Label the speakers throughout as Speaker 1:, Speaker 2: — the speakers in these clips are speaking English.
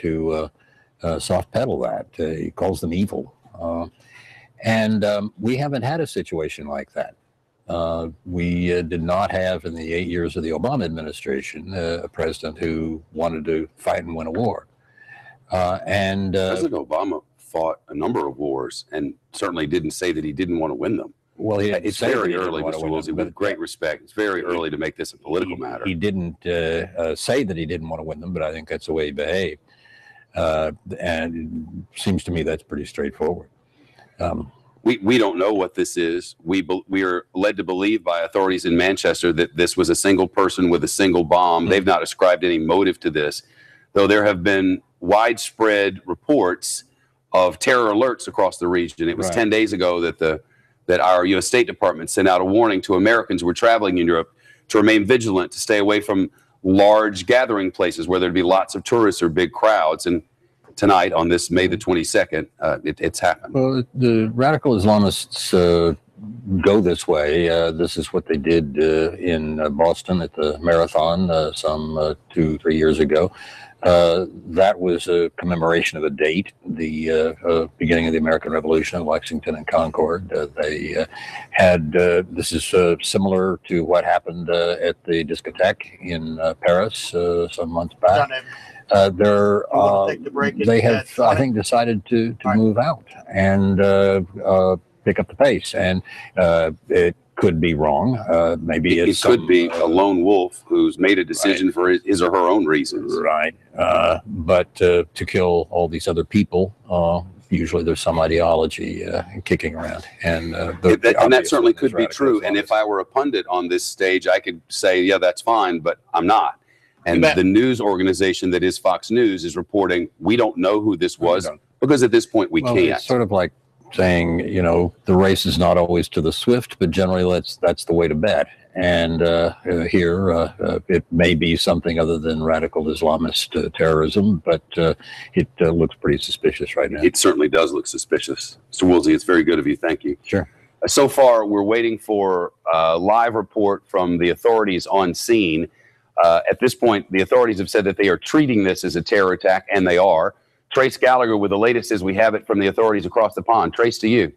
Speaker 1: to soft pedal that. He calls them evil. And we haven't had a situation like that. We did not have, in the 8 years of the Obama administration, a president who wanted to fight and win a war.
Speaker 2: President Obama fought a number of wars and certainly didn't say that he didn't want to win them.
Speaker 1: Well,
Speaker 2: it's very early, Mr. Woolsey, with great respect. It's very early to make this a political matter.
Speaker 1: He didn't say that he didn't want to win them, but I think that's the way he behaved. And it seems to me that's pretty straightforward.
Speaker 2: We don't know what this is. We are led to believe by authorities in Manchester that this was a single person with a single bomb. They've not ascribed any motive to this, though there have been widespread reports of terror alerts across the region. It was 10 days ago that our U.S. State Department sent out a warning to Americans who were traveling in Europe to remain vigilant, to stay away from large gathering places where there'd be lots of tourists or big crowds. And tonight, on this May the 22nd, it's happened.
Speaker 1: Well, the radical Islamists go this way. This is what they did in Boston at the marathon some 2-3 years ago. That was a commemoration of a date, the beginning of the American Revolution, Lexington and Concord. They had, this is similar to what happened at the discotheque in Paris some months back. They have, I think, decided to move out and pick up the pace. And it could be wrong. Maybe
Speaker 2: it could be a lone wolf who's made a decision for his or her own reasons.
Speaker 1: Right. But to kill all these other people, usually there's some ideology kicking around. And
Speaker 2: that certainly could be true. And if I were a pundit on this stage, I could say, yeah, that's fine, but I'm not. And the news organization that is Fox News is reporting, we don't know who this was, because at this point we can't.
Speaker 1: It's sort of like saying, you know, the race is not always to the swift, but generally that's the way to bet. And here it may be something other than radical Islamist terrorism, but it looks pretty suspicious right now.
Speaker 2: It certainly does look suspicious. Mr. Woolsey, it's very good of you. Thank you.
Speaker 1: Sure.
Speaker 2: So far, we're waiting for a live report from the authorities on scene. At this point, the authorities have said that they are treating this as a terror attack, and they are. Trace Gallagher with the latest as we have it from the authorities across the pond. Trace, to you.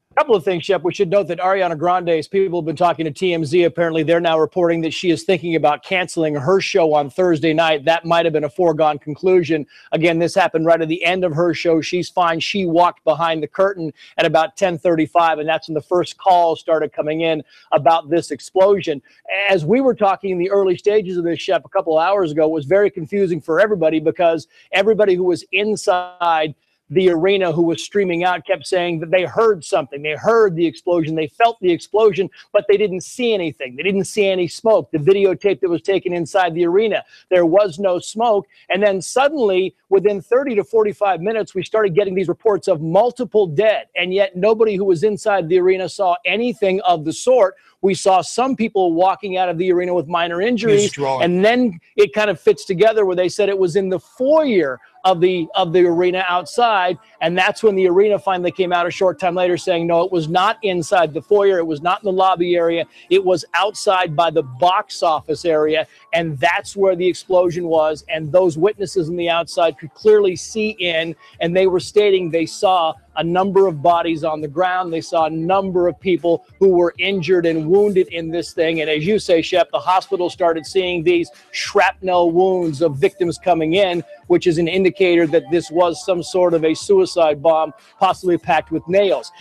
Speaker 3: A couple of things, Shep. We should note that Ariana Grande's people have been talking to TMZ. Apparently, they're now reporting that she is thinking about canceling her show on Thursday night. That might have been a foregone conclusion. Again, this happened right at the end of her show. She's fine. She walked behind the curtain at about 10:35, and that's when the first calls started coming in about this explosion. As we were talking in the early stages of this, Shep, a couple of hours ago, it was very confusing for everybody because everybody who was inside the arena who was streaming out kept saying that they heard something. They heard the explosion. They felt the explosion, but they didn't see anything. They didn't see any smoke. The videotape that was taken inside the arena, there was no smoke. And then suddenly, within 30 to 45 minutes, we started getting these reports of multiple dead. And yet nobody who was inside the arena saw anything of the sort. We saw some people walking out of the arena with minor injuries. And then it kind of fits together where they said it was in the foyer of the arena outside, and that's when the arena finally came out a short time later saying no, it was not inside the foyer, it was not in the lobby area, it was outside by the box office area, and that's where the explosion was. And those witnesses on the outside could clearly see in, and they were stating they saw a number of bodies on the ground. They saw a number of people who were injured and wounded in this thing. And as you say, Shep, the hospital started seeing these shrapnel wounds of victims coming in, which is an indicator that this was some sort of a suicide bomb, possibly packed with nails.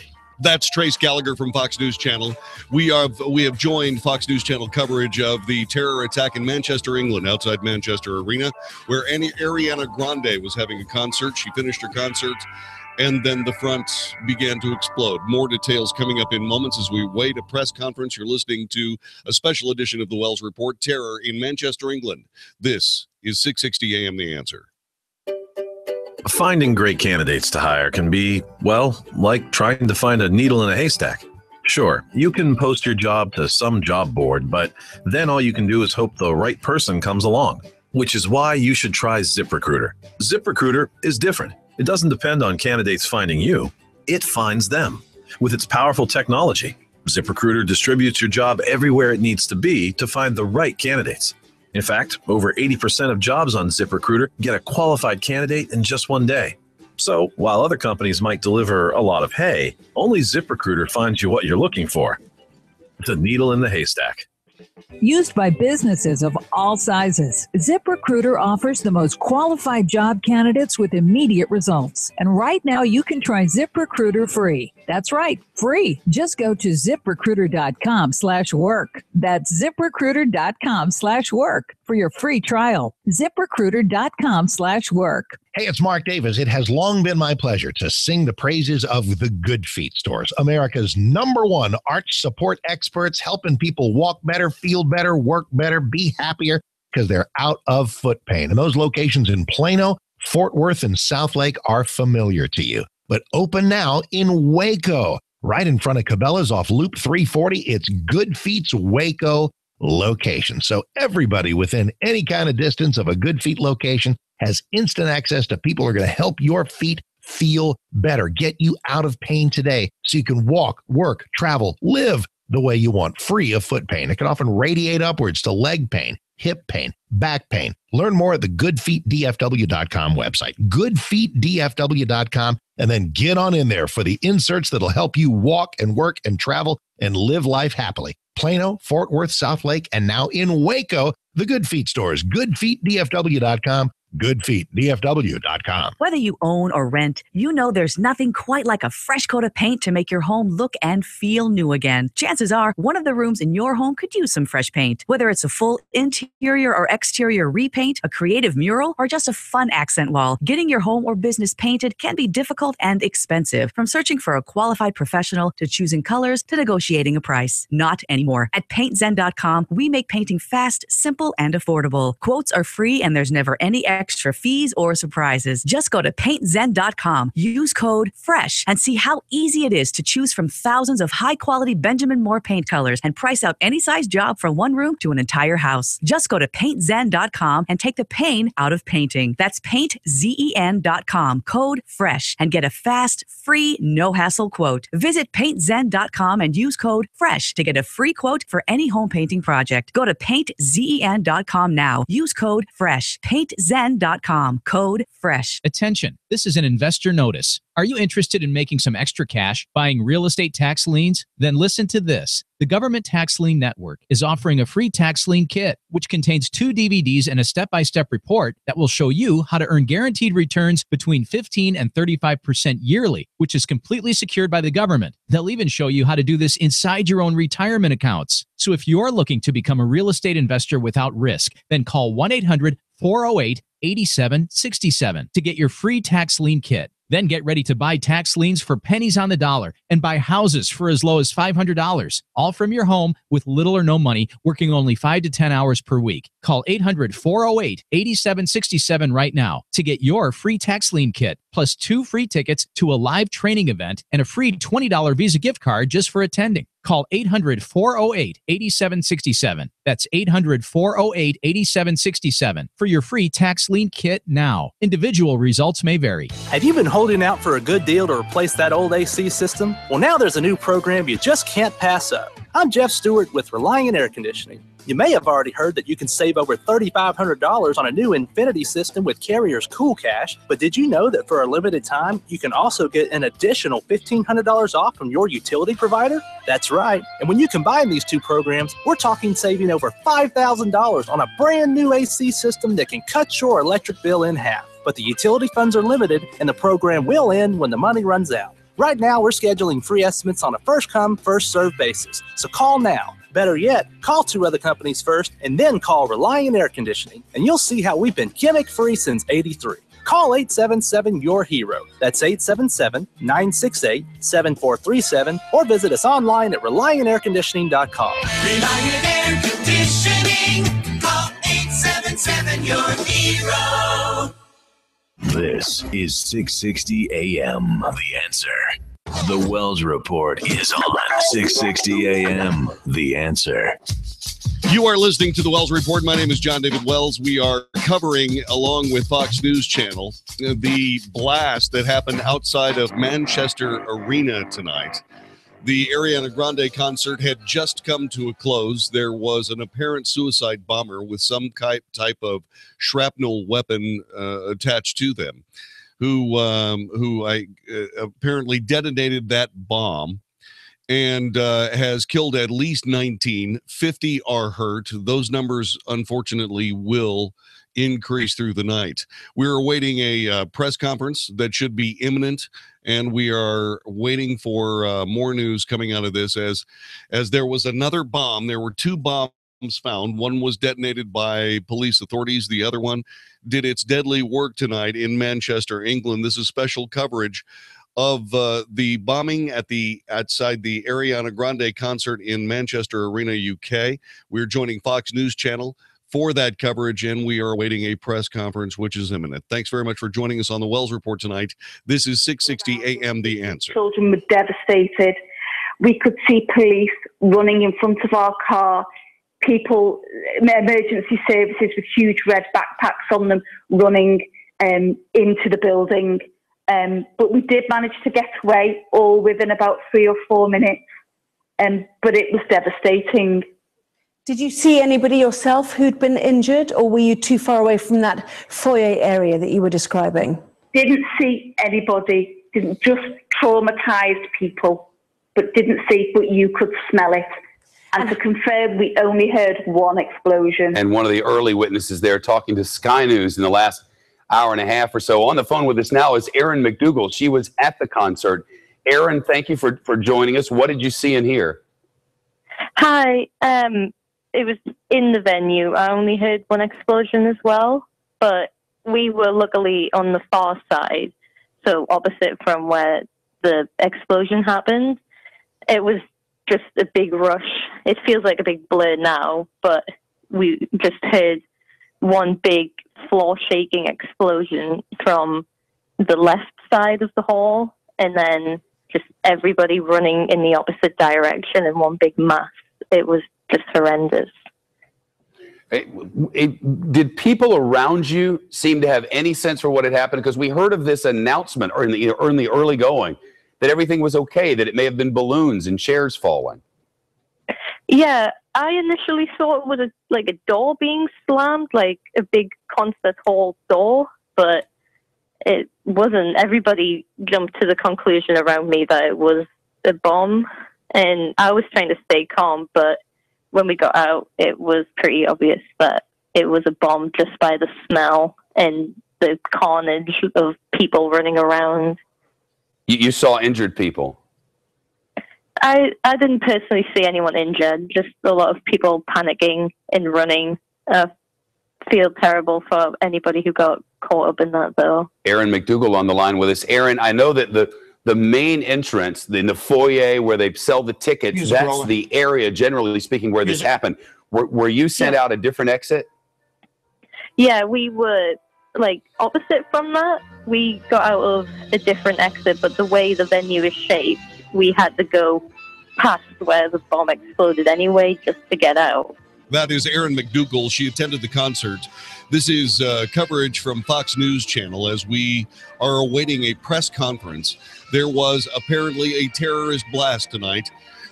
Speaker 4: That's Trace Gallagher from Fox News Channel. We have joined Fox News Channel coverage of the terror attack in Manchester, England, outside Manchester Arena, where Ariana Grande was having a concert. She finished her concert, and then the front began to explode. More details coming up in moments as we wait a press conference. You're listening to a special edition of the Wells Report, Terror in Manchester, England. This is 660 AM The Answer.
Speaker 5: Finding great candidates to hire can be, well, like trying to find a needle in a haystack. Sure, you can post your job to some job board, but then all you can do is hope the right person comes along, which is why you should try ZipRecruiter. ZipRecruiter is different. It doesn't depend on candidates finding you. It finds them. With its powerful technology, ZipRecruiter distributes your job everywhere it needs to be to find the right candidates. In fact, over 80% of jobs on ZipRecruiter get a qualified candidate in just one day. So while other companies might deliver a lot of hay, only ZipRecruiter finds you what you're looking for. It's a needle in the haystack.
Speaker 6: Used by businesses of all sizes, ZipRecruiter offers the most qualified job candidates with immediate results. And right now you can try ZipRecruiter free. That's right, free. Just go to ZipRecruiter.com/work. That's ZipRecruiter.com/work for your free trial. ZipRecruiter.com/work.
Speaker 7: Hey, it's Mark Davis. It has long been my pleasure to sing the praises of the Good Feet stores, America's #1 arch support experts, helping people walk better, feel better, work better, be happier, because they're out of foot pain. And those locations in Plano, Fort Worth, and Southlake are familiar to you. But open now in Waco, right in front of Cabela's off Loop 340. It's Good Feet's Waco location. So everybody within any kind of distance of a Good Feet location has instant access to people who are going to help your feet feel better, get you out of pain today so you can walk, work, travel, live the way you want, free of foot pain. It can often radiate upwards to leg pain, hip pain, back pain. Learn more at the goodfeetdfw.com website, goodfeetdfw.com, and then get on in there for the inserts that'll help you walk and work and travel and live life happily. Plano, Fort Worth, Southlake, and now in Waco, the Good Feet stores, goodfeetdfw.com, goodfeetdfw.com.
Speaker 8: Whether you own or rent, you know there's nothing quite like a fresh coat of paint to make your home look and feel new again. Chances are one of the rooms in your home could use some fresh paint. Whether it's a full interior or exterior repaint, a creative mural, or just a fun accent wall, getting your home or business painted can be difficult and expensive. From searching for a qualified professional to choosing colors to negotiating a price. Not anymore. At PaintZen.com, we make painting fast, simple, and affordable. Quotes are free and there's never any extra fees or surprises. Just go to PaintZen.com, use code FRESH, and see how easy it is to choose from thousands of high-quality Benjamin Moore paint colors and price out any size job from one room to an entire house. Just go to PaintZen.com and take the pain out of painting. That's PaintZen.com, code FRESH, and get a fast, free, no-hassle quote. Visit PaintZen.com and use code FRESH to get a free quote for any home painting project. Go to PaintZen.com now. Use code FRESH. PaintZen.com, code FRESH.
Speaker 9: Attention, this is an investor notice. Are you interested in making some extra cash buying real estate tax liens? Then listen to this. The Government Tax Lien Network is offering a free tax lien kit, which contains 2 DVDs and a step-by-step report that will show you how to earn guaranteed returns between 15 and 35% yearly, which is completely secured by the government. They'll even show you how to do this inside your own retirement accounts. So if you're looking to become a real estate investor without risk, then call 1-800-408-8767 to get your free tax lien kit. Then get ready to buy tax liens for pennies on the dollar and buy houses for as low as $500, all from your home with little or no money, working only 5 to 10 hours per week. Call 800-408-8767 right now to get your free tax lien kit, plus 2 free tickets to a live training event and a free $20 Visa gift card just for attending. Call 800-408-8767. That's 800-408-8767 for your free tax lien kit now. Individual results may vary.
Speaker 10: Have you been holding out for a good deal to replace that old AC system? Well, now there's a new program you just can't pass up. I'm Jeff Stewart with Reliant Air Conditioning. You may have already heard that you can save over $3,500 on a new Infinity system with Carrier's Cool Cash, but did you know that for a limited time, you can also get an additional $1,500 off from your utility provider? That's right. And when you combine these two programs, we're talking saving over $5,000 on a brand new AC system that can cut your electric bill in half. But the utility funds are limited, and the program will end when the money runs out. Right now, we're scheduling free estimates on a first-come, first-served basis. So call now. Better yet, call 2 other companies first and then call Reliant Air Conditioning, and you'll see how we've been gimmick-free since '83. Call 877-YOUR-HERO. That's 877-968-7437, or visit us online at ReliantAirConditioning.com.
Speaker 11: Reliant Air Conditioning. Call 877-YOUR-HERO.
Speaker 12: This is 660 AM. The Answer. The Wells Report is on 660 AM. The Answer.
Speaker 4: You are listening to the Wells Report. My name is John David Wells. We are covering, along with Fox News Channel, the blast that happened outside of Manchester Arena tonight. The Ariana Grande concert had just come to a close. There was an apparent suicide bomber with some type of shrapnel weapon attached to them, who apparently detonated that bomb and has killed at least 19. 50 are hurt. Those numbers, unfortunately, will increase through the night. We're awaiting a press conference that should be imminent, and we are waiting for more news coming out of this as there was another bomb. There were 2 bombs found. One was detonated by police authorities. The other one did its deadly work tonight in Manchester, England. This is special coverage of the bombing outside the Ariana Grande concert in Manchester Arena, UK. We're joining Fox News Channel for that coverage, and we are awaiting a press conference, which is imminent. Thanks very much for joining us on the Wells Report tonight. This is 660 AM, The Answer.
Speaker 13: Children were devastated. We could see police running in front of our car, people, emergency services with huge red backpacks on them, running into the building. But we did manage to get away, all within about 3 or 4 minutes. But it was devastating.
Speaker 14: Did you see anybody yourself who'd been injured, or were you too far away from that foyer area that you were describing?
Speaker 13: Didn't see anybody, didn't, just traumatized people, but didn't see, but you could smell it. And to confirm, we only heard one explosion.
Speaker 2: And one of the early witnesses there talking to Sky News in the last hour and a half or so. On the phone with us now is Erin McDougal. She was at the concert. Erin, thank you for joining us. What did you see and hear?
Speaker 15: Hi. It was in the venue. I only heard one explosion as well, but we were luckily on the far side, so opposite from where the explosion happened. It was just a big rush. It feels like a big blur now, but we just heard one big floor-shaking explosion from the left side of the hall, and then just everybody running in the opposite direction in one big mass. It was just horrendous.
Speaker 2: Did people around you seem to have any sense for what had happened? Because we heard of this announcement or in the early going that everything was okay, that it may have been balloons and chairs falling.
Speaker 15: Yeah, I initially thought it was like a door being slammed, like a big concert hall door, but it wasn't. Everybody jumped to the conclusion around me that it was a bomb, and I was trying to stay calm, but when we got out, it was pretty obvious that it was a bomb just by the smell and the carnage of people running around.
Speaker 2: You saw injured people?
Speaker 15: I didn't personally see anyone injured, just a lot of people panicking and running. Feel terrible for anybody who got caught up in that, though.
Speaker 2: Erin McDougal on the line with us. Erin, I know that the main entrance in the foyer where they sell the tickets, that's the area, generally speaking, where this happened. Were you sent out a different exit?
Speaker 15: Yeah, we were like opposite from that. We got out of a different exit, but the way the venue is shaped, we had to go past where the bomb exploded anyway just to get out.
Speaker 4: That is Erin McDougal. She attended the concert. This is coverage from Fox News Channel as we are awaiting a press conference. There was apparently a terrorist blast tonight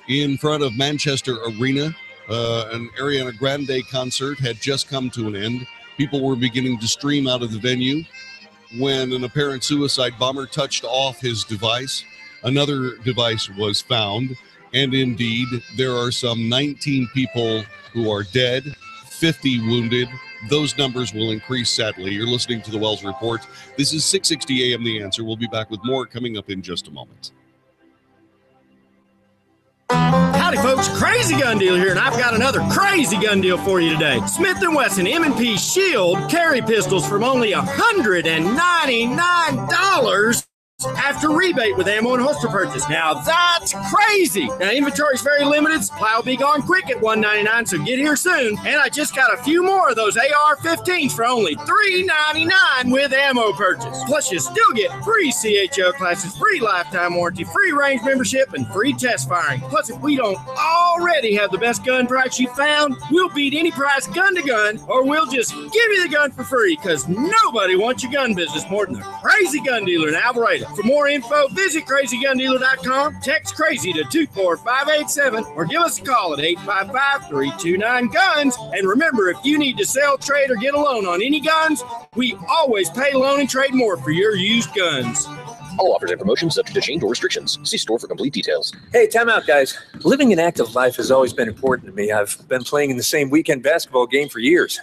Speaker 4: in front of Manchester Arena. An Ariana Grande concert had just come to an end. People were beginning to stream out of the venue when an apparent suicide bomber touched off his device. Another device was found, and indeed, there are some 19 people who are dead, 50 wounded. Those numbers will increase, sadly. You're listening to the Wells Report. This is 660 AM The Answer. We'll be back with more coming up in just a moment.
Speaker 16: Howdy, folks. Crazy Gun Deal here, and I've got another crazy gun deal for you today. Smith & Wesson M&P Shield carry pistols from only $199 after rebate with ammo and holster purchase. Now that's crazy. Now inventory is very limited. Supply will be gone quick at $199, so get here soon. And I just got a few more of those AR-15s for only $399 with ammo purchase. Plus you still get free CHO classes, free lifetime warranty, free range membership, and free test firing. Plus if we don't already have the best gun price you found, we'll beat any price gun to gun, or we'll just give you the gun for free, because nobody wants your gun business more than the crazy gun dealer in Alvarado. For more info, visit crazygundealer.com, text crazy to 24587, or give us a call at 855-329-GUNS. And remember, if you need to sell, trade, or get a loan on any guns, we always pay loan and trade more for your used guns.
Speaker 17: All offers and promotions subject to change or restrictions. See store for complete details.
Speaker 18: Hey, time out, guys. Living an active life has always been important to me. I've been playing in the same weekend basketball game for years.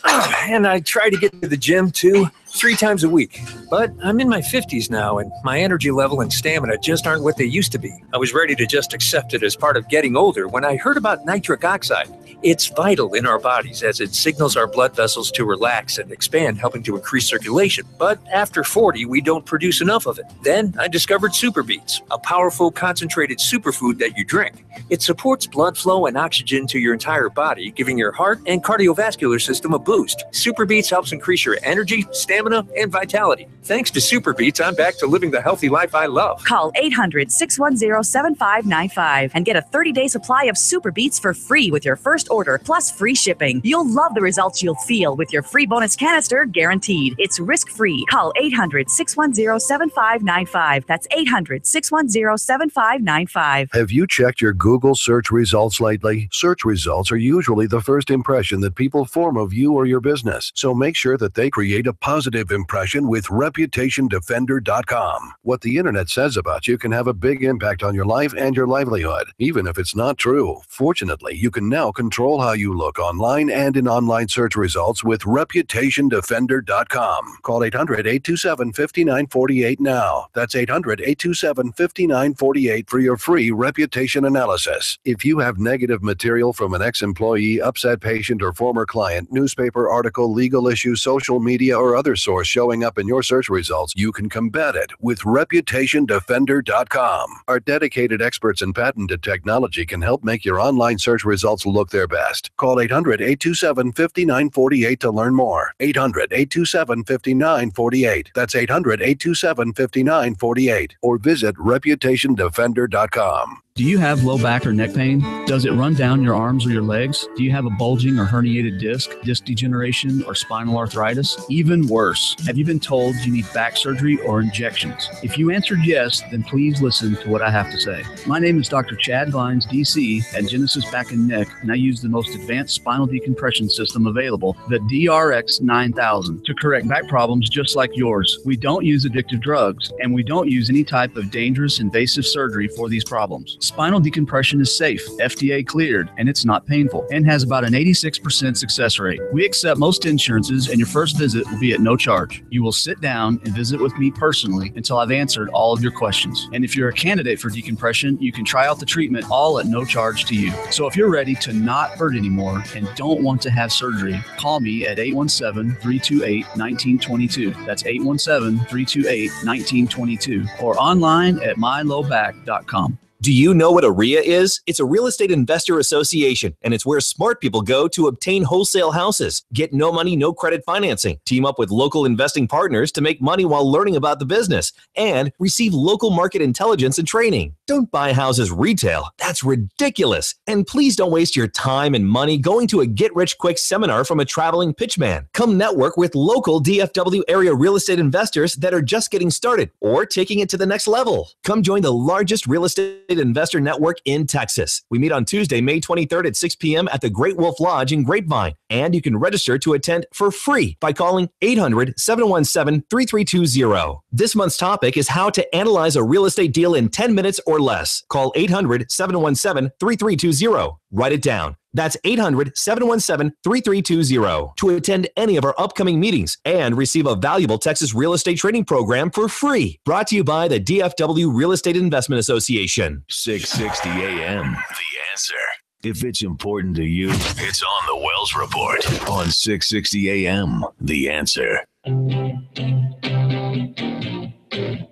Speaker 18: And I try to get to the gym 2-3 times a week. But I'm in my 50s now, and my energy level and stamina just aren't what they used to be. I was ready to just accept it as part of getting older when I heard about nitric oxide. It's vital in our bodies as it signals our blood vessels to relax and expand, helping to increase circulation. But after 40, we don't produce enough of it. Then I discovered Super Beets, a powerful concentrated superfood that you drink. It supports blood flow and oxygen to your entire body, giving your heart and cardiovascular system a boost. Super Beets helps increase your energy, stamina, and vitality. Thanks to Super Beets, I'm back to living the healthy life I love.
Speaker 8: Call 800-610-7595 and get a 30-day supply of Super Beets for free with your first order, plus free shipping. You'll love the results you'll feel with your free bonus canister guaranteed. It's risk-free. Call 800-610-7595. That's 800-610-7595.
Speaker 19: Have you checked your Google search results lately? Search results are usually the first impression that people form of you or your business. So make sure that they create a positive impression with ReputationDefender.com. What the internet says about you can have a big impact on your life and your livelihood, even if it's not true. Fortunately, you can now control how you look online and in online search results with ReputationDefender.com. Call 800-827-5948 now. That's 800-827-5948 for your free reputation analysis. If you have negative material from an ex-employee, upset patient, or former client, newspaper article, legal issue, social media, or other source showing up in your search results, you can combat it with ReputationDefender.com. Our dedicated experts in patented technology can help make your online search results look their best. Call 800-827-5948 to learn more. 800-827-5948. That's 800-827-5948. Or visit ReputationDefender.com.
Speaker 20: Do you have low back or neck pain? Does it run down your arms or your legs? Do you have a bulging or herniated disc degeneration, or spinal arthritis? Even worse, have you been told you need back surgery or injections? If you answered yes, then please listen to what I have to say. My name is Dr. Chad Vines, DC, at Genesis Back and Neck, and I use the most advanced spinal decompression system available, the DRX 9000, to correct back problems just like yours. We don't use addictive drugs, and we don't use any type of dangerous, invasive surgery for these problems. Spinal decompression is safe, FDA cleared, and it's not painful, and has about an 86% success rate. We accept most insurances, and your first visit will be at no charge. You will sit down and visit with me personally until I've answered all of your questions. And if you're a candidate for decompression, you can try out the treatment all at no charge to you. So if you're ready to not hurt anymore and don't want to have surgery, call me at 817-328-1922. That's 817-328-1922, or online at mylowback.com.
Speaker 21: Do you know what a RIA is? It's a real estate investor association, and it's where smart people go to obtain wholesale houses, get no money, no credit financing, team up with local investing partners to make money while learning about the business, and receive local market intelligence and training. Don't buy houses retail. That's ridiculous. And please don't waste your time and money going to a get-rich-quick seminar from a traveling pitchman. Come network with local DFW area real estate investors that are just getting started or taking it to the next level. Come join the largest real estate investor network in Texas. We meet on Tuesday, May 23rd at 6 p.m. at the Great Wolf Lodge in Grapevine. And you can register to attend for free by calling 800-717-3320. This month's topic is how to analyze a real estate deal in 10 minutes or less. Call 800-717-3320. Write it down. That's 800-717-3320 to attend any of our upcoming meetings and receive a valuable Texas real estate training program for free. Brought to you by the DFW Real Estate Investment Association.
Speaker 12: 660 AM. The Answer. If it's important to you, it's on the Wells Report on 660 AM. The Answer.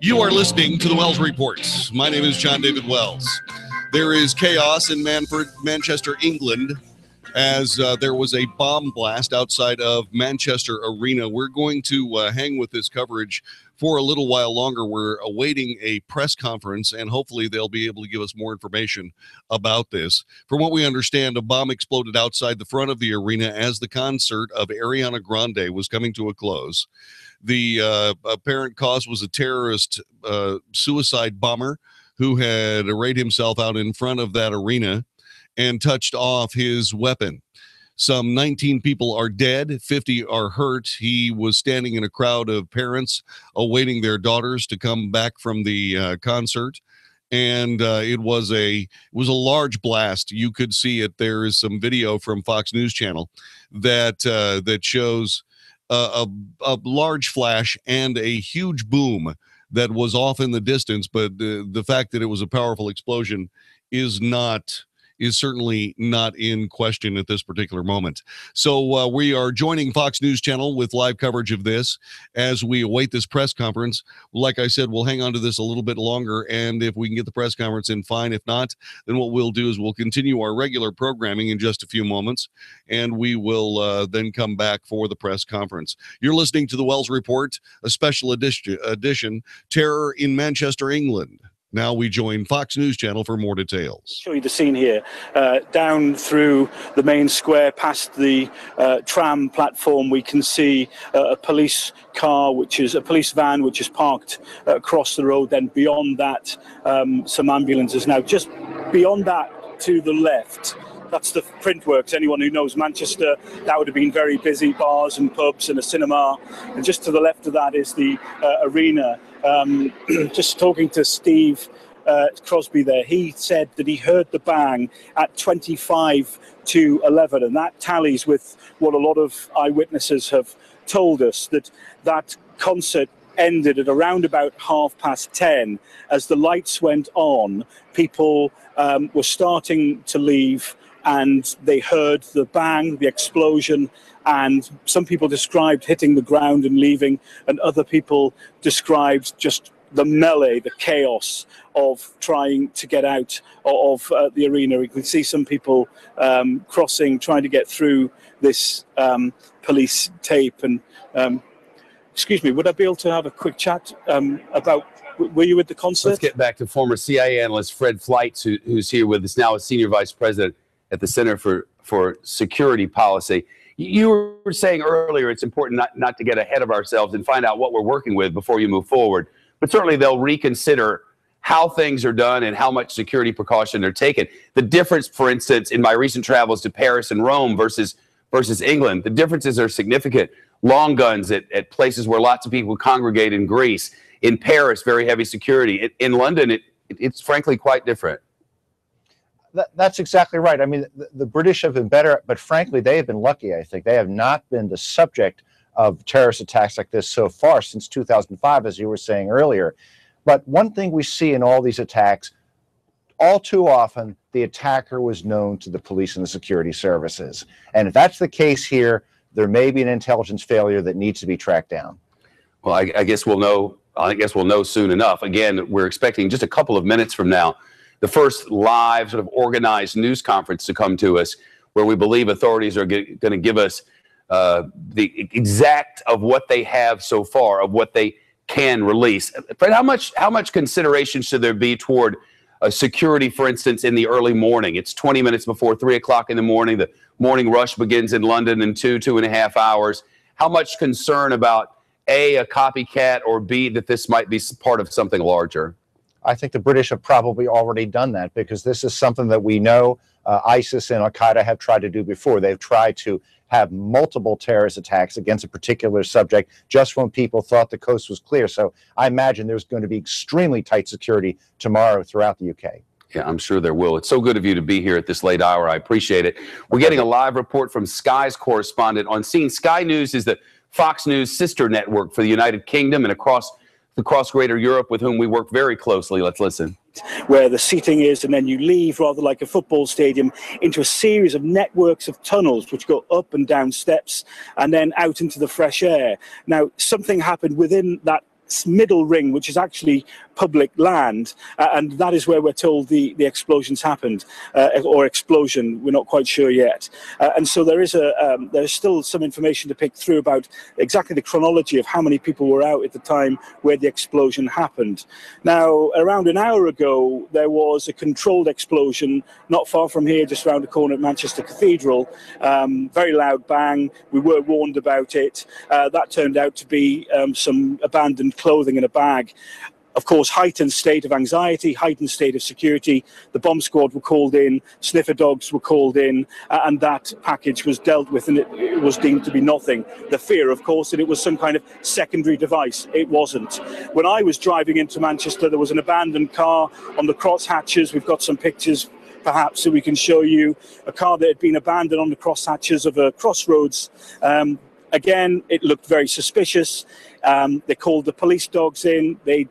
Speaker 4: You are listening to the Wells Report. My name is John David Wells. There is chaos in Manchester, England, as there was a bomb blast outside of Manchester Arena. We're going to hang with this coverage for a little while longer. We're awaiting a press conference, and hopefully they'll be able to give us more information about this. From what we understand, a bomb exploded outside the front of the arena as the concert of Ariana Grande was coming to a close. The apparent cause was a terrorist suicide bomber who had arrayed himself out in front of that arena and touched off his weapon. Some 19 people are dead, 50 are hurt. He was standing in a crowd of parents awaiting their daughters to come back from the concert. And it was a large blast. You could see it. There is some video from Fox News Channel that shows a large flash and a huge boom that was off in the distance. But the fact that it was a powerful explosion is certainly not in question at this particular moment. So we are joining Fox News Channel with live coverage of this as we await this press conference. Like I said, we'll hang on to this a little bit longer, and if we can get the press conference in, fine. If not, then what we'll do is we'll continue our regular programming in just a few moments, and we will then come back for the press conference. You're listening to the Wells Report, a special edition, Terror in Manchester, England. Now we join Fox News Channel for more details.
Speaker 1: Show you the scene here, down through the main square, past the tram platform. We can see a police car, which is a police van, which is parked across the road. Then beyond that, some ambulances. Now, just beyond that, to the left, that's the Printworks. Anyone who knows Manchester, that would have been very busy, bars and pubs and a cinema. And just to the left of that is the arena. Just talking to Steve Crosby there, he said that he heard the bang at 25 to 11, and that tallies with what a lot of eyewitnesses have told us, that concert ended at around about 10:30. As the lights went on, people were starting to leave, and they heard the bang, the explosion, and some people described hitting the ground and leaving, and other people described just the melee, the chaos of trying to get out of the arena. We can see some people crossing, trying to get through this police tape. And excuse me, would I be able to have a quick chat about, were you at the concert?
Speaker 2: Let's get back to former CIA analyst Fred Fleitz, who's here with us now as Senior Vice President at the Center for Security Policy. You were saying earlier it's important not to get ahead of ourselves and find out what we're working with before you move forward. But certainly they'll reconsider how things are done and how much security precaution they're taken. The difference, for instance, in my recent travels to Paris and Rome versus England, the differences are significant. Long guns at places where lots of people congregate in Greece. In Paris, very heavy security. In London, it's frankly quite different.
Speaker 22: That's exactly right. I mean, the British have been better, but frankly, they have been lucky, I think. They have not been the subject of terrorist attacks like this so far since 2005, as you were saying earlier. But one thing we see in all these attacks, all too often, the attacker was known to the police and the security services. And if that's the case here, there may be an intelligence failure that needs to be tracked down.
Speaker 2: Well, I guess we'll know. I guess we'll know soon enough. Again, we're expecting just a couple of minutes from now the first live sort of organized news conference to come to us, where we believe authorities are going to give us the exact of what they have so far, of what they can release. Fred, how much consideration should there be toward security, for instance, in the early morning? It's 20 minutes before 3 o'clock in the morning. The morning rush begins in London in 2.5 hours. How much concern about A, a copycat, or B, that this might be part of something larger?
Speaker 22: I think the British have probably already done that, because this is something that we know ISIS and Al-Qaeda have tried to do before. They've tried to have multiple terrorist attacks against a particular subject just when people thought the coast was clear. So I imagine there's going to be extremely tight security tomorrow throughout the UK.
Speaker 2: Yeah, I'm sure there will. It's so good of you to be here at this late hour. I appreciate it. We're getting a live report from Sky's correspondent on scene. Sky News is the Fox News sister network for the United Kingdom and across Greater Europe, with whom we work very closely. Let's listen.
Speaker 1: Where the seating is, and then you leave, rather like a football stadium, into a series of networks of tunnels which go up and down steps and then out into the fresh air. Now, something happened within that middle ring, which is actually public land, and that is where we're told the explosions happened, or explosion. We're not quite sure yet. And so there's still some information to pick through about exactly the chronology of how many people were out at the time where the explosion happened. Now, around an hour ago, there was a controlled explosion not far from here, just around the corner at Manchester Cathedral. Very loud bang. We were warned about it. That turned out to be some abandoned clothing in a bag. Of course, heightened state of anxiety, heightened state of security. The bomb squad were called in, sniffer dogs were called in, and that package was dealt with, and it was deemed to be nothing. The fear, of course, that it was some kind of secondary device. It wasn't. When I was driving into Manchester, there was an abandoned car on the crosshatches. We've got some pictures, perhaps, so we can show you a car that had been abandoned on the crosshatches of a crossroads. Again, it looked very suspicious. They called the police dogs in. They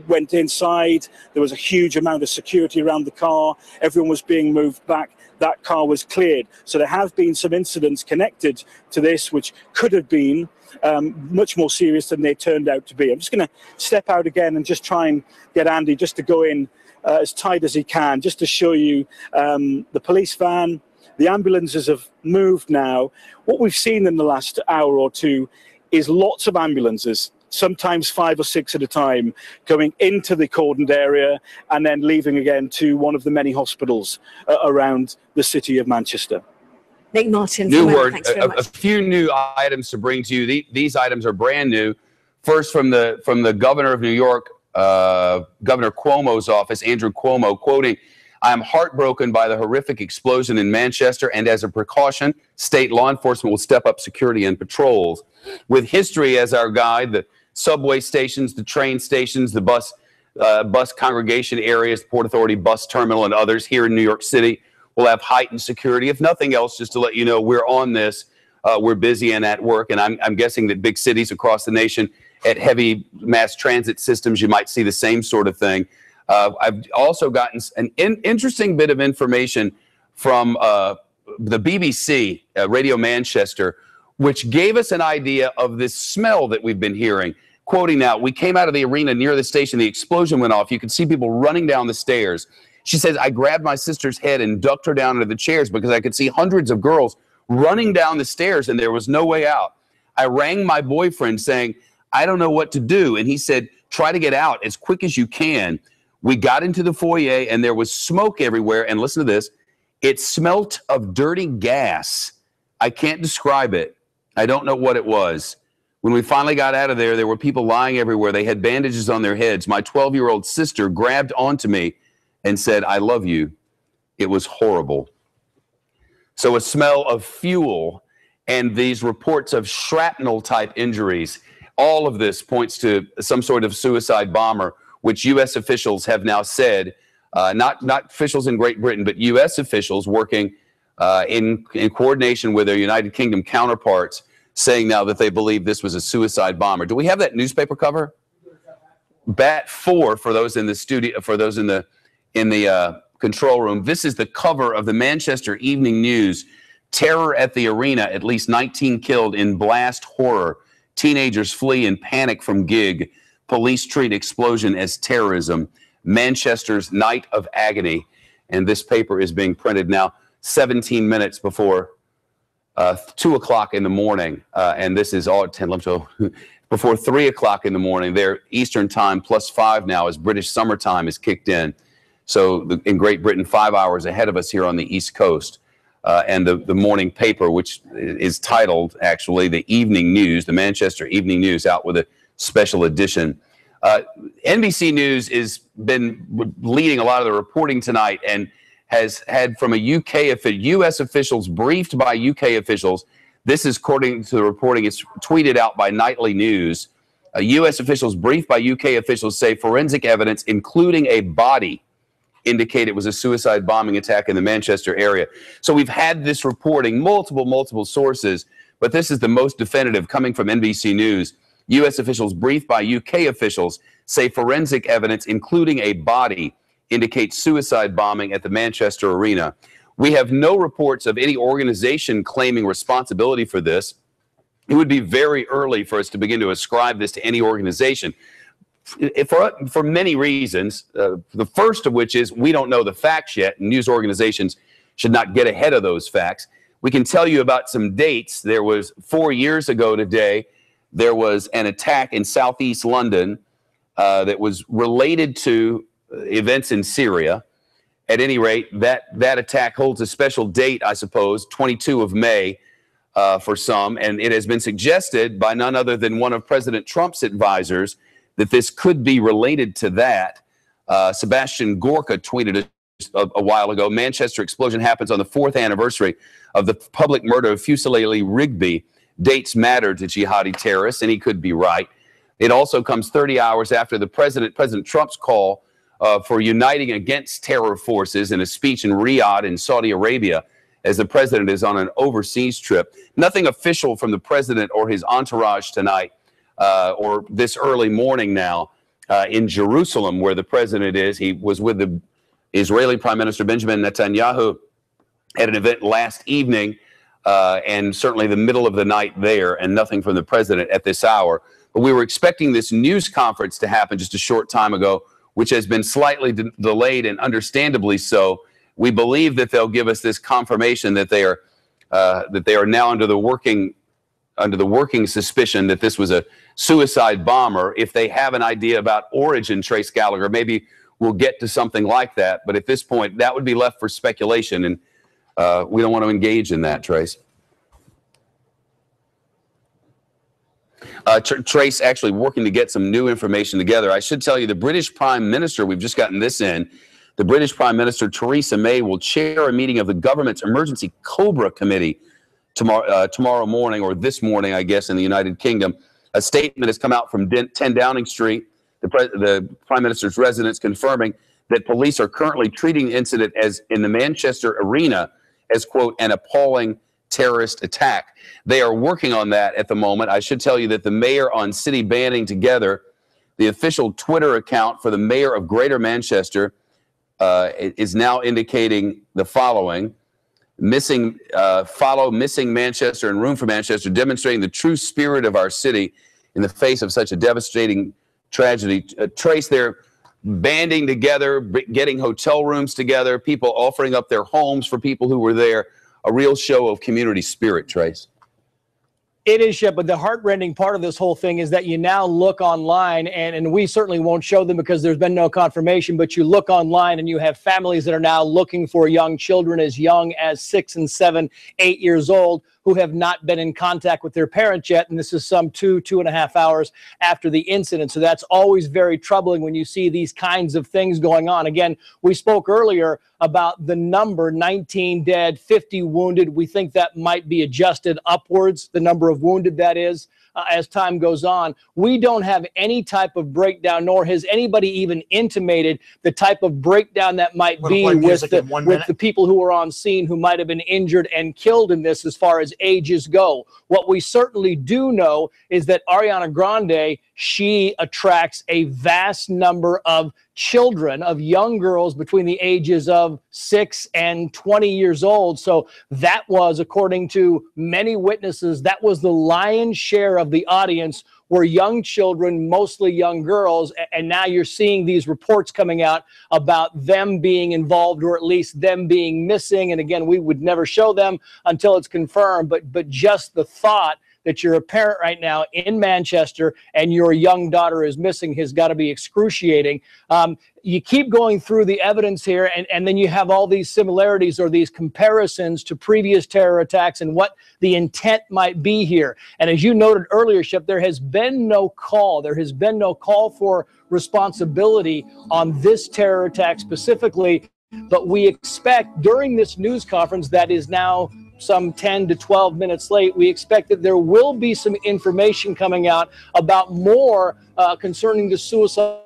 Speaker 1: went inside. There was a huge amount of security around the car. Everyone was being moved back. That car was cleared. So there have been some incidents connected to this which could have been much more serious than they turned out to be. I'm just going to step out again and just try and get Andy just to go in as tight as he can, just to show you the police van. The ambulances have moved now. What we've seen in the last hour or two is lots of ambulances, sometimes 5 or 6 at a time, going into the cordoned area and then leaving again to one of the many hospitals around the city of Manchester.
Speaker 14: Nick Martin.
Speaker 2: New word, a few new items to bring to you. These items are brand new. First, from the governor of New York, Governor Cuomo's office, Andrew Cuomo, quoting, "I am heartbroken by the horrific explosion in Manchester, and as a precaution, state law enforcement will step up security and patrols." With history as our guide, the subway stations, the train stations, the bus congregation areas, the Port Authority bus terminal, and others here in New York City will have heightened security. If nothing else, just to let you know, we're on this. We're busy and at work, and I'm guessing that big cities across the nation at heavy mass transit systems, you might see the same sort of thing. I've also gotten an interesting bit of information from the BBC, Radio Manchester, which gave us an idea of this smell that we've been hearing. Quoting now, "We came out of the arena near the station. The explosion went off. You could see people running down the stairs." She says, "I grabbed my sister's head and ducked her down into the chairs because I could see hundreds of girls running down the stairs and there was no way out. I rang my boyfriend saying, I don't know what to do. And he said, try to get out as quick as you can. We got into the foyer and there was smoke everywhere. And listen to this. It smelt of dirty gas. I can't describe it. I don't know what it was. When we finally got out of there, there were people lying everywhere. They had bandages on their heads. My 12-year-old sister grabbed onto me and said, I love you. It was horrible." So a smell of fuel and these reports of shrapnel-type injuries, all of this points to some sort of suicide bomber, which U.S. officials have now said, not officials in Great Britain, but U.S. officials working in coordination with their United Kingdom counterparts, saying now that they believe this was a suicide bomber. Do we have that newspaper cover? Bat 4 for those in the studio, for those in the control room. This is the cover of the Manchester Evening News. Terror at the arena, at least 19 killed in blast horror. Teenagers flee in panic from gig. Police treat explosion as terrorism. Manchester's night of agony. And this paper is being printed now 17 minutes before 2 o'clock in the morning. And this is all at 10, before 3 o'clock in the morning. Their Eastern time +5 now as British summertime is kicked in. So in Great Britain, 5 hours ahead of us here on the East Coast. And the morning paper, which is titled, actually, the Evening News, the Manchester Evening News, out with a special edition. NBC News has been leading a lot of the reporting tonight and has had from a U.S. officials, briefed by UK officials. This is according to the reporting. It's tweeted out by Nightly News. U.S. officials briefed by UK officials say forensic evidence, including a body, indicate it was a suicide bombing attack in the Manchester area. So we've had this reporting, multiple sources, but this is the most definitive coming from NBC News. U.S. officials briefed by UK officials say forensic evidence, including a body, indicates suicide bombing at the Manchester Arena. We have no reports of any organization claiming responsibility for this. it would be very early for us to begin to ascribe this to any organization. For many reasons, the first of which is we don't know the facts yet, and news organizations should not get ahead of those facts. We can tell you about some dates. There was 4 years ago today, there was an attack in southeast London that was related to events in Syria. At any rate, that attack holds a special date, I suppose, 22 of May for some, and it has been suggested by none other than one of President Trump's advisors that this could be related to that. Sebastian Gorka tweeted a while ago, Manchester explosion happens on the 4th anniversary of the public murder of Fuseli Rigby. Dates matter to jihadi terrorists, and he could be right. It also comes 30 hours after President Trump's call for uniting against terror forces in a speech in Riyadh in Saudi Arabia as the president is on an overseas trip. Nothing official from the president or his entourage tonight or this early morning now in Jerusalem, where the president is. He was with the Israeli Prime Minister Benjamin Netanyahu at an event last evening, and certainly the middle of the night there, and nothing from the president at this hour. But we were expecting this news conference to happen just a short time ago, which has been slightly delayed, and understandably so. We believe that they'll give us this confirmation that they are now under the working suspicion that this was a suicide bomber. If they have an idea about origin, Trace Gallagher, maybe we'll get to something like that. But at this point, that would be left for speculation, and we don't want to engage in that, Trace. Trace actually working to get some new information together. I should tell you the British Prime Minister, we've just gotten this in, the British Prime Minister Theresa May will chair a meeting of the government's Emergency Cobra Committee tomorrow morning, or this morning, I guess, in the United Kingdom. A statement has come out from 10 Downing Street, the Prime Minister's residence, confirming that police are currently treating the incident as in the Manchester arena as, quote, an appalling terrorist attack. They are working on that at the moment. I should tell you that the mayor on City Banding Together, the official Twitter account for the mayor of Greater Manchester, is now indicating the following: follow Missing Manchester and Room for Manchester, demonstrating the true spirit of our city in the face of such a devastating tragedy. Trace, they're banding together, getting hotel rooms together, people offering up their homes for people who were there. A real show of community spirit, Trace.
Speaker 3: It is, Shep, but the heartrending part of this whole thing is that you now look online, and we certainly won't show them because there's been no confirmation, but you look online and you have families that are now looking for young children as young as 6 and 7, 8 years old who have not been in contact with their parents yet, and this is some 2.5 hours after the incident. So that's always very troubling when you see these kinds of things going on. Again, we spoke earlier about the number, 19 dead, 50 wounded. We think that might be adjusted upwards, the number of wounded that is, as time goes on. We don't have any type of breakdown, nor has anybody even intimated the type of breakdown that might be with the people who were on scene who might have been injured and killed in this as far as ages go. What we certainly do know is that Ariana Grande, she attracts a vast number of children, of young girls between the ages of 6 and 20 years old. So that was, according to many witnesses, that was the lion's share of the audience were young children, mostly young girls. And now you're seeing these reports coming out about them being involved, or at least them being missing. And again, we would never show them until it's confirmed. But just the thought that you're a parent right now in Manchester and your young daughter is missing has got to be excruciating. You keep going through the evidence here, and then you have all these similarities or these comparisons to previous terror attacks and what the intent might be here. And as you noted earlier, Shep, there has been no call. There has been no call for responsibility on this terror attack specifically, but we expect during this news conference that is now some 10 to 12 minutes late, we expect that there will be some information coming out about more concerning the suicide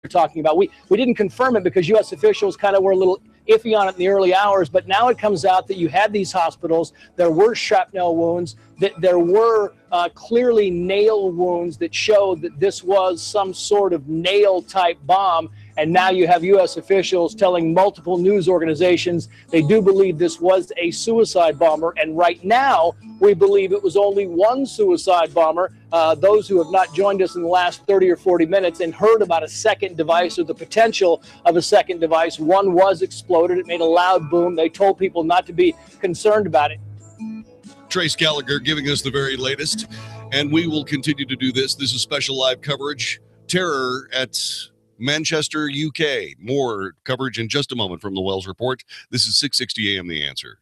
Speaker 3: we're talking about. We didn't confirm it because U.S. officials kind of were a little iffy on it in the early hours, but now it comes out that you had these hospitals, there were shrapnel wounds, that there were clearly nail wounds that showed that this was some sort of nail-type bomb. And now you have U.S. officials telling multiple news organizations they do believe this was a suicide bomber. And right now, we believe it was only one suicide bomber. Those who have not joined us in the last 30 or 40 minutes and heard about a second device or the potential of a second device, one was exploded. It made a loud boom. They told people not to be concerned about it.
Speaker 4: Trace Gallagher giving us the very latest, and we will continue to do this. This is special live coverage. Terror at Manchester, UK. More coverage in just a moment from the Wells Report. This is 660 AM The Answer.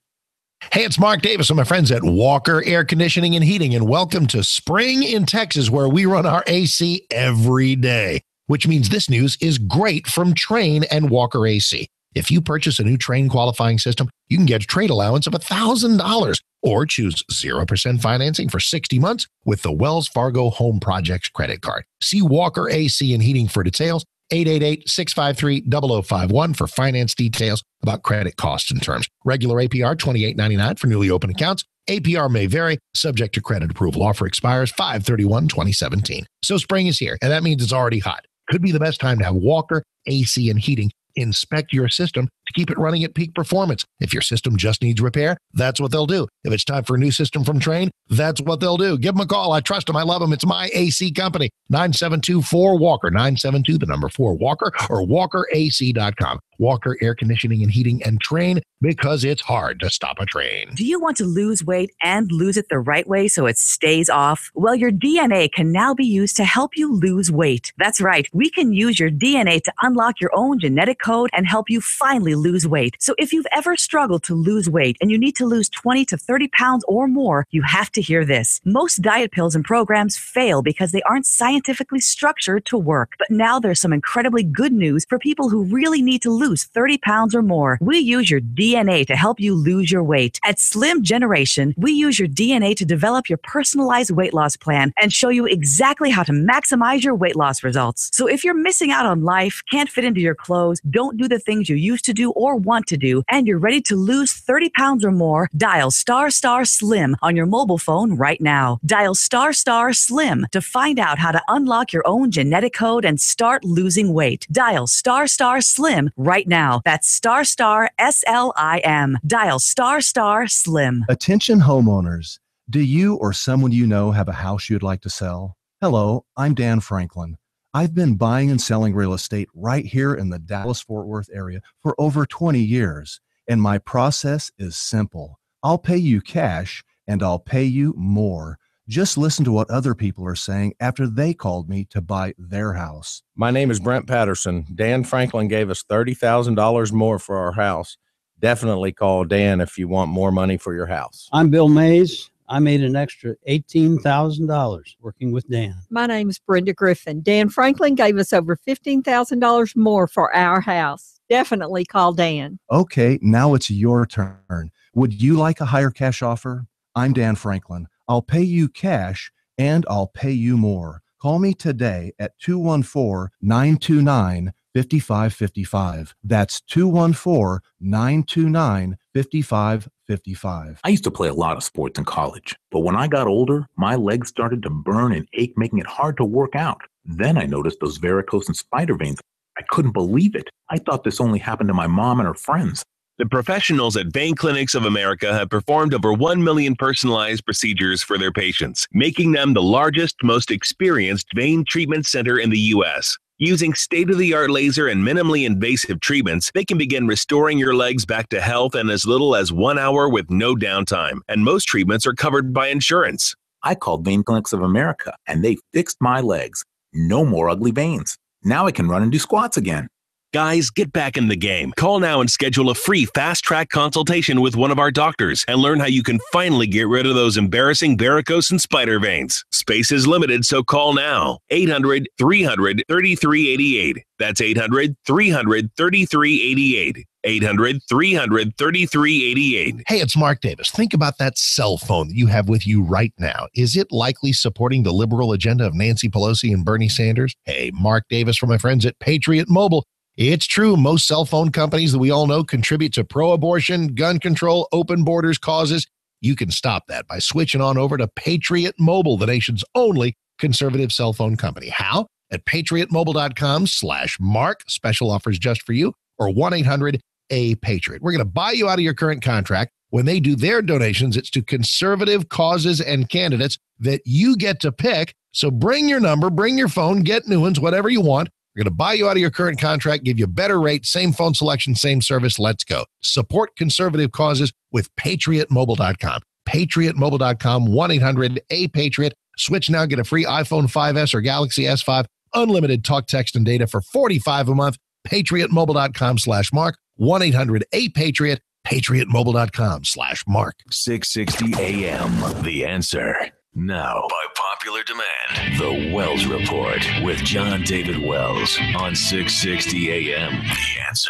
Speaker 7: Hey, it's Mark Davis and my friends at Walker Air Conditioning and Heating, and welcome to spring in Texas, where we run our AC every day, which means this news is great from Trane and Walker AC. If you purchase a new Trane qualifying system, you can get a trade allowance of $1,000 or choose 0% financing for 60 months with the Wells Fargo Home Projects credit card. See Walker AC and Heating for details. 888-653-0051 for finance details about credit costs and terms. Regular APR $28.99 for newly opened accounts. APR may vary, subject to credit approval. Offer expires 5/31/2017. So spring is here, and that means it's already hot. Could be the best time to have Walker AC and Heating inspect your system to keep it running at peak performance. If your system just needs repair, that's what they'll do. If it's time for a new system from Trane, that's what they'll do. Give them a call. I trust them. I love them. It's my AC company. 972-4WALKER. 972-4WALKER or WalkerAC.com. Walker Air Conditioning and Heating and Trane, because it's hard to stop a train.
Speaker 8: Do you want to lose weight and lose it the right way so it stays off? Well, your DNA can now be used to help you lose weight. That's right. We can use your DNA to unlock your own genetic code and help you finally lose weight. So if you've ever struggled to lose weight and you need to lose 20 to 30 pounds or more, you have to hear this. Most diet pills and programs fail because they aren't scientifically structured to work. But now there's some incredibly good news for people who really need to lose 30 pounds or more. We use your DNA to help you lose your weight. At Slim Generation, we use your DNA to develop your personalized weight loss plan and show you exactly how to maximize your weight loss results. So if you're missing out on life, can't fit into your clothes, don't do the things you used to do or want to do, and you're ready to lose 30 pounds or more, dial **SLIM on your mobile phone right now. Dial **SLIM to find out how to unlock your own genetic code and start losing weight. Dial **SLIM right now. That's *SLIM. Dial *SLIM.
Speaker 5: Attention homeowners. Do you or someone you know have a house you'd like to sell? Hello, I'm Dan Franklin. I've been buying and selling real estate right here in the Dallas-Fort Worth area for over 20 years, and my process is simple. I'll pay you cash, and I'll pay you more. Just listen to what other people are saying after they called me to buy their house.
Speaker 6: My name is Brent Patterson. Dan Franklin gave us $30,000 more for our house. Definitely call Dan if you want more money for your house.
Speaker 23: I'm Bill Mays. I made an extra $18,000 working with Dan.
Speaker 24: My name is Brenda Griffin. Dan Franklin gave us over $15,000 more for our house. Definitely call Dan.
Speaker 5: Okay, now it's your turn. Would you like a higher cash offer? I'm Dan Franklin. I'll pay you cash, and I'll pay you more. Call me today at 214-929-5555. That's 214-929-5555.
Speaker 25: I used to play a lot of sports in college, but when I got older, my legs started to burn and ache, making it hard to work out. Then I noticed those varicose and spider veins. I couldn't believe it. I thought this only happened to my mom and her friends.
Speaker 26: The professionals at Vein Clinics of America have performed over 1 million personalized procedures for their patients, making them the largest, most experienced vein treatment center in the U.S. Using state-of-the-art laser and minimally invasive treatments, they can begin restoring your legs back to health in as little as 1 hour with no downtime, and most treatments are covered by insurance.
Speaker 25: I called Vein Clinics of America, and they fixed my legs. No more ugly veins. Now I can run and do squats again.
Speaker 26: Guys, get back in the game. Call now and schedule a free fast-track consultation with one of our doctors and learn how you can finally get rid of those embarrassing varicose and spider veins. Space is limited, so call now. 800-300-3388. That's 800-300-3388. 800-300-3388.
Speaker 7: Hey, it's Mark Davis. Think about that cell phone that you have with you right now. Is it likely supporting the liberal agenda of Nancy Pelosi and Bernie Sanders? Hey, Mark Davis from my friends at Patriot Mobile. It's true. Most cell phone companies that we all know contribute to pro-abortion, gun control, open borders causes. You can stop that by switching on over to Patriot Mobile, the nation's only conservative cell phone company. How? at patriotmobile.com/Mark. Special offers just for you, or 1-800-A-PATRIOT. We're going to buy you out of your current contract. When they do their donations, it's to conservative causes and candidates that you get to pick. So bring your number, bring your phone, get new ones, whatever you want. We're going to buy you out of your current contract, give you a better rate, same phone selection, same service. Let's go. Support conservative causes with patriotmobile.com. patriotmobile.com, 1-800-A-PATRIOT. Switch now, get a free iPhone 5S or Galaxy S5, unlimited talk, text, and data for $45 a month. patriotmobile.com/Mark, 1-800-A-PATRIOT, patriotmobile.com/Mark.
Speaker 12: 660 AM, The Answer. Now, by popular demand, The Wells Report with John David Wells on 660 AM, The Answer.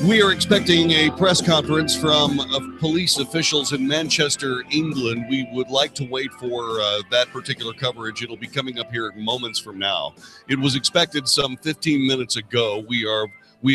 Speaker 4: We are expecting a press conference from police officials in Manchester, England. We would like to wait for that particular coverage. It'll be coming up here moments from now. It was expected some 15 minutes ago. We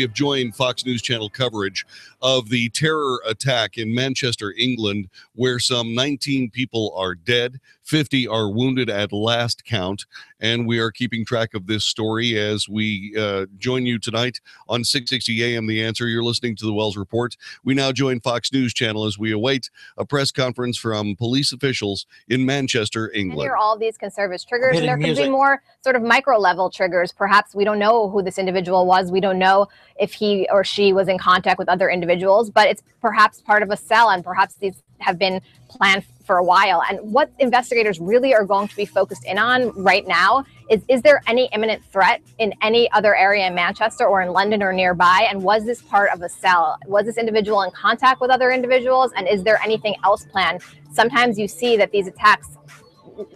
Speaker 4: have joined Fox News Channel coverage of the terror attack in Manchester, England, where some 19 people are dead, 50 are wounded at last count, and we are keeping track of this story as we join you tonight on 660 AM The Answer. You're listening to The Wells Report. We now join Fox News Channel as we await a press conference from police officials in Manchester, England.
Speaker 9: And here are all these conservative triggers, and there could be more sort of micro-level triggers. Perhaps we don't know who this individual was. We don't know if he or she was in contact with other individuals, but it's perhaps part of a cell, and perhaps these have been planned for a while. And what investigators really are going to be focused in on right now is there any imminent threat in any other area in Manchester or in London or nearby? And was this part of a cell? Was this individual in contact with other individuals? And is there anything else planned? Sometimes you see that these attacks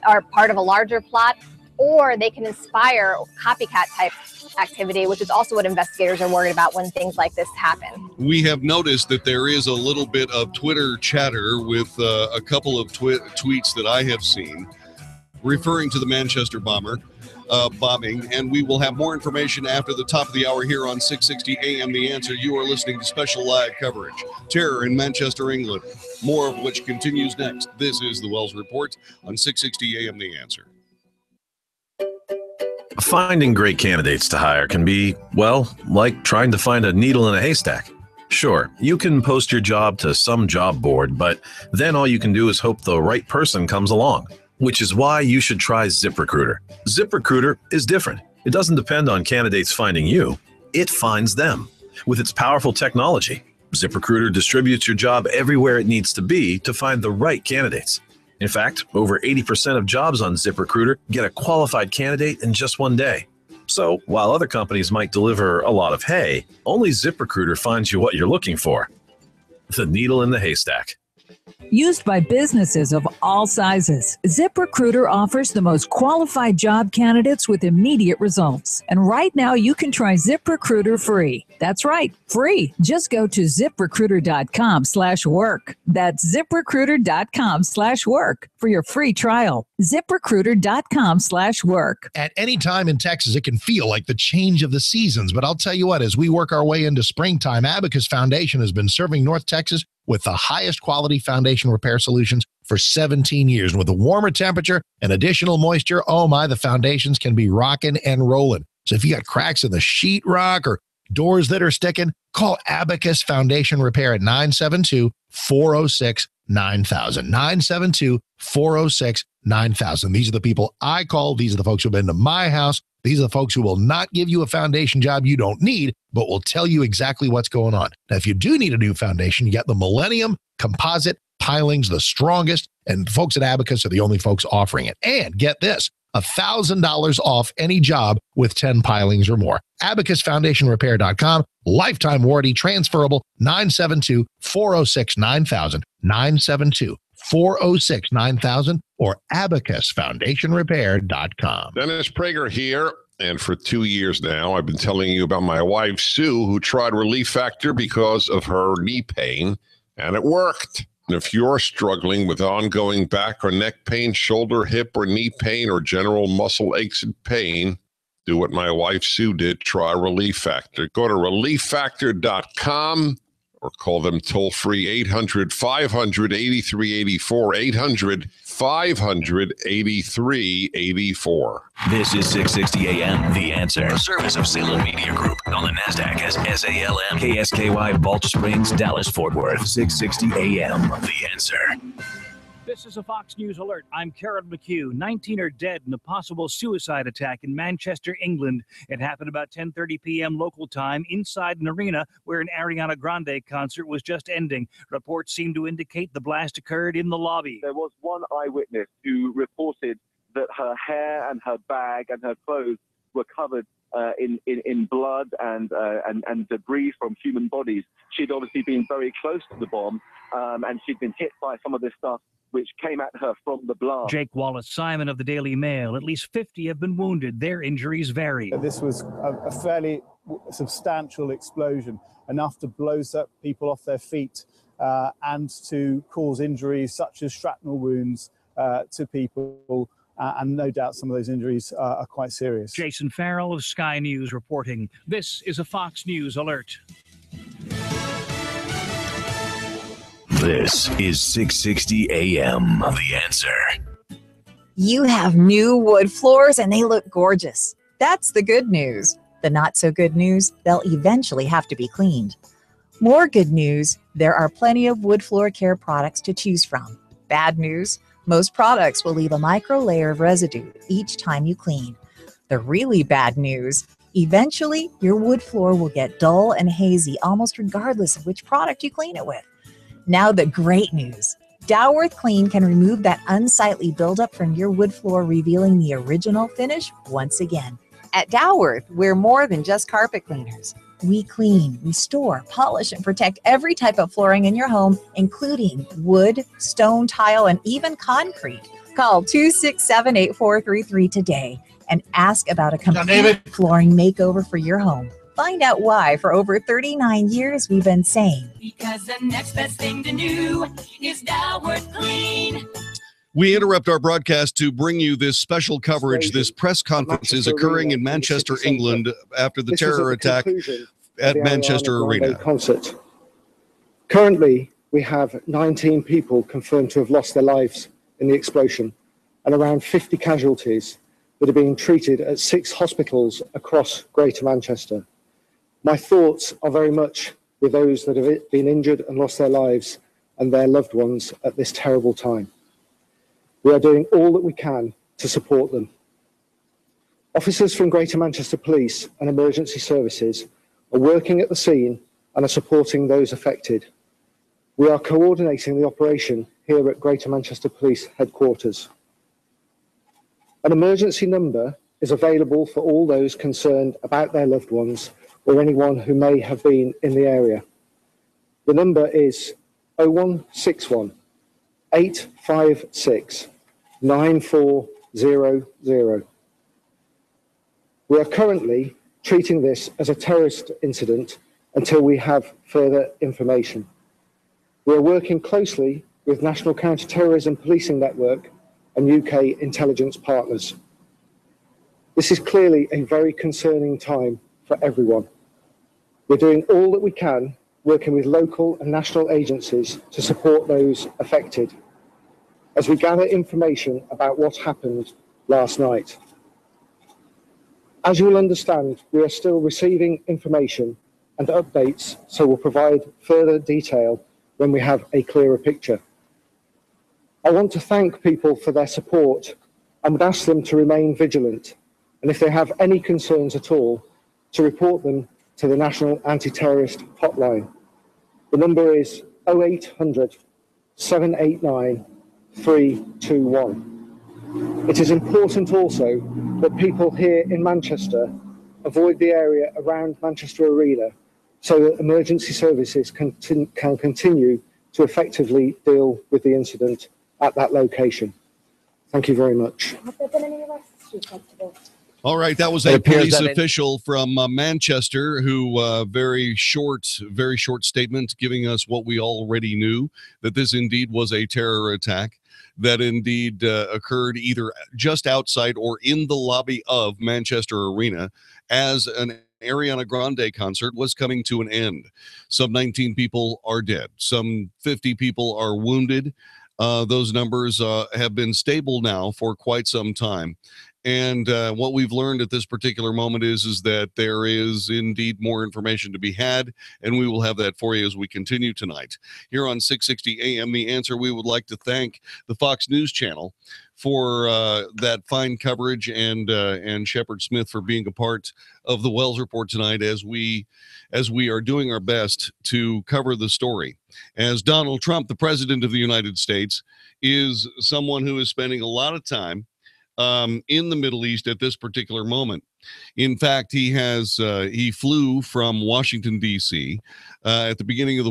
Speaker 9: are part of a larger plot, or they can inspire copycat type activity, which is also what investigators are worried about when things like this happen.
Speaker 4: We have noticed that there is a little bit of Twitter chatter with a couple of tweets that I have seen referring to the Manchester bombing, and we will have more information after the top of the hour here on 660 AM The Answer. You are listening to special live coverage, Terror in Manchester, England, more of which continues next. This is the Wells Report on 660 AM The Answer.
Speaker 10: Finding great candidates to hire can be, well, like trying to find a needle in a haystack. Sure, you can post your job to some job board, but then all you can do is hope the right person comes along, which is why you should try ZipRecruiter. ZipRecruiter is different. It doesn't depend on candidates finding you. It finds them. With its powerful technology, ZipRecruiter distributes your job everywhere it needs to be to find the right candidates. In fact, over 80% of jobs on ZipRecruiter get a qualified candidate in just one day. So, while other companies might deliver a lot of hay, only ZipRecruiter finds you what you're looking for. The needle in the haystack.
Speaker 11: Used by businesses of all sizes, ZipRecruiter offers the most qualified job candidates with immediate results. And right now you can try ZipRecruiter free. That's right, free. Just go to ZipRecruiter.com/work. That's ZipRecruiter.com/work for your free trial. ZipRecruiter.com/work.
Speaker 7: At any time in Texas, it can feel like the change of the seasons. But I'll tell you what, as we work our way into springtime, Abacus Foundation has been serving North Texas with the highest quality foundation repair solutions for 17 years. And with a warmer temperature and additional moisture, oh my, the foundations can be rocking and rolling. So if you got cracks in the sheetrock or doors that are sticking, call Abacus Foundation Repair at 972-406-9000. 972-406-9000. These are the people I call. These are the folks who have been to my house. These are the folks who will not give you a foundation job you don't need, but will tell you exactly what's going on. Now, if you do need a new foundation, you got the Millennium Composite Pilings, the strongest, and folks at Abacus are the only folks offering it. And get this, $1,000 off any job with 10 pilings or more. AbacusFoundationRepair.com, lifetime warranty, transferable, 972-406-9000, 972-406-9000, or AbacusFoundationRepair.com.
Speaker 13: Dennis Prager here, and for 2 years now, I've been telling you about my wife, Sue, who tried Relief Factor because of her knee pain, and it worked. And if you're struggling with ongoing back or neck pain, shoulder, hip, or knee pain, or general muscle aches and pain, do what my wife Sue did. Try Relief Factor. Go to ReliefFactor.com or call them toll-free 800-500-8384, 583-84.
Speaker 12: This is 660 AM, The Answer. A service of Salem Media Group on the NASDAQ as SALM. KSKY, Balch Springs, Dallas, Fort Worth. 660 AM, The Answer.
Speaker 15: This is a Fox News alert. I'm Karen McHugh. 19 are dead in a possible suicide attack in Manchester, England. It happened about 10:30 p.m. local time inside an arena where an Ariana Grande concert was just ending. Reports seem to indicate the blast occurred in the lobby.
Speaker 16: There was one eyewitness who reported that her hair and her bag and her clothes were covered in blood and debris from human bodies. She'd obviously been very close to the bomb, and she'd been hit by some of this stuff which came at her from the blast.
Speaker 15: Jake Wallace-Simon of the Daily Mail. At least 50 have been wounded. Their injuries vary.
Speaker 17: This was a fairly substantial explosion, enough to blow people off their feet and to cause injuries such as shrapnel wounds to people. And no doubt some of those injuries are quite serious.
Speaker 15: Jason Farrell of Sky News reporting. This is a Fox News alert.
Speaker 12: This is 660 AM, The Answer.
Speaker 18: You have new wood floors and they look gorgeous. That's the good news. The not so good news, they'll eventually have to be cleaned. More good news, there are plenty of wood floor care products to choose from. Bad news, most products will leave a micro layer of residue each time you clean. The really bad news, eventually your wood floor will get dull and hazy almost regardless of which product you clean it with. Now the great news. Dalworth Clean can remove that unsightly buildup from your wood floor, revealing the original finish once again. At Dalworth, we're more than just carpet cleaners. We clean, restore, polish, and protect every type of flooring in your home, including wood, stone, tile, and even concrete. Call 267-8433 today and ask about a complete flooring makeover for your home. Find out why for over 39 years we've been saying,
Speaker 19: because the next best thing to do is Dalworth Clean.
Speaker 4: We interrupt our broadcast to bring you this special coverage. This press conference is occurring in Manchester, England, after the terror attack at Manchester Arena.
Speaker 20: Concert. Currently, we have 19 people confirmed to have lost their lives in the explosion and around 50 casualties that are being treated at 6 hospitals across Greater Manchester. My thoughts are very much with those that have been injured and lost their lives and their loved ones at this terrible time. We are doing all that we can to support them. Officers from Greater Manchester Police and Emergency Services are working at the scene and are supporting those affected. We are coordinating the operation here at Greater Manchester Police Headquarters. An emergency number is available for all those concerned about their loved ones or anyone who may have been in the area. The number is 0161 856 9400. We are currently treating this as a terrorist incident until we have further information. We are working closely with National Counter-Terrorism Policing Network and UK intelligence partners. This is clearly a very concerning time for everyone. We're doing all that we can, working with local and national agencies to support those affected as we gather information about what happened last night. As you will understand, we are still receiving information and updates, so we'll provide further detail when we have a clearer picture. I want to thank people for their support and would ask them to remain vigilant, and if they have any concerns at all, to report them to the National Anti-Terrorist Hotline. The number is 0800 789 321. It is important also that people here in Manchester avoid the area around Manchester Arena so that emergency services can continue to effectively deal with the incident at that location. Thank you very much.
Speaker 19: Have there been any arrests, Chief Constable?
Speaker 4: All right, that was a police official from Manchester who very short statement giving us what we already knew, that this indeed was a terror attack that indeed occurred either just outside or in the lobby of Manchester Arena as an Ariana Grande concert was coming to an end. Some 19 people are dead. Some 50 people are wounded. Those numbers have been stable now for quite some time. And what we've learned at this particular moment is that there is indeed more information to be had, and we will have that for you as we continue tonight. Here on 660 AM, The Answer, we would like to thank the Fox News Channel for that fine coverage, and Shepard Smith for being a part of the Wells Report tonight as we are doing our best to cover the story. As Donald Trump, the President of the United States, is someone who is spending a lot of time in the Middle East at this particular moment. In fact, he flew from Washington, D.C. At the beginning of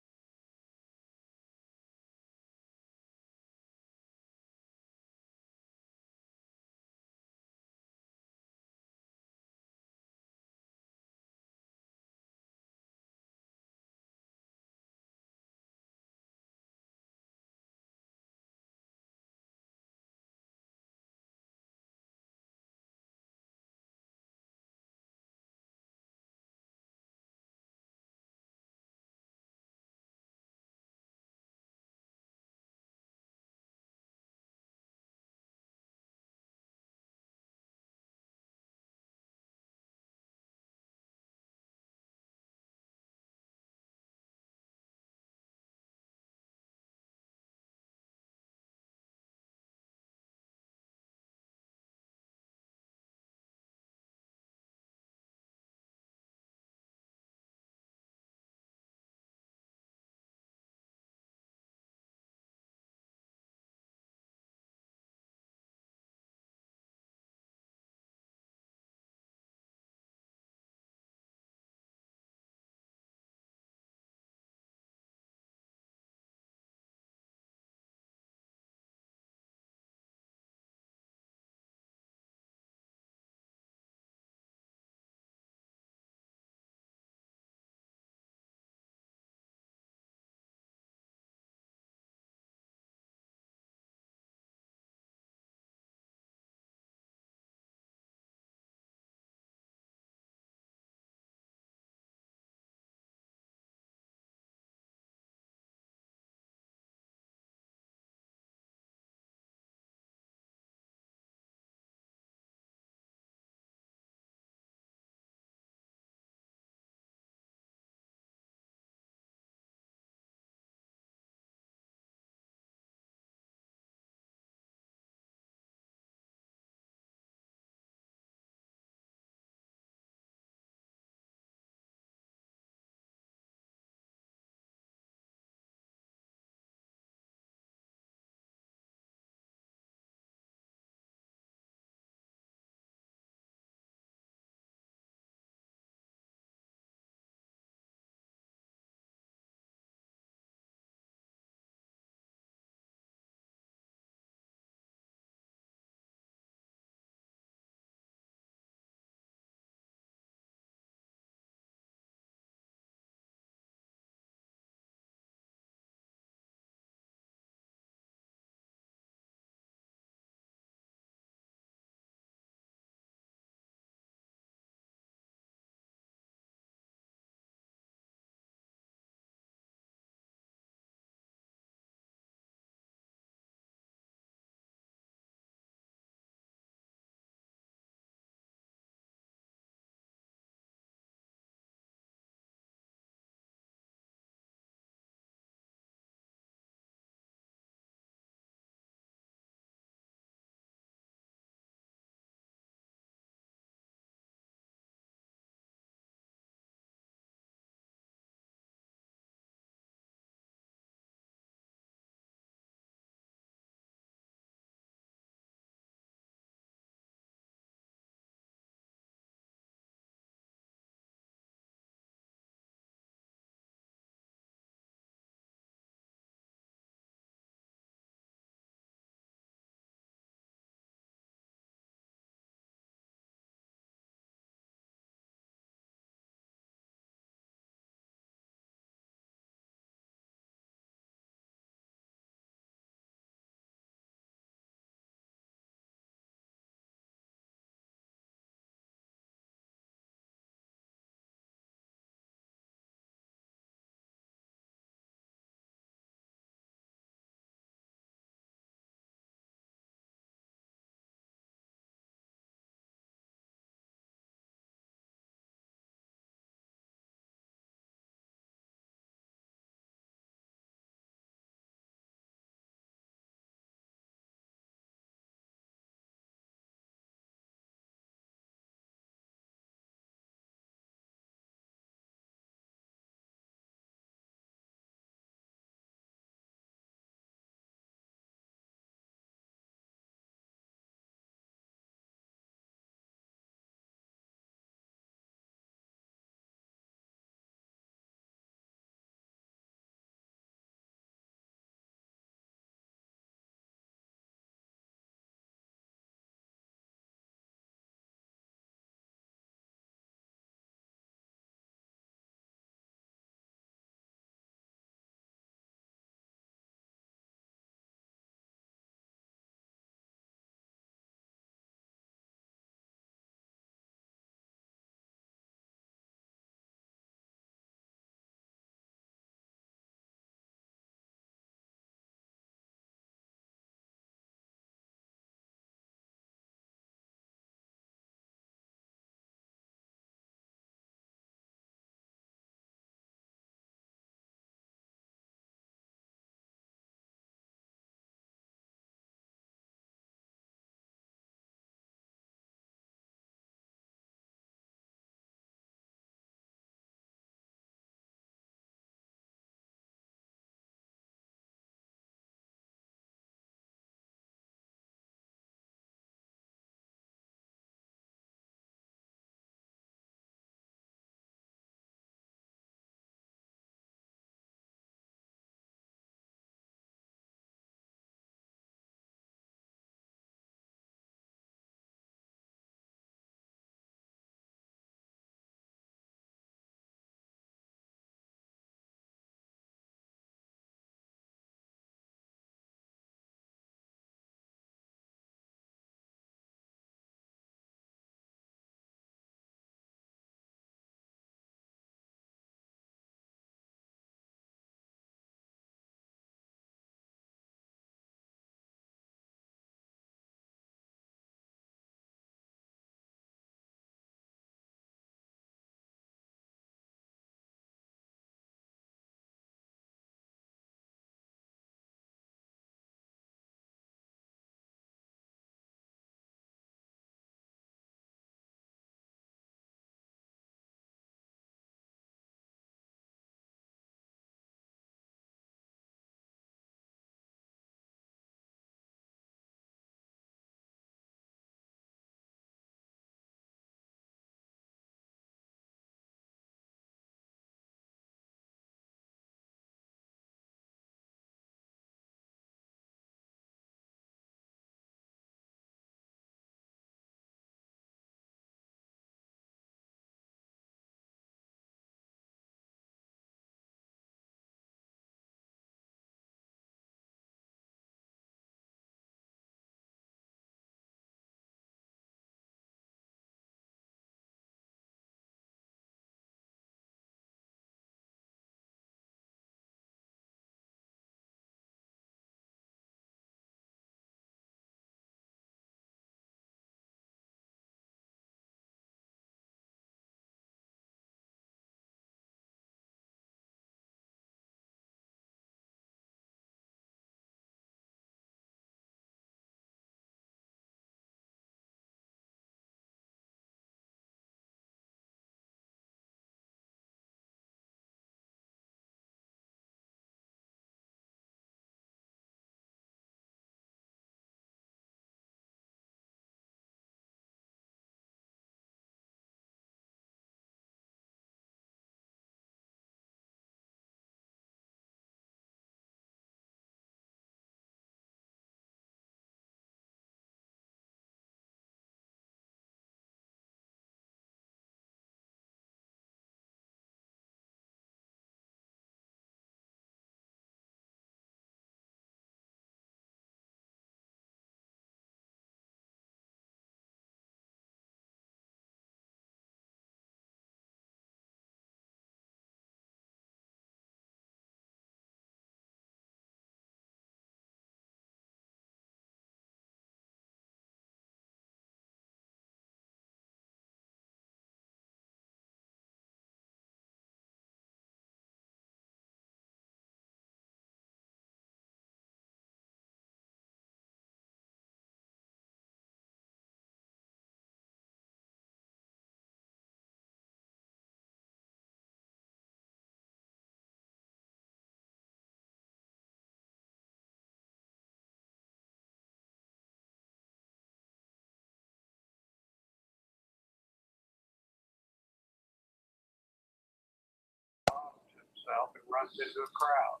Speaker 1: itself and runs into a crowd.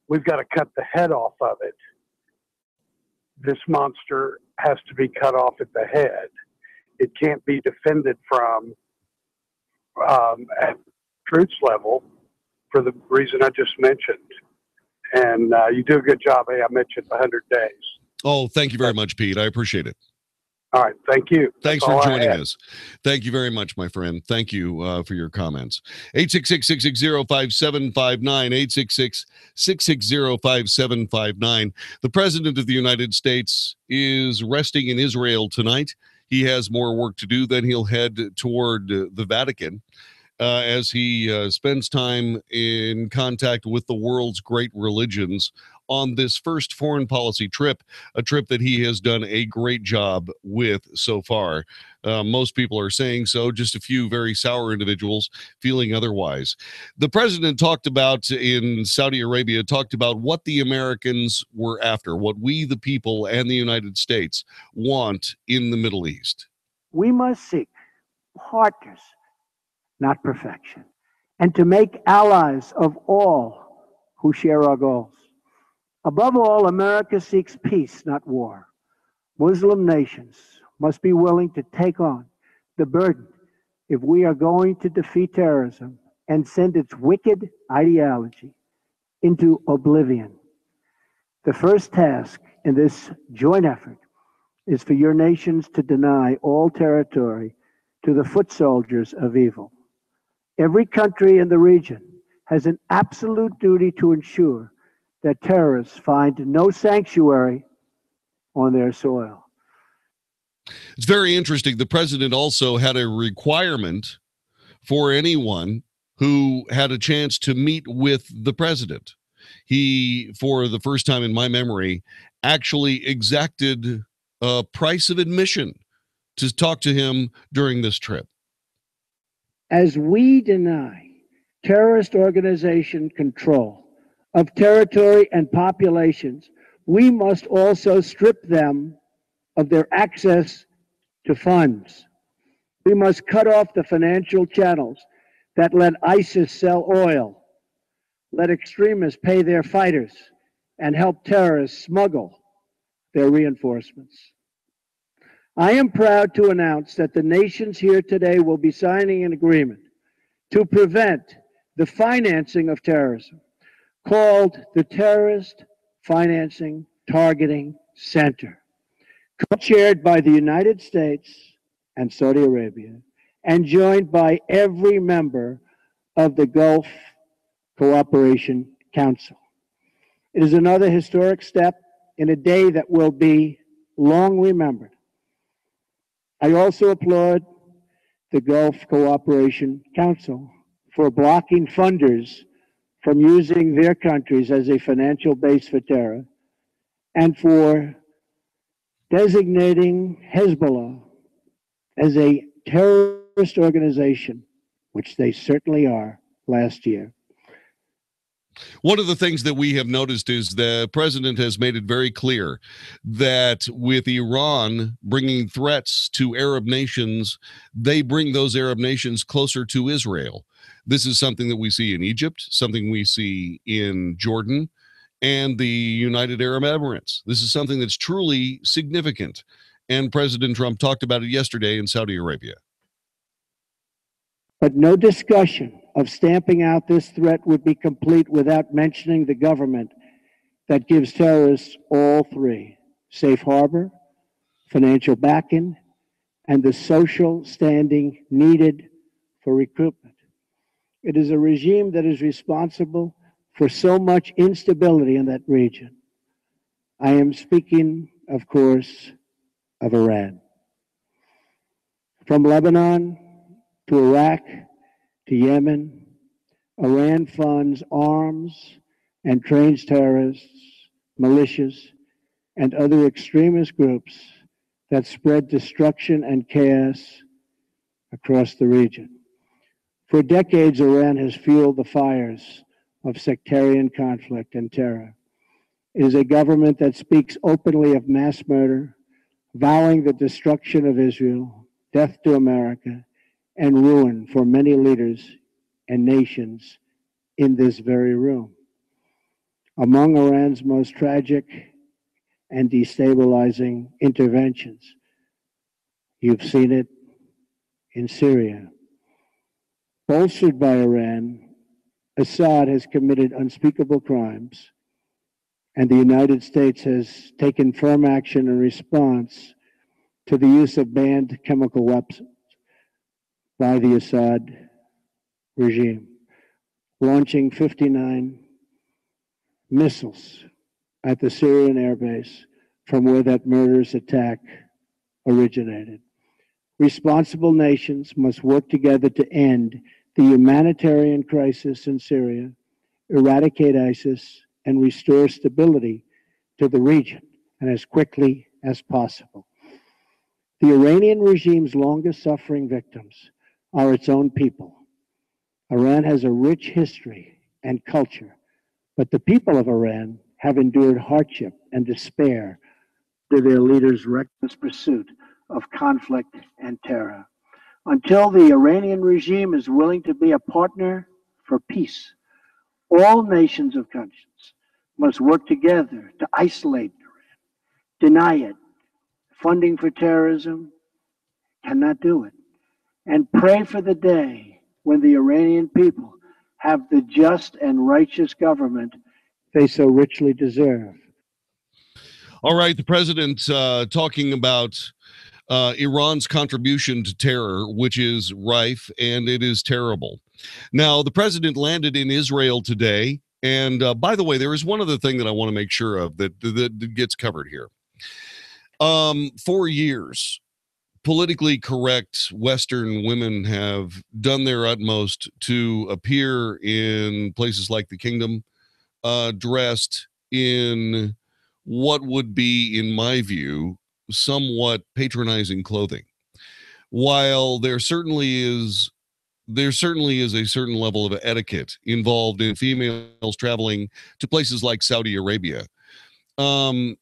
Speaker 1: We've got to cut the head off of it. This monster has to be cut off at the head. It can't be defended from at troops level for the reason I just mentioned. And you do a good job. Hey, I mentioned 100 days.
Speaker 4: Oh, thank you very much, Pete. I appreciate it.
Speaker 1: All right. Thank you.
Speaker 4: Thanks for joining us. Thank you very much, my friend. Thank you for your comments. 866-660-5759, 866-660-5759. The President of the United States is resting in Israel tonight. He has more work to do. Then he'll head toward the Vatican as he spends time in contact with the world's great religions on this first foreign policy trip, a trip that he has done a great job with so far. Most people are saying so, just a few very sour individuals feeling otherwise. The president talked about in Saudi Arabia, talked about what the Americans were after, what we, the people, and the United States want in the Middle East.
Speaker 2: We must seek partners, not perfection, and to make allies of all who share our goals. Above all, America seeks peace, not war. Muslim nations must be willing to take on the burden if we are going to defeat terrorism and send its wicked ideology into oblivion. The first task in this joint effort is for your nations to deny all territory to the foot soldiers of evil. Every country in the region has an absolute duty to ensure that terrorists find no sanctuary on their soil.
Speaker 4: It's very interesting. The president also had a requirement for anyone who had a chance to meet with the president. He, for the first time in my memory, actually exacted a price of admission to talk to him during this trip.
Speaker 2: As we deny terrorist organization control of territory and populations, we must also strip them of their access to funds. We must cut off the financial channels that let ISIS sell oil, let extremists pay their fighters, and help terrorists smuggle their reinforcements. I am proud to announce that the nations here today will be signing an agreement to prevent the financing of terrorism, called the Terrorist Financing Targeting Center, co-chaired by the United States and Saudi Arabia, and joined by every member of the Gulf Cooperation Council. It is another historic step in a day that will be long remembered. I also applaud the Gulf Cooperation Council for blocking funders from using their countries as a financial base for terror, and for designating Hezbollah as a terrorist organization, which they certainly are, last year.
Speaker 4: One of the things that we have noticed is the president has made it very clear that with Iran bringing threats to Arab nations, they bring those Arab nations closer to Israel. This is something that we see in Egypt, something we see in Jordan, and the United Arab Emirates. This is something that's truly significant. And President Trump talked about it yesterday in Saudi Arabia.
Speaker 2: But no discussion of stamping out this threat would be complete without mentioning the government that gives terrorists all three: safe harbor, financial backing, and the social standing needed for recruitment. It is a regime that is responsible for so much instability in that region. I am speaking, of course, of Iran. From Lebanon to Iraq to Yemen, Iran funds arms and trains terrorists, militias, and other extremist groups that spread destruction and chaos across the region. For decades, Iran has fueled the fires of sectarian conflict and terror. It is a government that speaks openly of mass murder, vowing the destruction of Israel, death to America, and ruin for many leaders and nations in this very room. Among Iran's most tragic and destabilizing interventions, you've seen it in Syria. Bolstered by Iran, Assad has committed unspeakable crimes, and the United States has taken firm action in response to the use of banned chemical weapons by the Assad regime, launching 59 missiles at the Syrian airbase from where that murderous attack originated. Responsible nations must work together to end the humanitarian crisis in Syria, eradicate ISIS, and restore stability to the region, and as quickly as possible. The Iranian regime's longest suffering victims are its own people. Iran has a rich history and culture, but the people of Iran have endured hardship and despair to their leaders' reckless pursuit of conflict and terror. Until the Iranian regime is willing to be a partner for peace, all nations of conscience must work together to isolate Iran, deny it funding for terrorism, cannot do it, and pray for the day when the Iranian people have the just and righteous government they so richly deserve.
Speaker 4: All right, the president talking about Iran's contribution to terror, which is rife and it is terrible. Now, the president landed in Israel today. And by the way, there is one other thing that I want to make sure of that gets covered here. For years, politically correct Western women have done their utmost to appear in places like the kingdom, dressed in what would be, in my view, somewhat patronizing clothing. While there certainly is a certain level of etiquette involved in females traveling to places like Saudi Arabia, that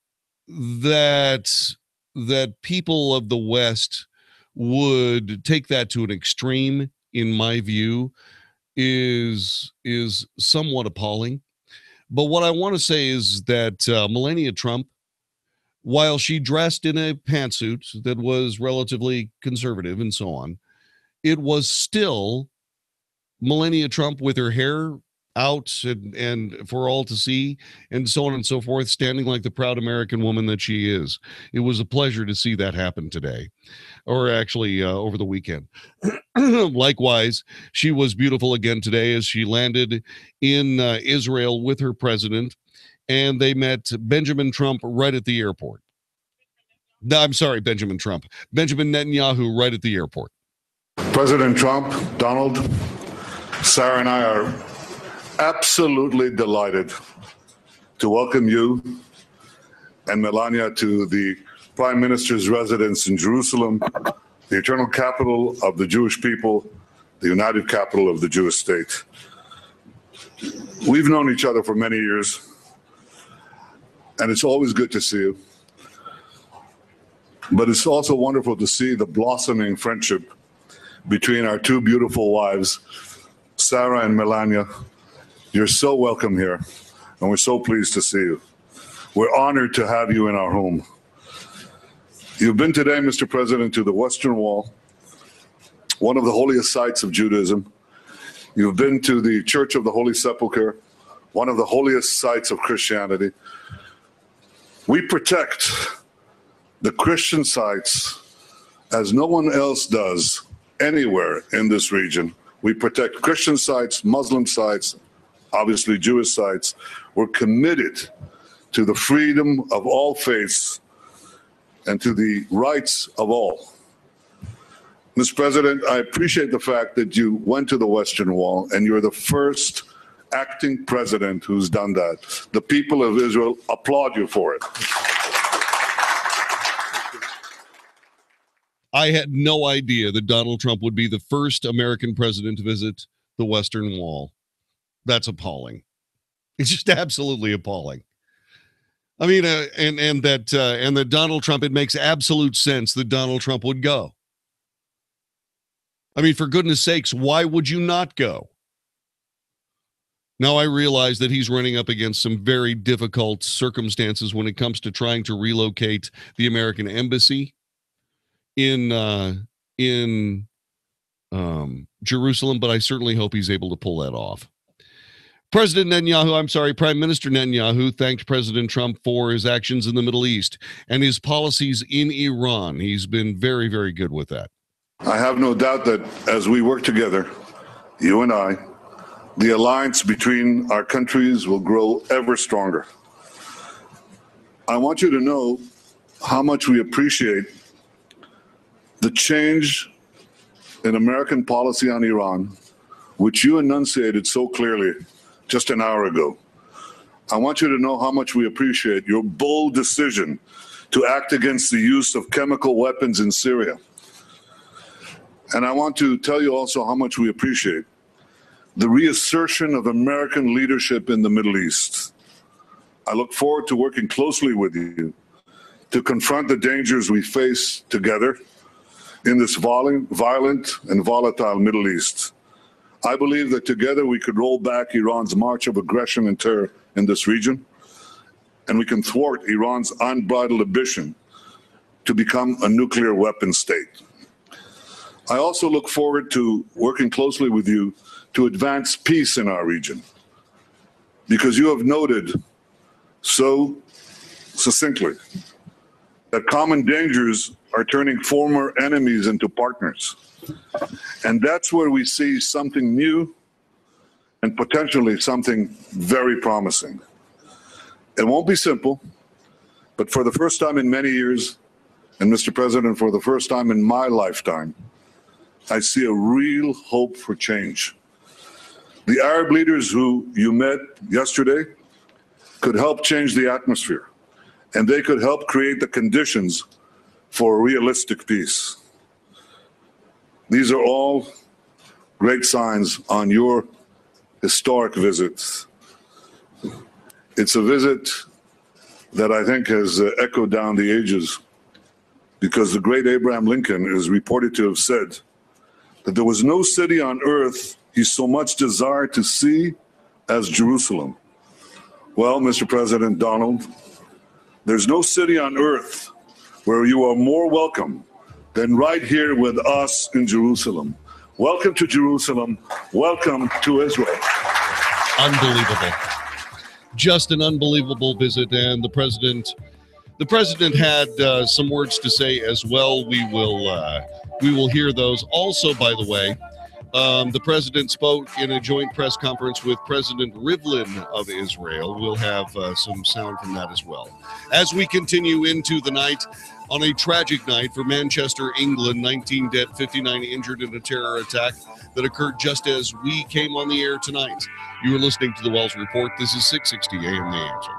Speaker 4: people of the West would take that to an extreme, in my view, is somewhat appalling. But what I want to say is that Melania Trump, while she dressed in a pantsuit that was relatively conservative and so on, it was still Melania Trump with her hair out and for all to see and so on and so forth, standing like the proud American woman that she is. It was a pleasure to see that happen today, or actually over the weekend. Likewise, she was beautiful again today as she landed in Israel with her president, and they met Benjamin Trump right at the airport. No, I'm sorry, Benjamin Netanyahu right at the airport.
Speaker 3: President Trump, Donald, Sarah and I are absolutely delighted to welcome you and Melania to the Prime Minister's residence in Jerusalem, the eternal capital of the Jewish people, the united capital of the Jewish state. We've known each other for many years, and it's always good to see you. But it's also wonderful to see the blossoming friendship between our two beautiful wives, Sarah and Melania. You're so welcome here, and we're so pleased to see you. We're honored to have you in our home. You've been today, Mr. President, to the Western Wall, one of the holiest sites of Judaism. You've been to the Church of the Holy Sepulchre, one of the holiest sites of Christianity. We protect the Christian sites as no one else does anywhere in this region. We protect Christian sites, Muslim sites, obviously Jewish sites. We're committed to the freedom of all faiths and to the rights of all. Mr. President, I appreciate the fact that you went to the Western Wall, and you're the first acting president who's done that. The people of Israel applaud you for it.
Speaker 4: I had no idea that Donald Trump would be the first American president to visit the Western Wall. That's appalling. It's just absolutely appalling. I mean, and that Donald Trump, it makes absolute sense that Donald Trump would go. I mean, for goodness sakes, why would you not go? Now, I realize that he's running up against some very difficult circumstances when it comes to trying to relocate the American embassy in Jerusalem, but I certainly hope he's able to pull that off. Prime Minister Netanyahu thanked President Trump for his actions in the Middle East and his policies in Iran. He's been very, very good with that.
Speaker 3: I have no doubt that as we work together, you and I, the alliance between our countries will grow ever stronger. I want you to know how much we appreciate the change in American policy on Iran, which you enunciated so clearly just an hour ago. I want you to know how much we appreciate your bold decision to act against the use of chemical weapons in Syria. And I want to tell you also how much we appreciate the reassertion of American leadership in the Middle East. I look forward to working closely with you to confront the dangers we face together in this violent and volatile Middle East. I believe that together we could roll back Iran's march of aggression and terror in this region, and we can thwart Iran's unbridled ambition to become a nuclear weapon state. I also look forward to working closely with you to advance peace in our region, because you have noted so succinctly that common dangers are turning former enemies into partners. And that's where we see something new and potentially something very promising. It won't be simple, but for the first time in many years, and Mr. President, for the first time in my lifetime, I see a real hope for change. The Arab leaders who you met yesterday could help change the atmosphere, and they could help create the conditions for a realistic peace. These are all great signs on your historic visit. It's a visit that I think has echoed down the ages, because the great Abraham Lincoln is reported to have said that there was no city on earth he so much desired to see as Jerusalem. Well, Mr. President Donald, there's no city on earth where you are more welcome than right here with us in Jerusalem. Welcome to Jerusalem. Welcome to Israel.
Speaker 4: Unbelievable. Just an unbelievable visit. And the president had some words to say as well. We will hear those. Also, by the way, the president spoke in a joint press conference with President Rivlin of Israel. We'll have some sound from that as well. As we continue into the night, on a tragic night for Manchester, England, 19 dead, 59 injured in a terror attack that occurred just as we came on the air tonight. You are listening to the Wells Report. This is 660 AM The Answer.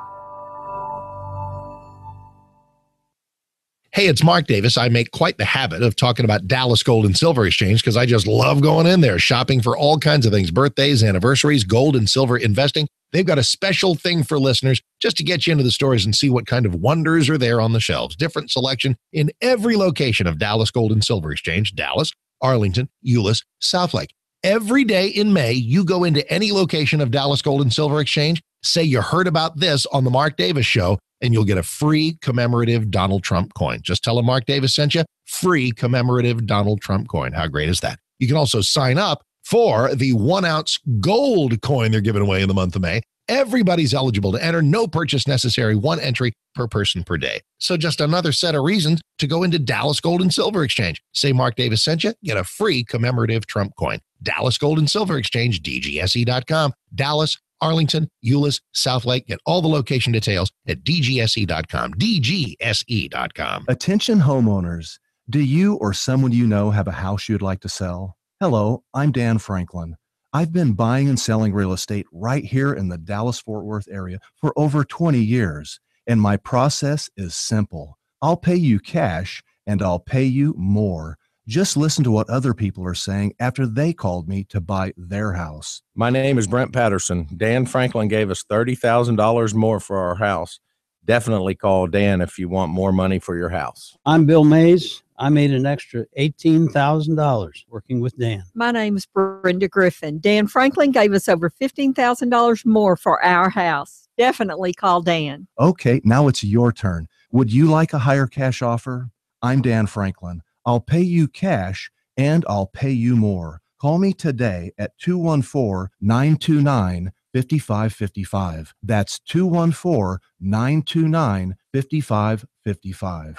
Speaker 7: Hey, it's Mark Davis. I make quite the habit of talking about Dallas Gold and Silver Exchange because I just love going in there, shopping for all kinds of things, birthdays, anniversaries, gold and silver investing. They've got a special thing for listeners just to get you into the stores and see what kind of wonders are there on the shelves. Different selection in every location of Dallas Gold and Silver Exchange, Dallas, Arlington, Euless, Southlake. Every day in May, you go into any location of Dallas Gold and Silver Exchange, say you heard about this on the Mark Davis Show, and you'll get a free commemorative Donald Trump coin. Just tell them Mark Davis sent you, free commemorative Donald Trump coin. How great is that? You can also sign up for the 1 ounce gold coin they're giving away in the month of May. Everybody's eligible to enter. No purchase necessary. 1 entry per person per day. So just another set of reasons to go into Dallas Gold and Silver Exchange. Say Mark Davis sent you, get a free commemorative Trump coin. Dallas Gold and Silver Exchange, DGSE.com. Dallas, Arlington, Euless, Southlake. Get all the location details at DGSE.com. DGSE.com.
Speaker 5: Attention homeowners. Do you or someone you know have a house you'd like to sell? Hello, I'm Dan Franklin. I've been buying and selling real estate right here in the Dallas-Fort Worth area for over 20 years, and my process is simple. I'll pay you cash, and I'll pay you more. Just listen to what other people are saying after they called me to buy their house.
Speaker 6: My name is Brent Patterson. Dan Franklin gave us $30,000 more for our house. Definitely call Dan if you want more money for your house.
Speaker 2: I'm Bill Mays.
Speaker 8: I made an extra $18,000 working with Dan.
Speaker 14: My name is Brenda Griffin. Dan Franklin gave us over $15,000 more for our house. Definitely call Dan.
Speaker 5: Okay, now it's your turn. Would you like a higher cash offer? I'm Dan Franklin. I'll pay you cash and I'll pay you more. Call me today at 214-929-5555. That's 214-929-5555.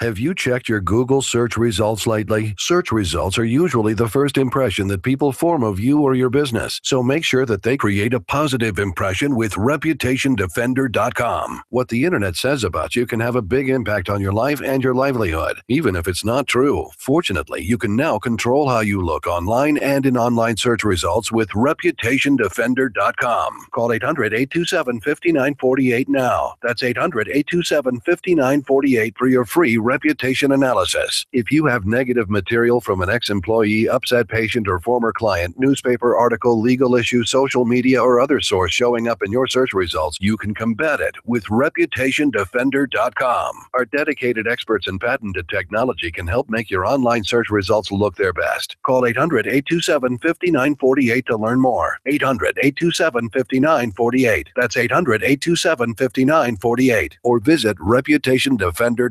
Speaker 21: Have you checked your Google search results lately? Search results are usually the first impression that people form of you or your business, so make sure that they create a positive impression with ReputationDefender.com. What the internet says about you can have a big impact on your life and your livelihood, even if it's not true. Fortunately, you can now control how you look online and in online search results with ReputationDefender.com. Call 800-827-5948 now. That's 800-827-5948 for your free reputation analysis. If you have negative material from an ex-employee, upset patient, or former client, newspaper article, legal issue, social media, or other source showing up in your search results, you can combat it with ReputationDefender.com. Our dedicated experts in patented technology can help make your online search results look their best. Call 800-827-5948 to learn more. 800-827-5948. That's 800-827-5948. Or visit ReputationDefender.com.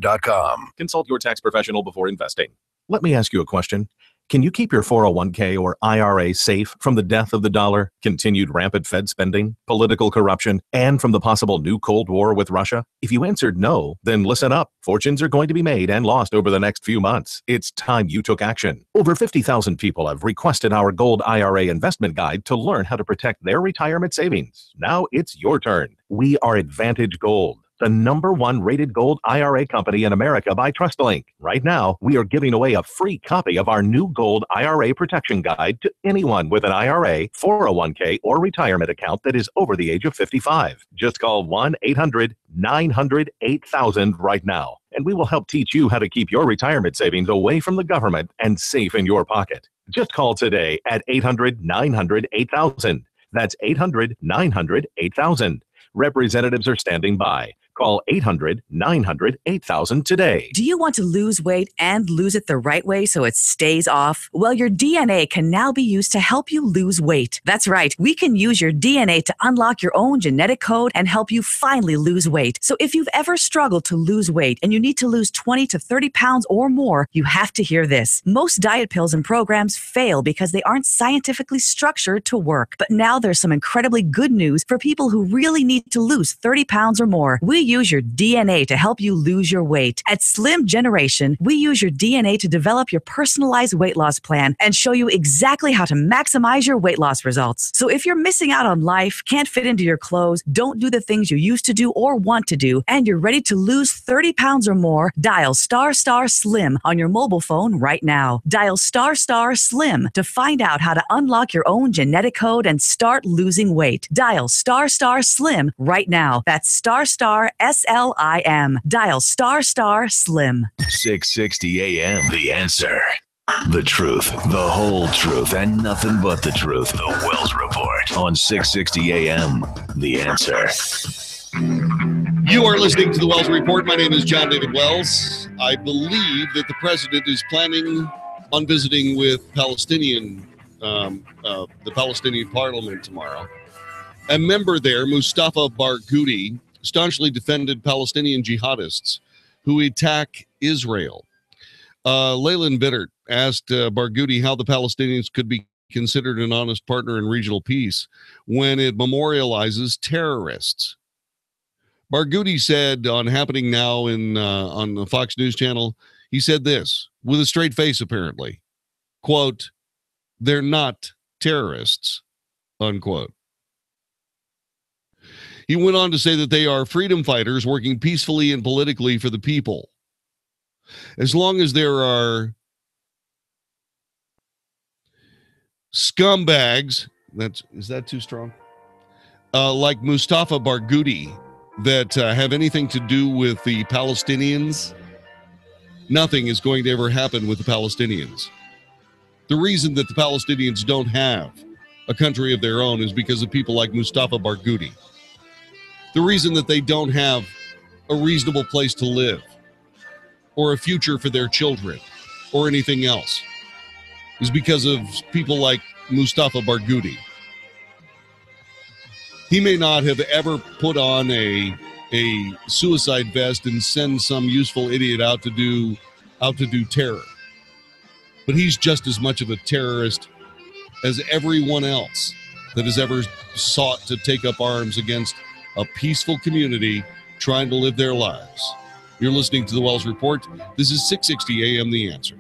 Speaker 6: Consult your tax professional before investing. Let me ask you a question. Can you keep your 401k or IRA safe from the death of the dollar, continued rampant Fed spending, political corruption, and from the possible new Cold War with Russia? If you answered no, then listen up. Fortunes are going to be made and lost over the next few months. It's time you took action. Over 50,000 people have requested our Gold IRA investment guide to learn how to protect their retirement savings. Now it's your turn. We are Advantage Gold, the #1 rated gold IRA company in America by TrustLink. Right now, we are giving away a free copy of our new Gold IRA Protection Guide to anyone with an IRA, 401k, or retirement account that is over the age of 55. Just call 1-800-900-8000 right now, and we will help teach you how to keep your retirement savings away from the government and safe in your pocket. Just call today at 800-900-8000. That's 800-900-8000. Representatives are standing by. Call 800-900-8000 today.
Speaker 22: Do you want to lose weight and lose it the right way so it stays off? Well, your DNA can now be used to help you lose weight. That's right. We can use your DNA to unlock your own genetic code and help you finally lose weight. So if you've ever struggled to lose weight and you need to lose 20 to 30 pounds or more, you have to hear this. Most diet pills and programs fail because they aren't scientifically structured to work. But now there's some incredibly good news for people who really need to lose 30 pounds or more. We use your DNA to help you lose your weight. At Slim Generation, we use your DNA to develop your personalized weight loss plan and show you exactly how to maximize your weight loss results. So if you're missing out on life, can't fit into your clothes, don't do the things you used to do or want to do, and you're ready to lose 30 pounds or more, dial **SLIM on your mobile phone right now. Dial **SLIM to find out how to unlock your own genetic code and start losing weight. Dial **SLIM right now. That's **SLIM. Dial **SLIM.
Speaker 12: 660 AM. The Answer. The truth, the whole truth, and nothing but the truth. The Wells Report on 660 AM. The Answer.
Speaker 4: You are listening to the Wells Report. My name is John David Wells. I believe that the president is planning on visiting with the Palestinian parliament tomorrow. A member there, Mustafa Barghouti, staunchly defended Palestinian jihadists who attack Israel. Leland Bittert asked Barghouti how the Palestinians could be considered an honest partner in regional peace when it memorializes terrorists. Barghouti said on Happening Now on the Fox News Channel, he said this, with a straight face apparently, quote, "They're not terrorists," unquote. He went on to say that they are freedom fighters working peacefully and politically for the people. As long as there are scumbags, is that too strong? Like Mustafa Barghouti that have anything to do with the Palestinians, nothing is going to ever happen with the Palestinians. The reason that the Palestinians don't have a country of their own is because of people like Mustafa Barghouti. The reason that they don't have a reasonable place to live or a future for their children or anything else. It's because of people like Mustafa Barghouti. He may not have ever put on a suicide vest and send some useful idiot out to do terror. But he's just as much of a terrorist as everyone else that has ever sought to take up arms against a peaceful community trying to live their lives. You're listening to the Wells Report. This is 660 AM The Answer.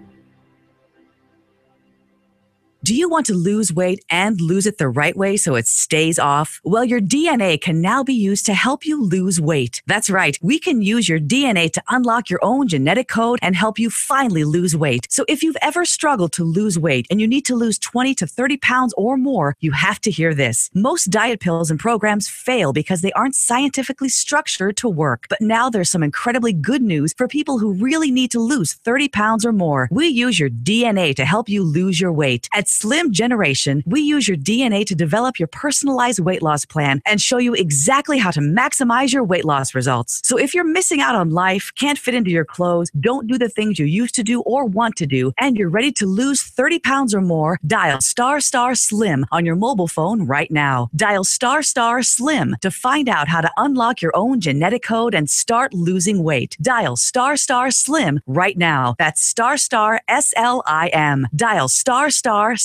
Speaker 22: Do you want to lose weight and lose it the right way so it stays off? Well, your DNA can now be used to help you lose weight. That's right. We can use your DNA to unlock your own genetic code and help you finally lose weight. So if you've ever struggled to lose weight and you need to lose 20 to 30 pounds or more, you have to hear this. Most diet pills and programs fail because they aren't scientifically structured to work. But now there's some incredibly good news for people who really need to lose 30 pounds or more. We use your DNA to help you lose your weight. At Slim Generation, we use your DNA to develop your personalized weight loss plan and show you exactly how to maximize your weight loss results. So if you're missing out on life, can't fit into your clothes, don't do the things you used to do or want to do, and you're ready to lose 30 pounds or more, dial **SLIM on your mobile phone right now. Dial **SLIM to find out how to unlock your own genetic code and start losing weight. Dial **SLIM right now. That's *SLIM. Dial **SLIM.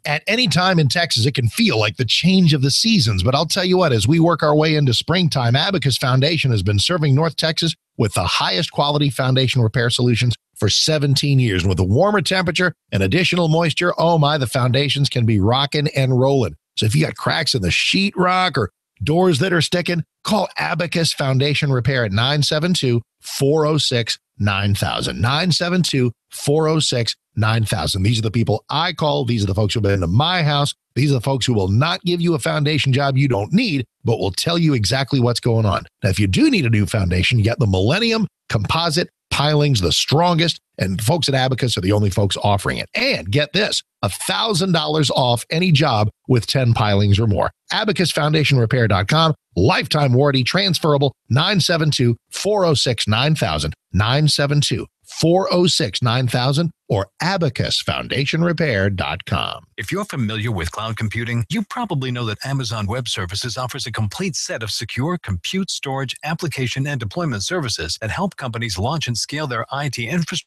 Speaker 7: At any time in Texas, it can feel like the change of the seasons. But I'll tell you what, as we work our way into springtime, Abacus Foundation has been serving North Texas with the highest quality foundation repair solutions for 17 years. And with a warmer temperature and additional moisture, oh my, the foundations can be rocking and rolling. So if you got cracks in the sheetrock or doors that are sticking, call Abacus Foundation Repair at 972-406-9000. 972-406-9000. These are the people I call. These are the folks who have been into my house. These are the folks who will not give you a foundation job you don't need, but will tell you exactly what's going on. Now, if you do need a new foundation, you get the Millennium Composite Pilings, the strongest, and folks at Abacus are the only folks offering it. And get this, $1,000 off any job with 10 pilings or more. AbacusFoundationRepair.com. Lifetime warranty, transferable, 972-406-9000, 972-406-9000, or AbacusFoundationRepair.com.
Speaker 9: If you're familiar with cloud computing, you probably know that Amazon Web Services offers a complete set of secure compute, storage, application, and deployment services that help companies launch and scale their IT infrastructures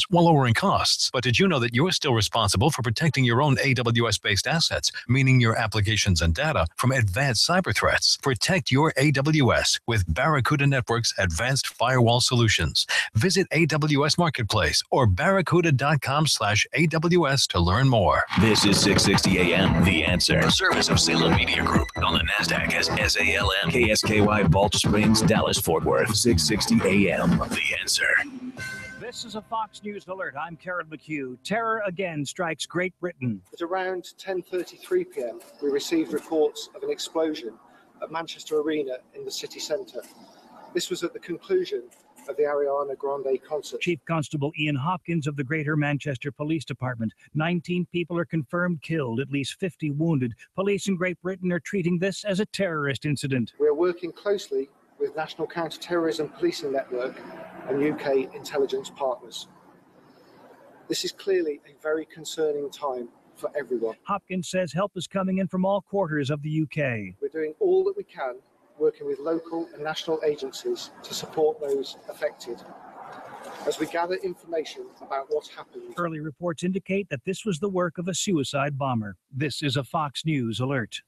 Speaker 9: while lowering costs. But did you know that you're still responsible for protecting your own AWS-based assets, meaning your applications and data, from advanced cyber threats? Protect your AWS with Barracuda Network's advanced firewall solutions. Visit AWS Marketplace or barracuda.com/AWS to learn more.
Speaker 12: This is 660 AM, The Answer. A service of Salem Media Group on the NASDAQ as SALM, KSKY, Balch Springs, Dallas, Fort Worth. 660 AM, The Answer.
Speaker 15: This is a Fox News alert. I'm Karen McHugh. Terror again strikes Great Britain.
Speaker 20: At around 10:33 p.m., we received reports of an explosion at Manchester Arena in the city centre. This was at the conclusion of the Ariana Grande concert.
Speaker 15: Chief Constable Ian Hopkins of the Greater Manchester Police Department. 19 people are confirmed killed, at least 50 wounded. Police in Great Britain are treating this as a terrorist incident.
Speaker 20: We are working closely with National Counter-Terrorism Policing Network and UK intelligence partners. This is clearly a very concerning time for everyone.
Speaker 15: Hopkins says help is coming in from all quarters of the UK.
Speaker 20: We're doing all that we can, working with local and national agencies to support those affected as we gather information about what happened.
Speaker 15: Early reports indicate that this was the work of a suicide bomber. This is a Fox News alert.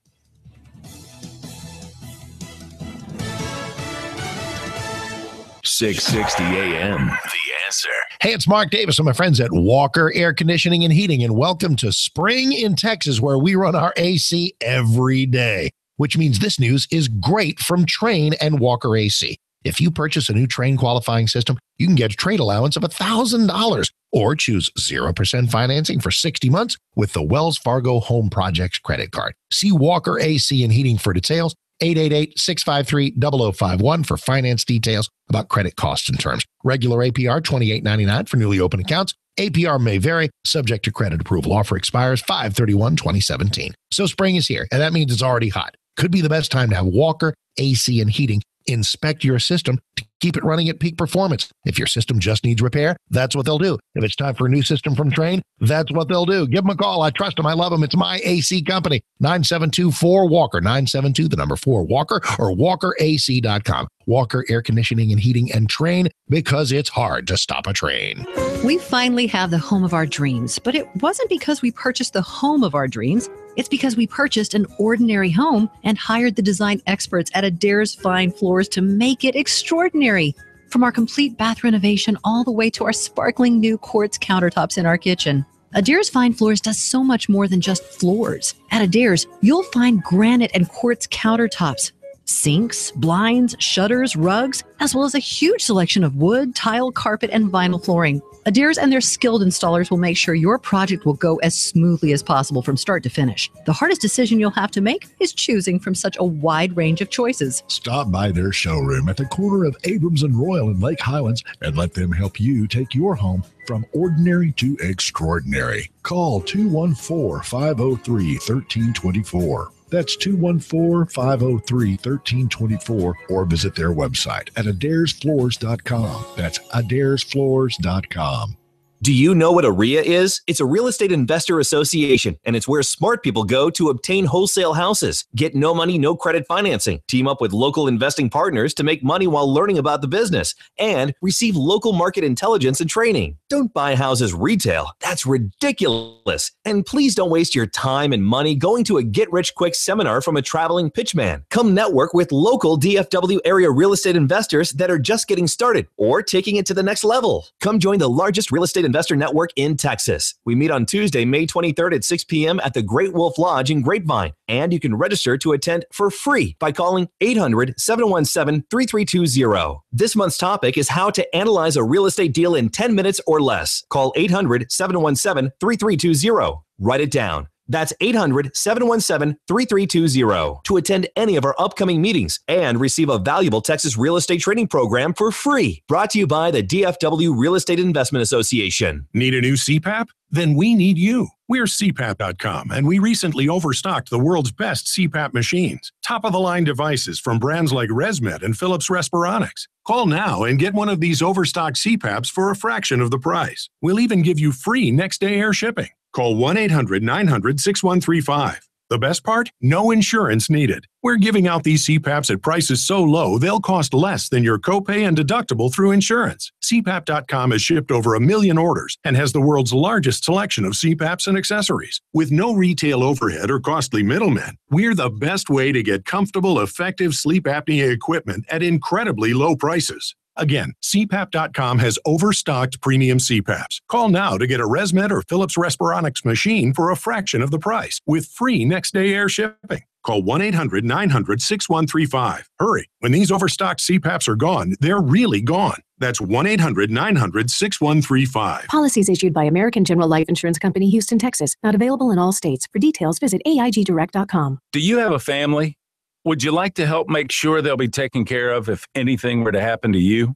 Speaker 12: .660 AM, The Answer.
Speaker 7: Hey, it's Mark Davis and my friends at Walker Air Conditioning and Heating, and welcome to spring in Texas, where we run our AC every day, which means this news is great from Trane and Walker AC. If you purchase a new Trane qualifying system, you can get a trade allowance of $1,000 or choose 0% financing for 60 months with the Wells Fargo Home Projects credit card. See Walker AC and Heating for details. 888-653-0051 for finance details about credit costs and terms. Regular APR $28.99 for newly opened accounts. APR may vary, subject to credit approval. Offer expires 5/31/2017. So spring is here, and that means it's already hot. Could be the best time to have Walker AC and Heating inspect your system to keep it running at peak performance. If your system just needs repair, that's what they'll do. If it's time for a new system from Trane, that's what they'll do. Give them a call. I trust them. I love them. It's my AC company. 972-4WALKER. 972, the number 4, Walker, or WalkerAC.com. Walker Air Conditioning and Heating and Trane, because it's hard to stop a train.
Speaker 10: We finally have the home of our dreams, but it wasn't because we purchased the home of our dreams. It's because we purchased an ordinary home and hired the design experts at Adair's Fine Floors to make it extraordinary. From our complete bath renovation all the way to our sparkling new quartz countertops in our kitchen. Adair's Fine Floors does so much more than just floors. At Adair's, you'll find granite and quartz countertops, sinks, blinds, shutters, rugs, as well as a huge selection of wood, tile, carpet, and vinyl flooring. Adair's and their skilled installers will make sure your project will go as smoothly as possible from start to finish. The hardest decision you'll have to make is choosing from such a wide range of choices.
Speaker 11: Stop by their showroom at the corner of Abrams and Royal in Lake Highlands and let them help you take your home from ordinary to extraordinary. Call 214-503-1324. That's 214-503-1324, or visit their website at adairsfloors.com. That's adairsfloors.com.
Speaker 6: Do you know what AREA is? It's a real estate investor association, and it's where smart people go to obtain wholesale houses, get no money, no credit financing, team up with local investing partners to make money while learning about the business, and receive local market intelligence and training. Don't buy houses retail. That's ridiculous. And please don't waste your time and money going to a get-rich-quick seminar from a traveling pitchman. Come network with local DFW area real estate investors that are just getting started or taking it to the next level. Come join the largest real estate investor network in Texas. We meet on Tuesday, May 23rd at 6 p.m. at the Great Wolf Lodge in Grapevine. And you can register to attend for free by calling 800-717-3320. This month's topic is how to analyze a real estate deal in 10 minutes or less. Call 800-717-3320. Write it down. That's 800-717-3320 to attend any of our upcoming meetings and receive a valuable Texas real estate training program for free. Brought to you by the DFW Real Estate Investment Association.
Speaker 23: Need a new CPAP? Then we need you. We're CPAP.com, and we recently overstocked the world's best CPAP machines. Top-of-the-line devices from brands like ResMed and Philips Respironics. Call now and get one of these overstocked CPAPs for a fraction of the price. We'll even give you free next-day air shipping. Call 1-800-900-6135. The best part? No insurance needed. We're giving out these CPAPs at prices so low, they'll cost less than your copay and deductible through insurance. CPAP.com has shipped over 1 million orders and has the world's largest selection of CPAPs and accessories. With no retail overhead or costly middlemen, we're the best way to get comfortable, effective sleep apnea equipment at incredibly low prices. Again, CPAP.com has overstocked premium CPAPs. Call now to get a ResMed or Philips Respironics machine for a fraction of the price with free next-day air shipping. Call 1-800-900-6135. Hurry. When these overstocked CPAPs are gone, they're really gone. That's 1-800-900-6135.
Speaker 24: Policies issued by American General Life Insurance Company, Houston, Texas. Not available in all states. For details, visit AIGdirect.com.
Speaker 25: Do you have a family? Would you like to help make sure they'll be taken care of if anything were to happen to you?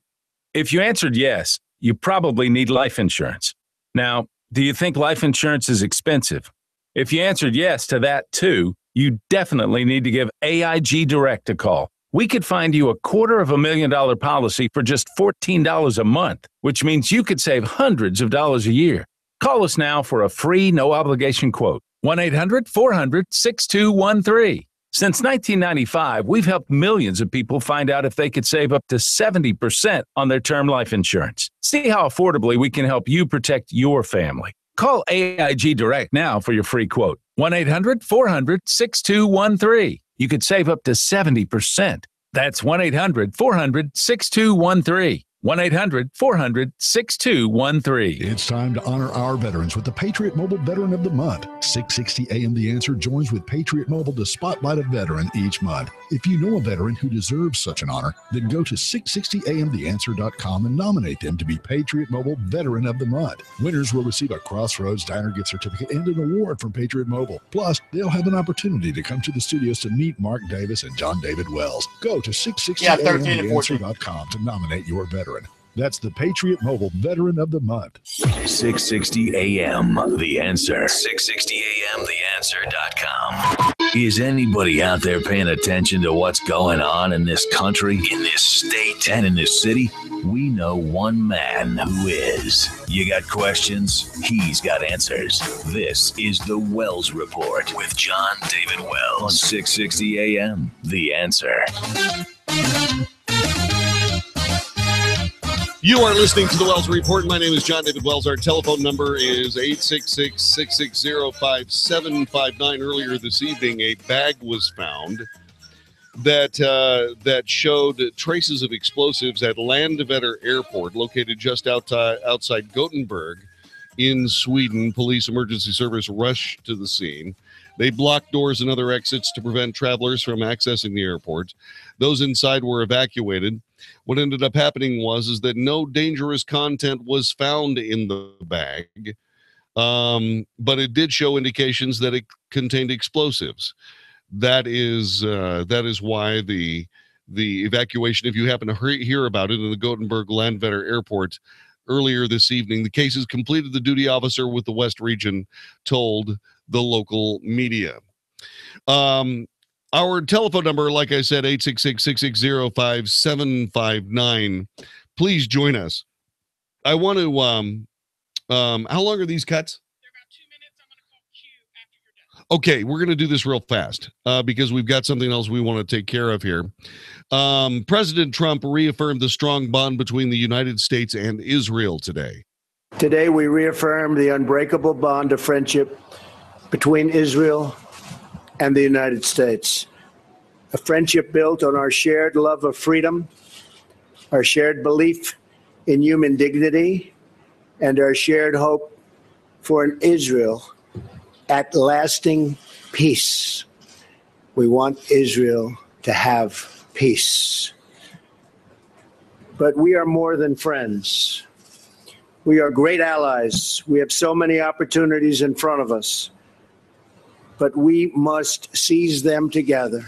Speaker 25: If you answered yes, you probably need life insurance. Now, do you think life insurance is expensive? If you answered yes to that too, you definitely need to give AIG Direct a call. We could find you a $250,000 policy for just $14 a month, which means you could save hundreds of dollars a year. Call us now for a free, no-obligation quote. 1-800-400-6213. Since 1995, we've helped millions of people find out if they could save up to 70% on their term life insurance. See how affordably we can help you protect your family. Call AIG Direct now for your free quote. 1-800-400-6213. You could save up to 70%. That's 1-800-400-6213. 1-800-400-6213.
Speaker 11: It's time to honor our veterans with the Patriot Mobile Veteran of the Month. 660 AM The Answer joins with Patriot Mobile to spotlight a veteran each month. If you know a veteran who deserves such an honor, then go to 660amtheanswer.com and nominate them to be Patriot Mobile Veteran of the Month. Winners will receive a Crossroads Diner gift certificate and an award from Patriot Mobile. Plus, they'll have an opportunity to come to the studios to meet Mark Davis and John David Wells. Go to 660amtheanswer.com to nominate your veteran. That's the Patriot Mobile Veteran of the Month.
Speaker 12: 660 AM, The Answer. 660amtheanswer.com. Is anybody out there paying attention to what's going on in this country, in this state, and in this city? We know one man who is. You got questions? He's got answers. This is the Wells Report with John David Wells on 660 AM. The Answer.
Speaker 4: You are listening to the Wells Report. My name is John David Wells. Our telephone number is 866-660-5759. Earlier this evening, a bag was found that showed traces of explosives at Landvetter Airport, located just outside Gothenburg in Sweden. Police emergency service rushed to the scene. They blocked doors and other exits to prevent travelers from accessing the airport. Those inside were evacuated. What ended up happening is that no dangerous content was found in the bag, but it did show indications that it contained explosives. That is why the evacuation, if you happen to hear about it in the Gothenburg Landvetter Airport earlier this evening, the case is completed. The duty officer with the West Region told the local media. Our telephone number, like I said, 866-660-5759. Please join us. I want to, how long are these cuts? They're about 2 minutes. I'm going to call Q after you're done. Okay, we're going to do this real fast because we've got something else we want to take care of here. President Trump reaffirmed the strong bond between the United States and Israel today.
Speaker 2: Today, we reaffirm the unbreakable bond of friendship between Israel and the United States. A friendship built on our shared love of freedom, our shared belief in human dignity, and our shared hope for an Israel at lasting peace. We want Israel to have peace. But we are more than friends. We are great allies. We have so many opportunities in front of us, but we must seize them together.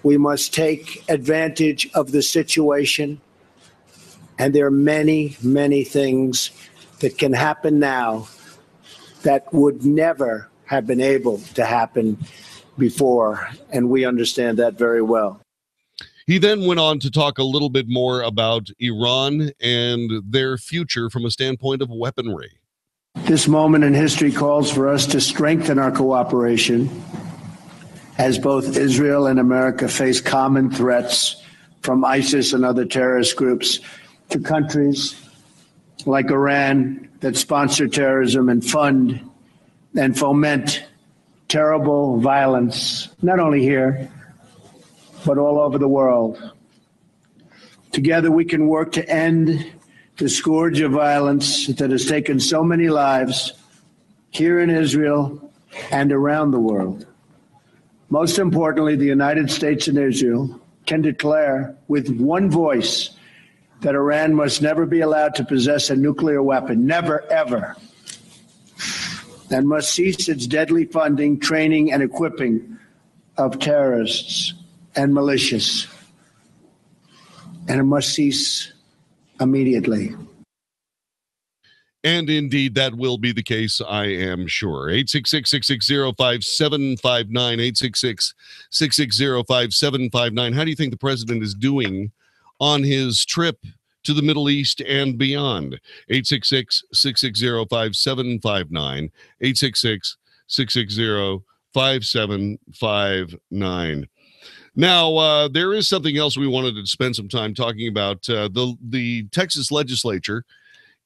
Speaker 2: We must take advantage of the situation. And there are many, many things that can happen now that would never have been able to happen before. And we understand that very well.
Speaker 4: He then went on to talk a little bit more about Iran and their future from a standpoint of weaponry.
Speaker 2: This moment in history calls for us to strengthen our cooperation as both Israel and America face common threats from ISIS and other terrorist groups to countries like Iran that sponsor terrorism and fund and foment terrible violence, not only here, but all over the world. Together we can work to end the scourge of violence that has taken so many lives here in Israel and around the world. Most importantly, the United States and Israel can declare with one voice that Iran must never be allowed to possess a nuclear weapon, never, ever, and must cease its deadly funding, training, and equipping of terrorists and militias. And it must cease immediately.
Speaker 4: And indeed, that will be the case, I am sure. 866-660-5759, 866-660-5759. How do you think the president is doing on his trip to the Middle East and beyond? 866-660-5759, 866-660-5759. Now, there is something else we wanted to spend some time talking about. The Texas legislature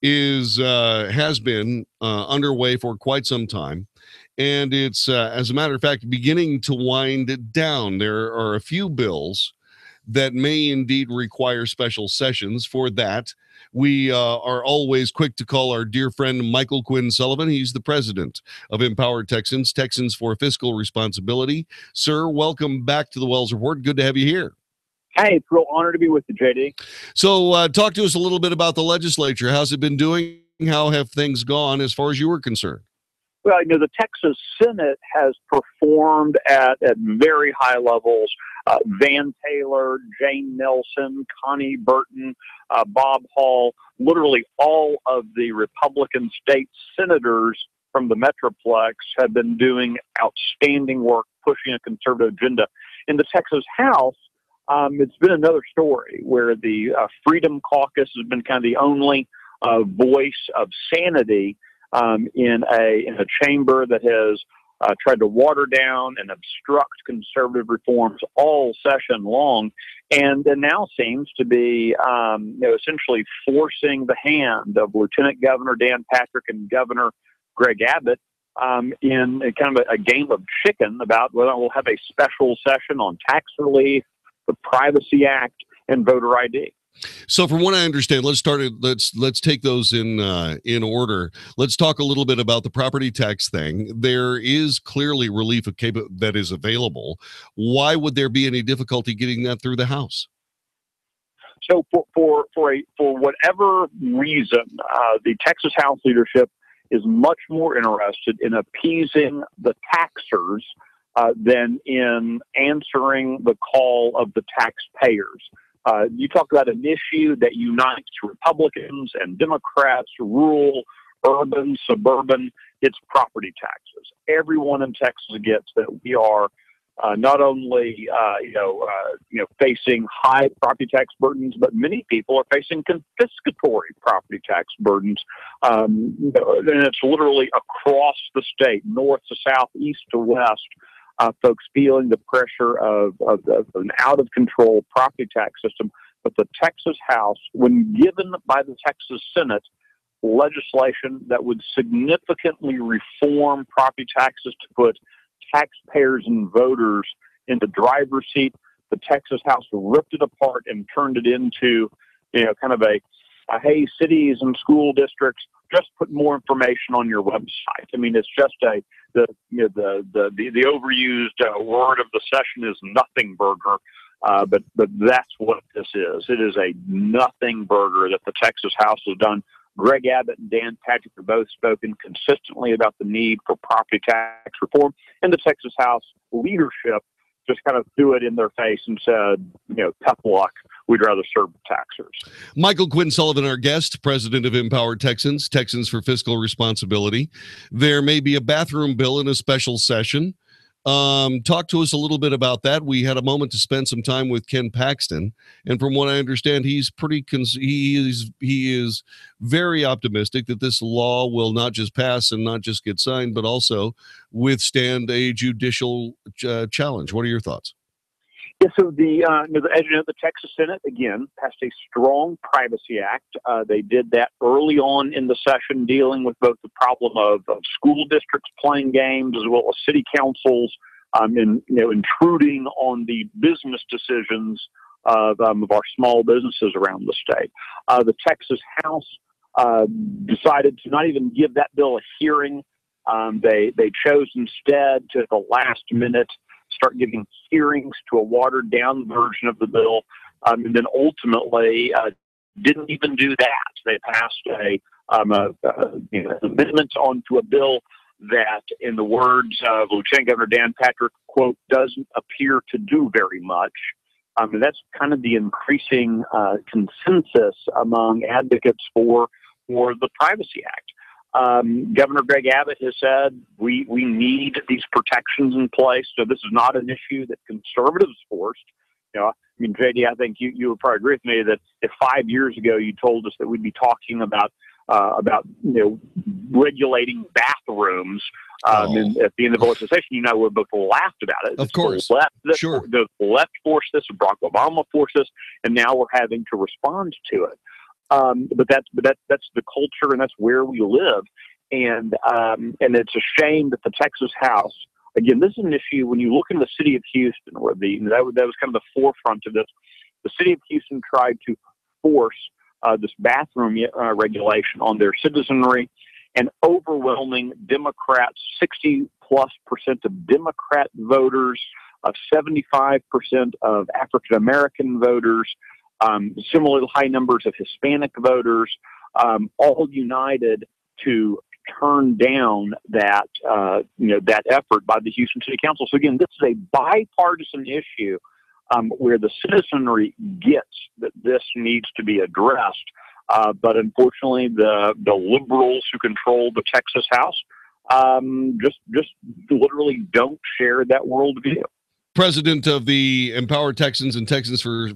Speaker 4: has been underway for quite some time, and it's, as a matter of fact, beginning to wind down. There are a few bills that may indeed require special sessions. For that, we are always quick to call our dear friend Michael Quinn Sullivan. He's the president of Empowered Texans, Texans for Fiscal Responsibility. Sir, welcome back to the Wells Report. Good to have you here.
Speaker 13: Hey, it's a real honor to be with you, JD.
Speaker 4: So talk to us a little bit about the legislature. How's it been doing? How have things gone as far as you were concerned?
Speaker 13: Well, the Texas Senate has performed at very high levels. Van Taylor, Jane Nelson, Connie Burton, Bob Hall, literally all of the Republican state senators from the Metroplex have been doing outstanding work pushing a conservative agenda. In the Texas House, it's been another story where the Freedom Caucus has been kind of the only voice of sanity in a chamber that has tried to water down and obstruct conservative reforms all session long, and then now seems to be essentially forcing the hand of Lieutenant Governor Dan Patrick and Governor Greg Abbott in kind of a game of chicken about whether we'll have a special session on tax relief, the Privacy Act, and voter ID.
Speaker 4: So, from what I understand, let's take those in order. Let's talk a little bit about the property tax thing. There is clearly relief that is available. Why would there be any difficulty getting that through the House?
Speaker 13: So, for whatever reason, the Texas House leadership is much more interested in appeasing the taxers than in answering the call of the taxpayers. You talk about an issue that unites Republicans and Democrats, rural, urban, suburban. It's property taxes. Everyone in Texas gets that we are not only facing high property tax burdens, but many people are facing confiscatory property tax burdens. And it's literally across the state, north to south, east to west. Folks feeling the pressure of an out-of-control property tax system. But the Texas House, when given by the Texas Senate legislation that would significantly reform property taxes to put taxpayers and voters in the driver's seat, the Texas House ripped it apart and turned it into, kind of a hey, cities and school districts, just put more information on your website. I mean, it's just the overused word of the session is nothing burger, but that's what this is. It is a nothing burger that the Texas House has done. Greg Abbott and Dan Patrick have both spoken consistently about the need for property tax reform, and the Texas House leadership just kind of threw it in their face and said, tough luck. We'd rather serve the taxers.
Speaker 4: Michael Quinn Sullivan, our guest, president of Empowered Texans, Texans for Fiscal Responsibility. There may be a bathroom bill in a special session. Talk to us a little bit about that. We had a moment to spend some time with Ken Paxton, and from what I understand, he's he is very optimistic that this law will not just pass and not just get signed, but also withstand a judicial challenge. What are your thoughts?
Speaker 13: Yeah, so the Texas Senate, again, passed a strong Privacy Act. They did that early on in the session, dealing with both the problem of school districts playing games as well as city councils intruding on the business decisions of our small businesses around the state. The Texas House decided to not even give that bill a hearing. They chose instead to, at the last minute, start giving hearings to a watered-down version of the bill, and then ultimately didn't even do that. They passed an amendment onto a bill that, in the words of Lieutenant Governor Dan Patrick, quote, doesn't appear to do very much. And that's kind of the increasing consensus among advocates for the Privacy Act. Governor Greg Abbott has said we need these protections in place. So this is not an issue that conservatives forced. JD, I think you would probably agree with me that if 5 years ago you told us that we'd be talking about regulating bathrooms at the end of the legislation, we would both laughed about it.
Speaker 4: Of course,
Speaker 13: the left forced this, Barack Obama forced this, and now we're having to respond to it. But that's the culture, and that's where we live, and it's a shame that the Texas House, again, this is an issue when you look in the city of Houston, where that was kind of the forefront of this. The city of Houston tried to force this bathroom regulation on their citizenry, and overwhelming Democrats, 60+% of Democrat voters, 75% of African American voters. Similarly high numbers of Hispanic voters, all united to turn down that effort by the Houston City Council. So again, this is a bipartisan issue where the citizenry gets that this needs to be addressed. But unfortunately, the liberals who control the Texas House just literally don't share that worldview.
Speaker 4: President of the Empowered Texans and Texans for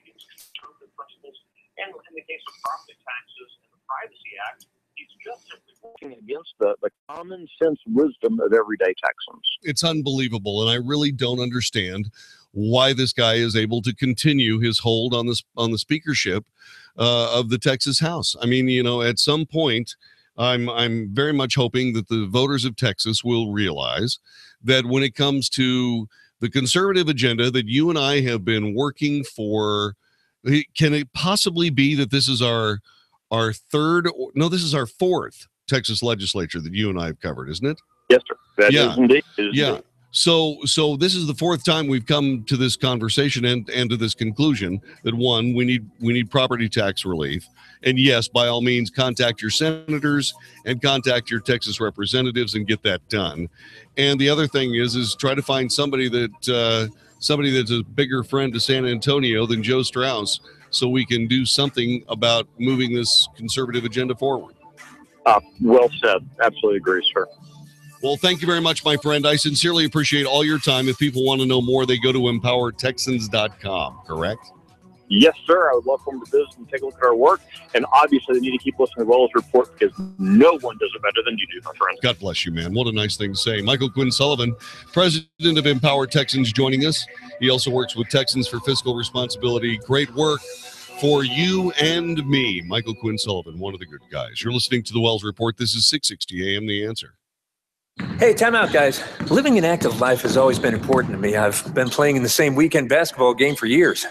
Speaker 13: against conservative principles. And in the case of property taxes and the Privacy Act, he's just simply working against the common sense wisdom of everyday Texans.
Speaker 4: It's unbelievable, and I really don't understand why this guy is able to continue his hold on the speakership of the Texas House. I mean, at some point, I'm very much hoping that the voters of Texas will realize that when it comes to the conservative agenda that you and I have been working for, can it possibly be that this is our third? No, this is our fourth Texas legislature that you and I have covered, isn't it?
Speaker 13: Yes, sir. That is indeed.
Speaker 4: Yeah. So this is the fourth time we've come to this conversation and to this conclusion that one, we need property tax relief. And yes, by all means, contact your senators and contact your Texas representatives and get that done. And the other thing is try to find somebody that's a bigger friend to San Antonio than Joe Strauss, so we can do something about moving this conservative agenda forward.
Speaker 13: Well said. Absolutely agree, sir.
Speaker 4: Well, thank you very much, my friend. I sincerely appreciate all your time. If people want to know more, they go to empowertexans.com, correct?
Speaker 13: Yes, sir. I would love for them to visit and take a look at our work. And obviously, they need to keep listening to the Wells Report because no one does it better than you do, my friend.
Speaker 4: God bless you, man. What a nice thing to say. Michael Quinn Sullivan, president of Empower Texans, joining us. He also works with Texans for Fiscal Responsibility. Great work for you and me. Michael Quinn Sullivan, one of the good guys. You're listening to the Wells Report. This is 660 AM The Answer.
Speaker 1: Hey, time out, guys. Living an active life has always been important to me. I've been playing in the same weekend basketball game for years.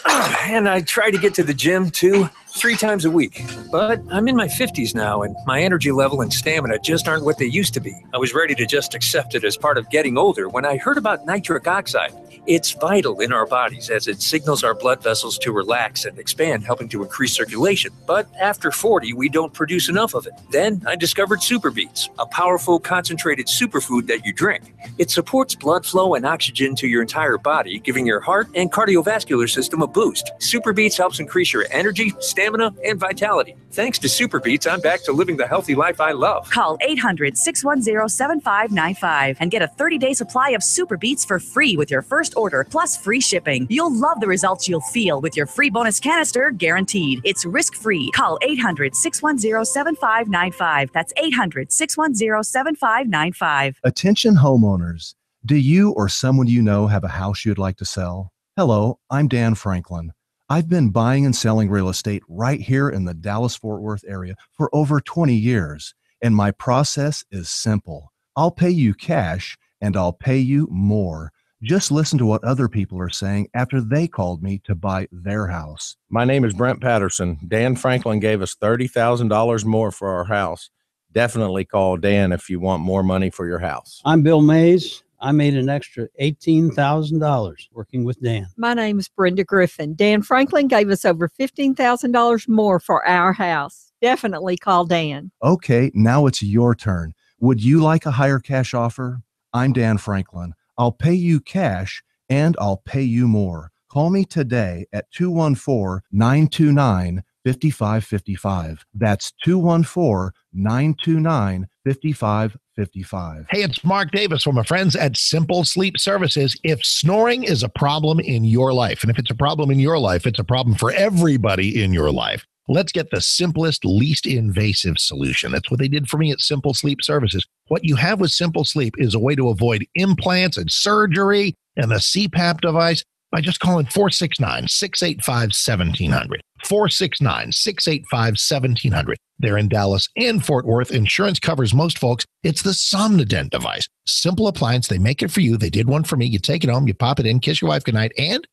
Speaker 1: And I try to get to the gym 2-3 times a week. But I'm in my 50s now, and my energy level and stamina just aren't what they used to be. I was ready to just accept it as part of getting older when I heard about nitric oxide. It's vital in our bodies as it signals our blood vessels to relax and expand, helping to increase circulation. But after 40, we don't produce enough of it. Then I discovered Super Beets, a powerful concentrated superfood that you drink. It supports blood flow and oxygen to your entire body, giving your heart and cardiovascular system a boost. Super Beets helps increase your energy, stamina, and vitality. Thanks to Super Beets, I'm back to living the healthy life I love.
Speaker 22: Call 800-610-7595 and get a 30-day supply of Super Beets for free with your first order, plus free shipping. You'll love the results you'll feel with your free bonus canister, guaranteed. It's risk-free. Call 800-610-7595. That's 800-610-7595.
Speaker 5: Attention homeowners. Do you or someone you know have a house you'd like to sell? Hello, I'm Dan Franklin. I've been buying and selling real estate right here in the Dallas-Fort Worth area for over 20 years, and my process is simple. I'll pay you cash, and I'll pay you more. Just listen to what other people are saying after they called me to buy their house.
Speaker 16: My name is Brent Patterson. Dan Franklin gave us $30,000 more for our house. Definitely call Dan if you want more money for your house.
Speaker 8: I'm Bill Mays. I made an extra $18,000 working with Dan.
Speaker 14: My name is Brenda Griffin. Dan Franklin gave us over $15,000 more for our house. Definitely call Dan.
Speaker 5: Okay, now it's your turn. Would you like a higher cash offer? I'm Dan Franklin. I'll pay you cash and I'll pay you more. Call me today at 214-929-5555. That's 214-929-5555.
Speaker 7: Hey, it's Mark Davis from my friends at Simple Sleep Services. If snoring is a problem in your life, and if it's a problem in your life, it's a problem for everybody in your life. Let's get the simplest, least invasive solution. That's what they did for me at Simple Sleep Services. What you have with Simple Sleep is a way to avoid implants and surgery and the CPAP device by just calling 469-685-1700. 469-685-1700. They're in Dallas and Fort Worth. Insurance covers most folks. It's the Somnodent device. Simple appliance. They make it for you. They did one for me. You take it home, you pop it in, kiss your wife goodnight, and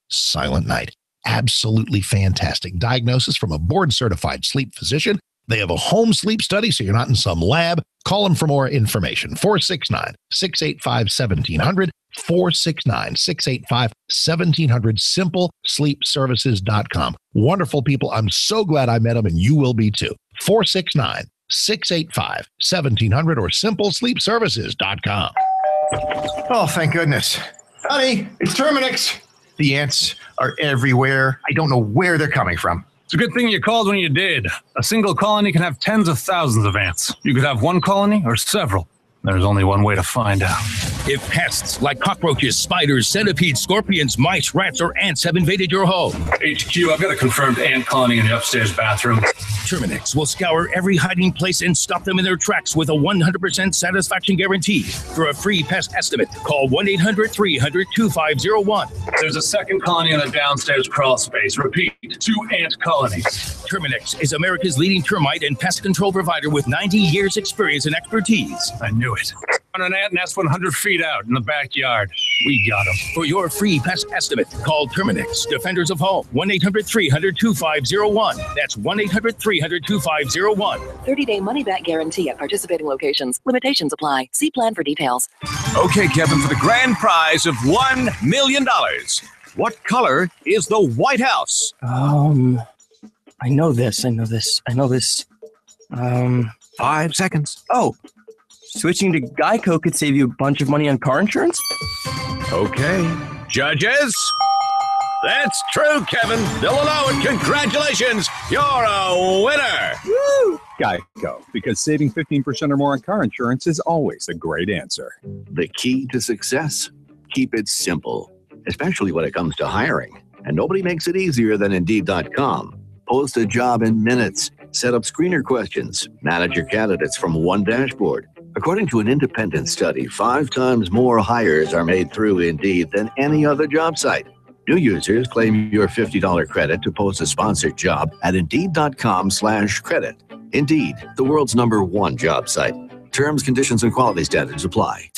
Speaker 7: silent night. Absolutely fantastic. Diagnosis from a board-certified sleep physician. They have a home sleep study, so you're not in some lab. Call them for more information. 469-685-1700. 469-685-1700. SimpleSleepServices.com. Wonderful people. I'm so glad I met them, and you will be too. 469-685-1700 or SimpleSleepServices.com.
Speaker 17: Oh, thank goodness. Honey, it's Terminix. The ants are everywhere. I don't know where they're coming from.
Speaker 18: It's a good thing you called when you did. A single colony can have tens of thousands of ants. You could have one colony or several. There's only one way to find out.
Speaker 3: If pests like cockroaches, spiders, centipedes, scorpions, mice, rats, or ants have invaded your home.
Speaker 18: HQ, I've got a confirmed ant colony in the upstairs bathroom.
Speaker 3: Terminix will scour every hiding place and stop them in their tracks with a 100% satisfaction guarantee. For a free pest estimate, call 1-800-300-2501.
Speaker 18: There's a second colony in the downstairs crawl space. Repeat, 2 ant colonies.
Speaker 3: Terminix is America's leading termite and pest control provider with 90 years experience and expertise.
Speaker 18: I knew it. On an ant nest 100 feet out in the backyard. We got him.
Speaker 3: For your free pest estimate, call Terminix, Defenders of Home, 1-800-300-2501. That's 1-800-300-2501.
Speaker 9: 30-day money-back guarantee at participating locations. Limitations apply. See plan for details.
Speaker 19: Okay, Kevin, for the grand prize of $1 million. What color is the White House?
Speaker 20: I know this.
Speaker 19: 5 seconds.
Speaker 20: Oh, switching to Geico could save you a bunch of money on car insurance?
Speaker 19: Okay. Judges? That's true, Kevin. They'll allow it. Congratulations. You're a winner.
Speaker 20: Woo!
Speaker 21: Geico, because saving 15% or more on car insurance is always a great answer.
Speaker 26: The key to success? Keep it simple, especially when it comes to hiring. And nobody makes it easier than Indeed.com. Post a job in minutes. Set up screener questions. Manage your candidates from one dashboard. According to an independent study, 5 times more hires are made through Indeed than any other job site. New users claim your $50 credit to post a sponsored job at Indeed.com/credit. Indeed, the world's #1 job site. Terms, conditions, and quality standards apply.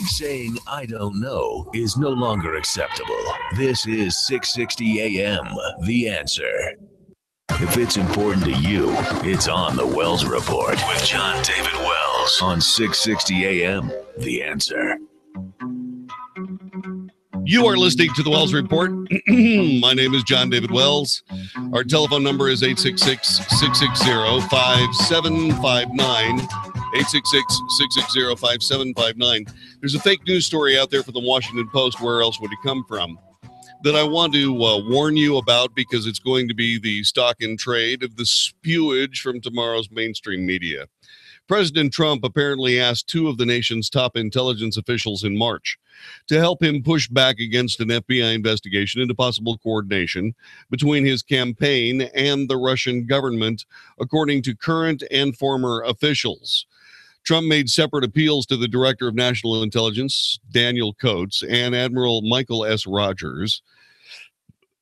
Speaker 12: Saying I don't know is no longer acceptable. This is 660 AM, The Answer. If it's important to you, it's on the Wells Report with John David Wells on 660 AM, The Answer.
Speaker 4: You are listening to the Wells Report. My name is John David Wells. Our telephone number is 866-660-5759. 866-660-5759. There's a fake news story out there for the Washington Post, where else would it come from, that I want to warn you about, because it's going to be the stock in trade of the spewage from tomorrow's mainstream media. President Trump apparently asked 2 of the nation's top intelligence officials in March to help him push back against an FBI investigation into possible coordination between his campaign and the Russian government, according to current and former officials. Trump made separate appeals to the Director of National Intelligence, Daniel Coats, and Admiral Michael S. Rogers,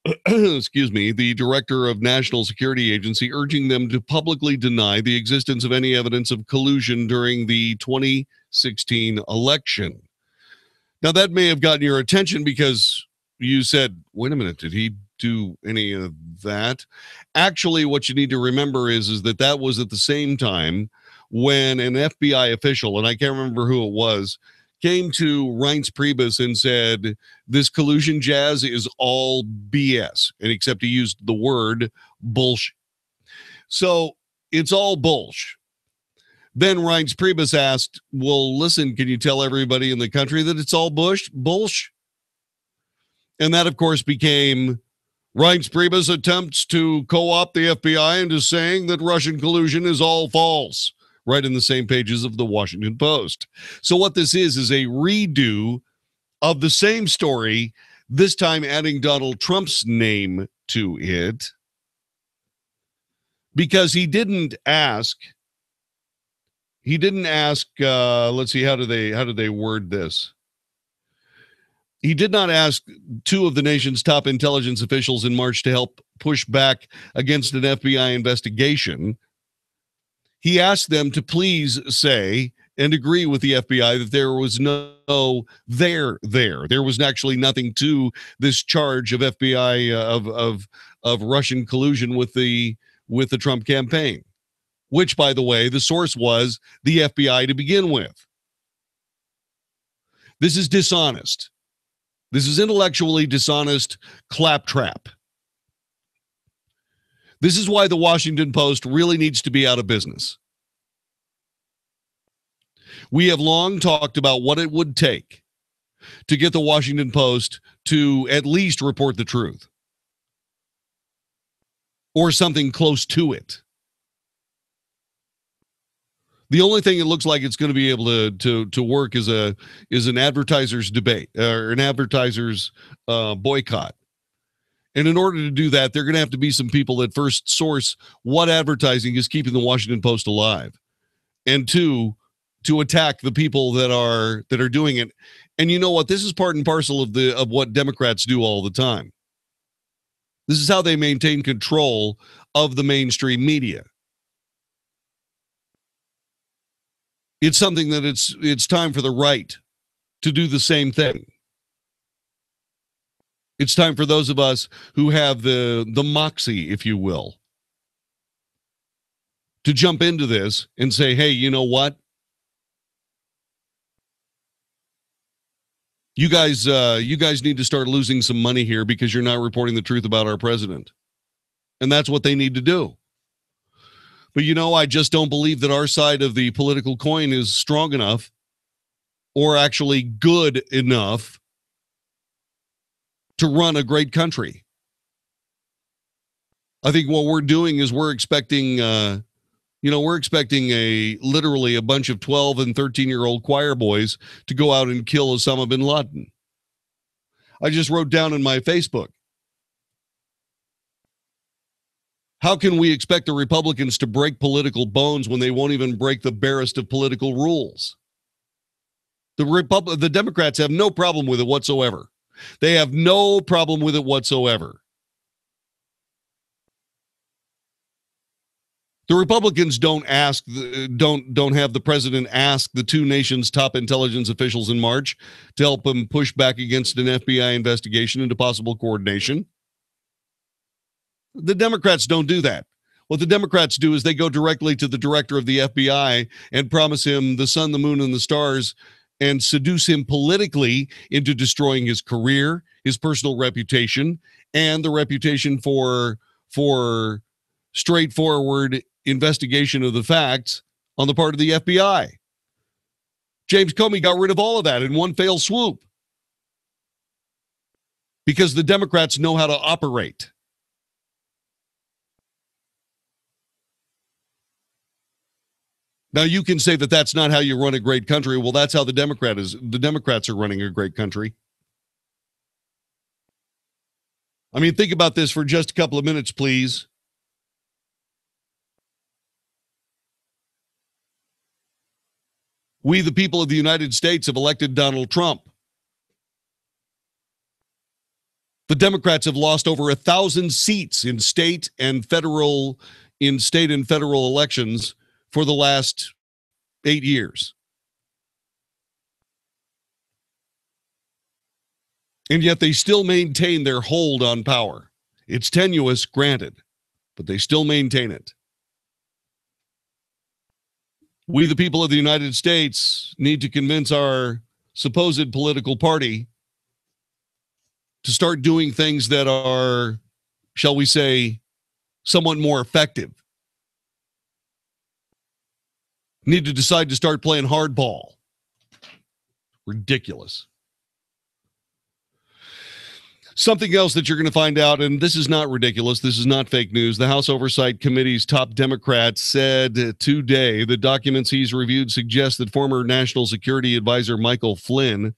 Speaker 4: the Director of National Security Agency, urging them to publicly deny the existence of any evidence of collusion during the 2016 election. Now, that may have gotten your attention because you said, wait a minute, did he do any of that? Actually, what you need to remember is that that was at the same time when an FBI official, and I can't remember who it was, came to Reince Priebus and said, this collusion jazz is all BS, and except he used the word bullshit. So it's all bullshit. Then Reince Priebus asked, well, listen, can you tell everybody in the country that it's all bullshit? And that, of course, became Reince Priebus attempts to co-opt the FBI into saying that Russian collusion is all false, right in the same pages of the Washington Post. So what this is a redo of the same story, this time adding Donald Trump's name to it, because he didn't ask, let's see, how do they word this? He did not ask 2 of the nation's top intelligence officials in March to help push back against an FBI investigation. He asked them to please say and agree with the FBI that there was no there was actually nothing to this charge of FBI of Russian collusion with the Trump campaign, which, by the way, the source was the FBI to begin with. This is dishonest. This is intellectually dishonest claptrap. This is why the Washington Post really needs to be out of business. We have long talked about what it would take to get the Washington Post to at least report the truth, or something close to it. The only thing it looks like it's going to be able to work is an advertiser's debate or an advertiser's boycott. And in order to do that, they're going to have to be some people that first source what advertising is keeping the Washington Post alive, and two, to attack the people that are doing it. And you know what? This is part and parcel of what Democrats do all the time. This is how they maintain control of the mainstream media. It's something that it's time for the right to do the same thing. It's time for those of us who have the moxie, if you will, to jump into this and say, hey, you know what? You guys need to start losing some money here because you're not reporting the truth about our president. And that's what they need to do. But, you know, I just don't believe that our side of the political coin is strong enough or actually good enough to run a great country. I think what we're doing is we're expecting literally a bunch of 12 and 13-year-old choir boys to go out and kill Osama bin Laden. I just wrote down in my Facebook, how can we expect the Republicans to break political bones when they won't even break the barest of political rules? The Democrats have no problem with it whatsoever. They have no problem with it whatsoever. The Republicans don't have the president ask the two nations' top intelligence officials in March to help him push back against an FBI investigation into possible coordination. The Democrats don't do that. What the Democrats do is they go directly to the director of the FBI and promise him the sun, the moon, and the stars and seduce him politically into destroying his career, his personal reputation, and the reputation for straightforward investigation of the facts on the part of the FBI. James Comey got rid of all of that in one fell swoop because the Democrats know how to operate. Now, you can say that that's not how you run a great country. Well, that's how the Democrats are running a great country. I mean, think about this for just a couple of minutes, please. We, the people of the United States, have elected Donald Trump. The Democrats have lost over 1,000 seats in state and federal elections for the last 8 years. And yet they still maintain their hold on power. It's tenuous, granted, but they still maintain it. We, the people of the United States, need to convince our supposed political party to start doing things that are, shall we say, somewhat more effective. Need to decide to start playing hardball. Ridiculous. Something else that you're going to find out, and this is not ridiculous, this is not fake news. The House Oversight Committee's top Democrat said today the documents he's reviewed suggest that former National Security Advisor Michael Flynn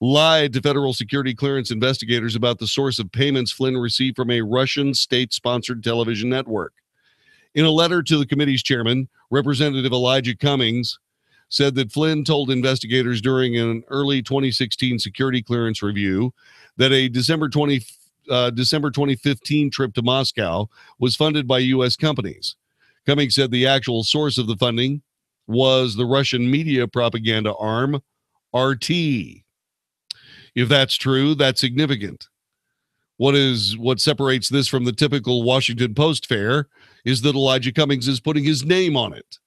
Speaker 4: lied to federal security clearance investigators about the source of payments Flynn received from a Russian state-sponsored television network. In a letter to the committee's chairman, Representative Elijah Cummings said that Flynn told investigators during an early 2016 security clearance review that a December 2015 trip to Moscow was funded by U.S. companies. Cummings said the actual source of the funding was the Russian media propaganda arm, RT. If that's true, that's significant. What separates this from the typical Washington Post fare is that Elijah Cummings is putting his name on it.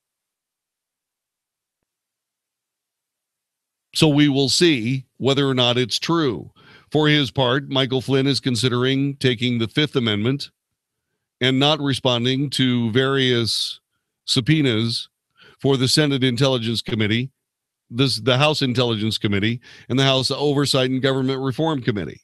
Speaker 4: So we will see whether or not it's true. For his part, Michael Flynn is considering taking the Fifth Amendment and not responding to various subpoenas for the Senate Intelligence Committee, the House Intelligence Committee, and the House Oversight and Government Reform Committee.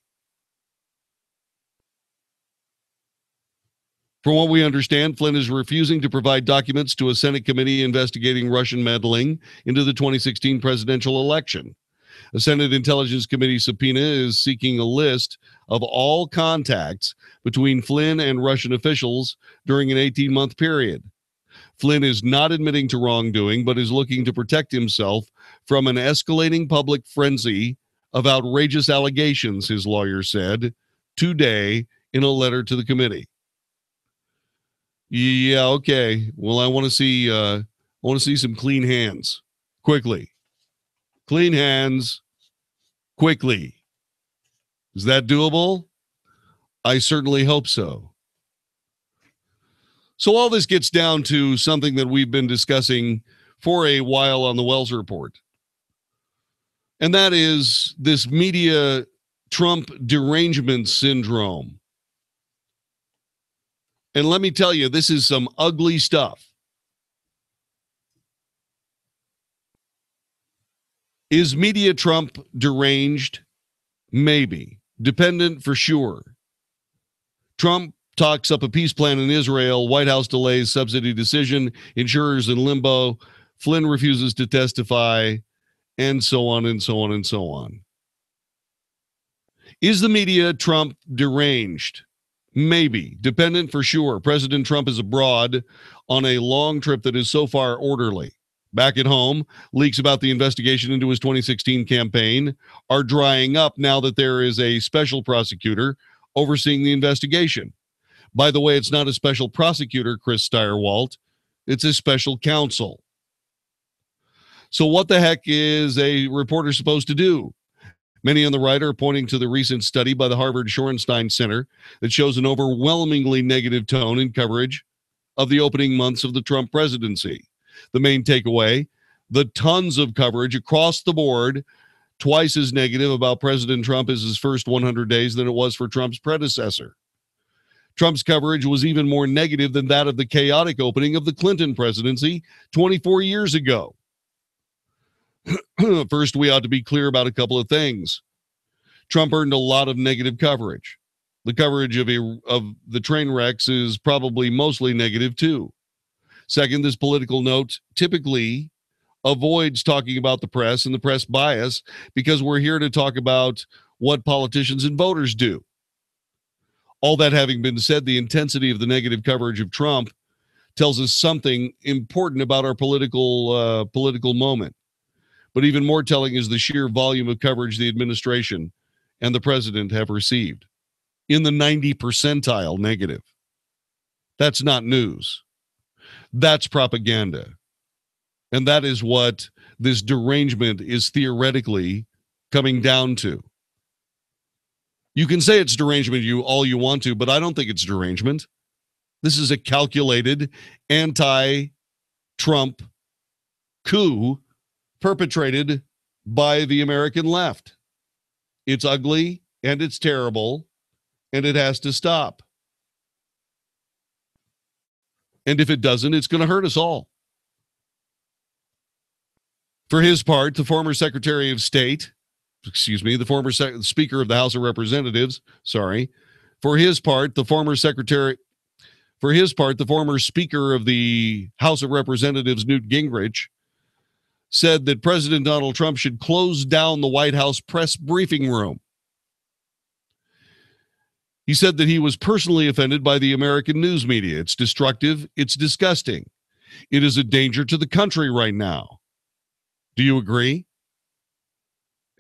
Speaker 4: From what we understand, Flynn is refusing to provide documents to a Senate committee investigating Russian meddling into the 2016 presidential election. A Senate Intelligence Committee subpoena is seeking a list of all contacts between Flynn and Russian officials during an 18-month period. Flynn is not admitting to wrongdoing, but is looking to protect himself from an escalating public frenzy of outrageous allegations, his lawyer said today in a letter to the committee. Yeah, okay. Well, I want to see some clean hands quickly. Clean hands quickly. Is that doable? I certainly hope so. So all this gets down to something that we've been discussing for a while on the Wells Report. And that is this media Trump derangement syndrome. And let me tell you, this is some ugly stuff. Is media Trump deranged? Maybe. Dependent for sure. Trump talks up a peace plan in Israel. White House delays subsidy decision. Insurers in limbo. Flynn refuses to testify. And so on and so on and so on. Is the media Trump deranged? Maybe. Dependent for sure. President Trump is abroad on a long trip that is so far orderly. Back at home, leaks about the investigation into his 2016 campaign are drying up now that there is a special prosecutor overseeing the investigation. By the way, it's not a special prosecutor, Chris Stirewalt. It's a special counsel. So what the heck is a reporter supposed to do? Many on the right are pointing to the recent study by the Harvard Shorenstein Center that shows an overwhelmingly negative tone in coverage of the opening months of the Trump presidency. The main takeaway, the tons of coverage across the board, twice as negative about President Trump as his first 100 days than it was for Trump's predecessor. Trump's coverage was even more negative than that of the chaotic opening of the Clinton presidency 24 years ago. First, we ought to be clear about a couple of things. Trump earned a lot of negative coverage. The coverage of the train wrecks is probably mostly negative too. Second, this political note typically avoids talking about the press and the press bias because we're here to talk about what politicians and voters do. All that having been said, the intensity of the negative coverage of Trump tells us something important about our political moment. But even more telling is the sheer volume of coverage the administration and the president have received. In the 90 percentile negative. That's not news. That's propaganda. And that is what this derangement is theoretically coming down to. You can say it's derangement all you want to, but I don't think it's derangement. This is a calculated anti-Trump coup perpetrated by the American left. It's ugly and it's terrible and it has to stop. And if it doesn't, it's going to hurt us all. For his part, the former Secretary of State, the former Speaker of the House of Representatives, for his part, the former Speaker of the House of Representatives, Newt Gingrich, said that President Donald Trump should close down the White House press briefing room. He said that he was personally offended by the American news media. It's destructive. It's disgusting. It is a danger to the country right now. Do you agree?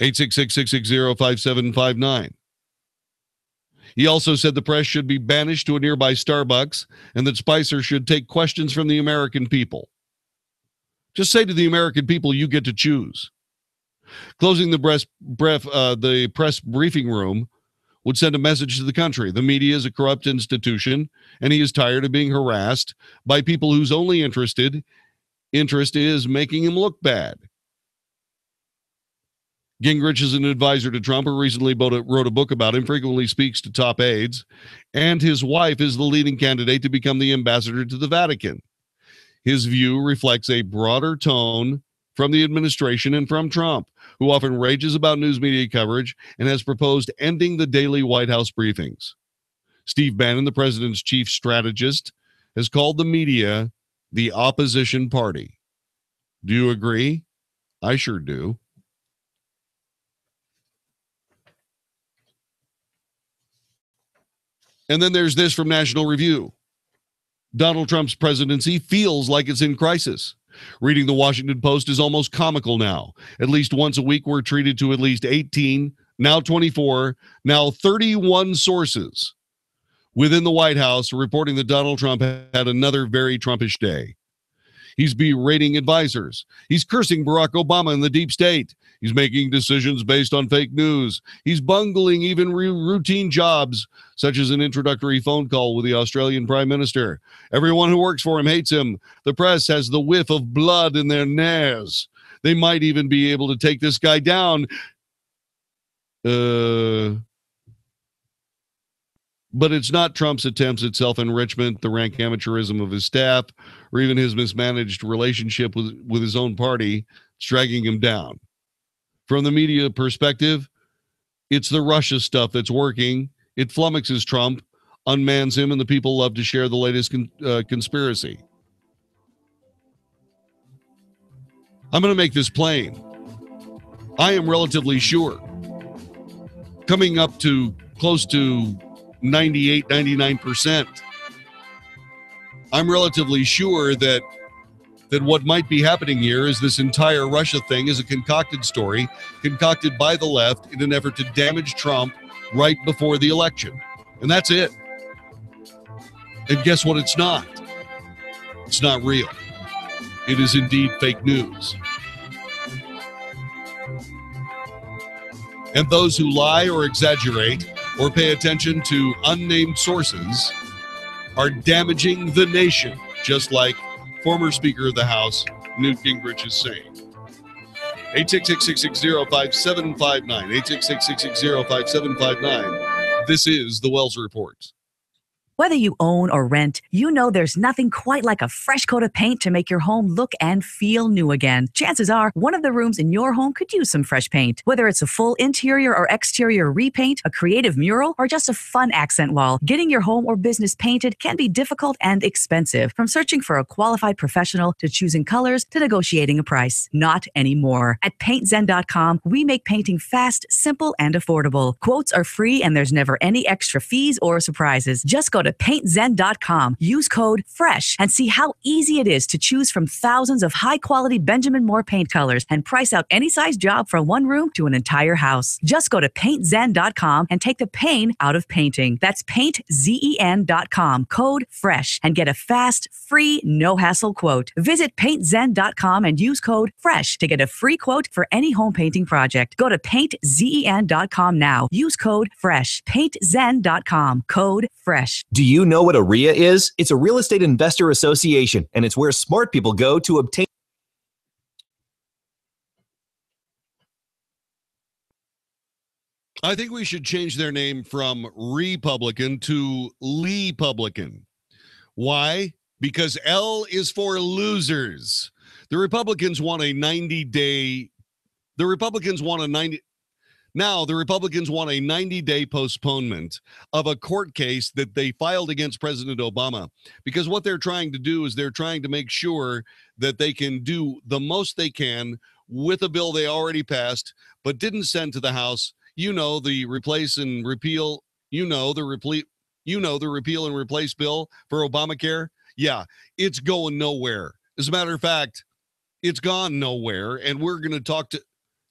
Speaker 4: 866-660-5759. He also said the press should be banished to a nearby Starbucks and that Spicer should take questions from the American people. Just say to the American people, you get to choose. Closing the press briefing room would send a message to the country. The media is a corrupt institution, and he is tired of being harassed by people whose only interest is making him look bad. Gingrich is an advisor to Trump who recently wrote a book about him, frequently speaks to top aides, and his wife is the leading candidate to become the ambassador to the Vatican. His view reflects a broader tone from the administration and from Trump, who often rages about news media coverage and has proposed ending the daily White House briefings. Steve Bannon, the president's chief strategist, has called the media the opposition party. Do you agree? I sure do. And then there's this from National Review. Donald Trump's presidency feels like it's in crisis. Reading the Washington Post is almost comical now. At least once a week, we're treated to at least 18, now 24, now 31 sources within the White House reporting that Donald Trump had another very Trumpish day. He's berating advisors. He's cursing Barack Obama and the deep state. He's making decisions based on fake news. He's bungling even routine jobs, such as an introductory phone call with the Australian Prime Minister. Everyone who works for him hates him. The press has the whiff of blood in their nose. They might even be able to take this guy down. But it's not Trump's attempts at self-enrichment, the rank amateurism of his staff, or even his mismanaged relationship with his own party. It's dragging him down. From the media perspective, it's the Russia stuff that's working. It flummoxes Trump, unmans him, and the people love to share the latest conspiracy. I'm going to make this plain. I am relatively sure, coming up to close to 98, 99%, I'm relatively sure that what might be happening here is this entire Russia thing is a concocted story, concocted by the left in an effort to damage Trump right before the election. And that's it. And guess what? It's not. It's not real. It is indeed fake news. And those who lie or exaggerate or pay attention to unnamed sources are damaging the nation, just like former Speaker of the House, Newt Gingrich, is saying. 866-660-5759, 866-660-5759. This is the Wells Report.
Speaker 22: Whether you own or rent, you know there's nothing quite like a fresh coat of paint to make your home look and feel new again. Chances are, one of the rooms in your home could use some fresh paint. Whether it's a full interior or exterior repaint, a creative mural, or just a fun accent wall, getting your home or business painted can be difficult and expensive. From searching for a qualified professional to choosing colors to negotiating a price. Not anymore. At PaintZen.com, we make painting fast, simple, and affordable. Quotes are free and there's never any extra fees or surprises. Just go to PaintZen.com. Use code FRESH and see how easy it is to choose from thousands of high-quality Benjamin Moore paint colors and price out any size job from one room to an entire house. Just go to PaintZen.com and take the pain out of painting. That's PaintZen.com. Code FRESH and get a fast, free, no-hassle quote. Visit PaintZen.com and use code FRESH to get a free quote for any home painting project. Go to PaintZen.com now. Use code FRESH. PaintZen.com. Code FRESH.
Speaker 6: Do you know what a RIA is? It's a real estate investor association, and it's where smart people go to obtain.
Speaker 4: I think we should change their name from Republican to Lee-publican. Why? Because L is for losers. The Republicans want a 90-day. The Republicans want a 90-day postponement of a court case that they filed against President Obama, because what they're trying to do is they're trying to make sure that they can do the most they can with a bill they already passed but didn't send to the House. You know, the replace and repeal, the repeal and replace bill for Obamacare. Yeah, it's going nowhere. As a matter of fact, it's gone nowhere, and we're going to talk to.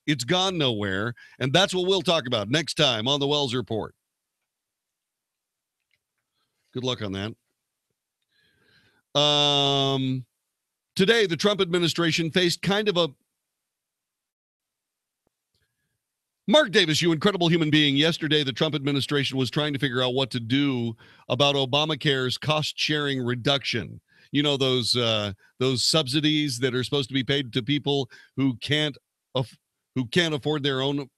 Speaker 4: It's gone nowhere, and that's what we'll talk about next time on the Wells Report. Good luck on that. Today, the Trump administration faced kind of a... Mark Davis, you incredible human being. Yesterday, the Trump administration was trying to figure out what to do about Obamacare's cost-sharing reduction. You know, those subsidies that are supposed to be paid to people who can't afford their own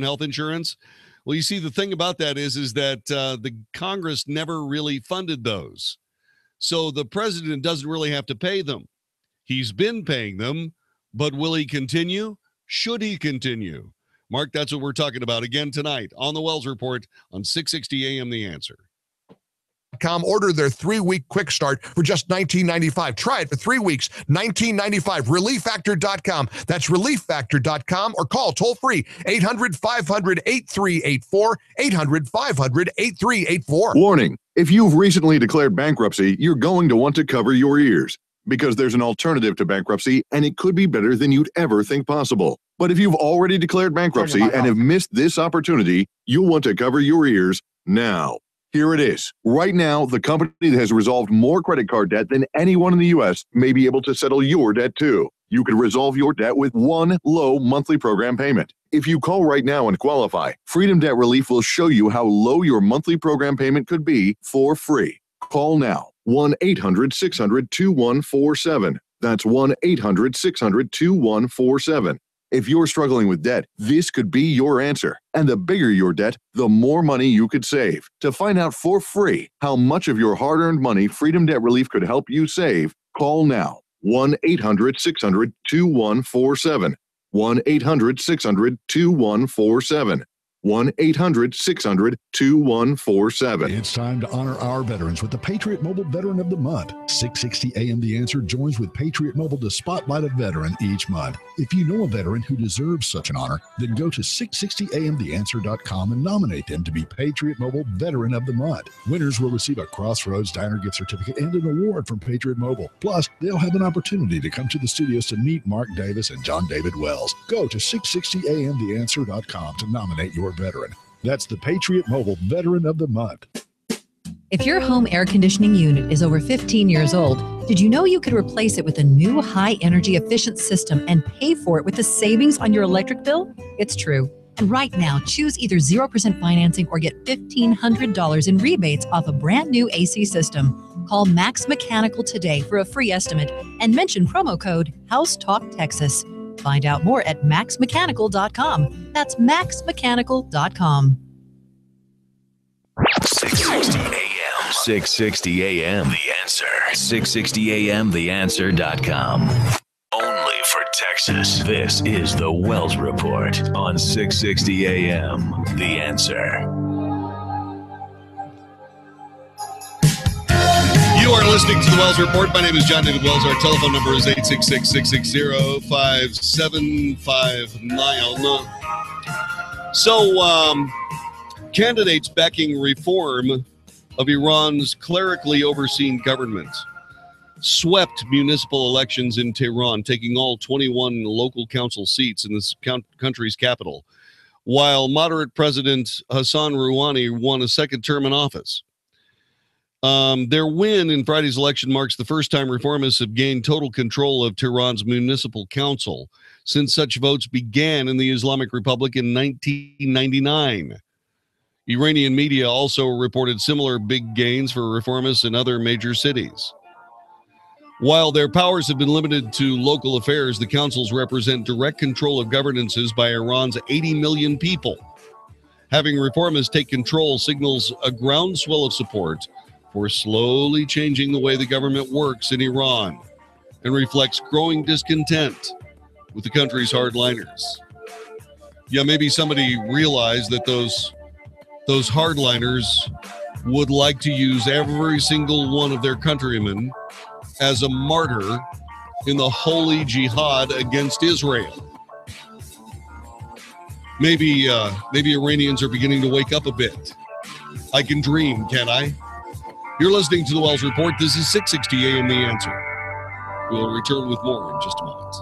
Speaker 4: health insurance. Well, you see, the thing about that is that the Congress never really funded those. So the president doesn't really have to pay them. He's been paying them, but will he continue? Should he continue? Mark, that's what we're talking about again tonight on the Wells Report on 660 AM The Answer.
Speaker 10: Order their 3-week quick start for just $19.95. Try it for 3 weeks, $19.95. ReliefFactor.com. That's ReliefFactor.com, or call toll free 800-500-8384. 800-500-8384.
Speaker 11: Warning: if you've recently declared bankruptcy, you're going to want to cover your ears, because there's an alternative to bankruptcy, and it could be better than you'd ever think possible. But if you've already declared bankruptcy and have missed this opportunity, you'll want to cover your ears now. Here it is. Right now, the company that has resolved more credit card debt than anyone in the U.S. may be able to settle your debt too. You could resolve your debt with one low monthly program payment. If you call right now and qualify, Freedom Debt Relief will show you how low your monthly program payment could be for free. Call now. 1-800-600-2147. That's 1-800-600-2147. If you're struggling with debt, this could be your answer. And the bigger your debt, the more money you could save. To find out for free how much of your hard-earned money Freedom Debt Relief could help you save, call now. 1-800-600-2147. 1-800-600-2147. 1-800-600-2147.
Speaker 15: It's time to honor our veterans with the Patriot Mobile Veteran of the Month. 660 AM The Answer joins with Patriot Mobile to spotlight a veteran each month. If you know a veteran who deserves such an honor, then go to 660amtheanswer.com and nominate them to be Patriot Mobile Veteran of the Month. Winners will receive a Crossroads Diner gift certificate and an award from Patriot Mobile. Plus, they'll have an opportunity to come to the studios to meet Mark Davis and John David Wells. Go to 660amtheanswer.com to nominate your veteran. That's the Patriot Mobile Veteran of the Month.
Speaker 23: If your home air conditioning unit is over 15 years old, did you know you could replace it with a new high-energy efficient system and pay for it with the savings on your electric bill? It's true. And right now, choose either 0% financing or get $1,500 in rebates off a brand new AC system. Call Max Mechanical today for a free estimate and mention promo code HouseTalkTexas. Find out more at maxmechanical.com. That's maxmechanical.com.
Speaker 12: 660 AM. 660 AM. The Answer. 660 AM. TheAnswer.com. Only for Texas. This is the Wells Report on 660 AM. The Answer.
Speaker 4: You are listening to the Wells Report. My name is John David Wells. Our telephone number is 866-660-5759. So, candidates backing reform of Iran's clerically overseen government swept municipal elections in Tehran, taking all 21 local council seats in this country's capital, while moderate President Hassan Rouhani won a second term in office. Their win in Friday's election marks the first time reformists have gained total control of Tehran's municipal council since such votes began in the Islamic Republic in 1999. Iranian media also reported similar big gains for reformists in other major cities. While their powers have been limited to local affairs, the councils represent direct control of governances by Iran's 80 million people. Having reformists take control signals a groundswell of support for slowly changing the way the government works in Iran and reflects growing discontent with the country's hardliners. Yeah, maybe somebody realized that those hardliners would like to use every single one of their countrymen as a martyr in the holy jihad against Israel. Maybe Iranians are beginning to wake up a bit. I can dream, can't I? You're listening to the Wells Report. This is 660 AM The Answer. We'll return with more in just a moment.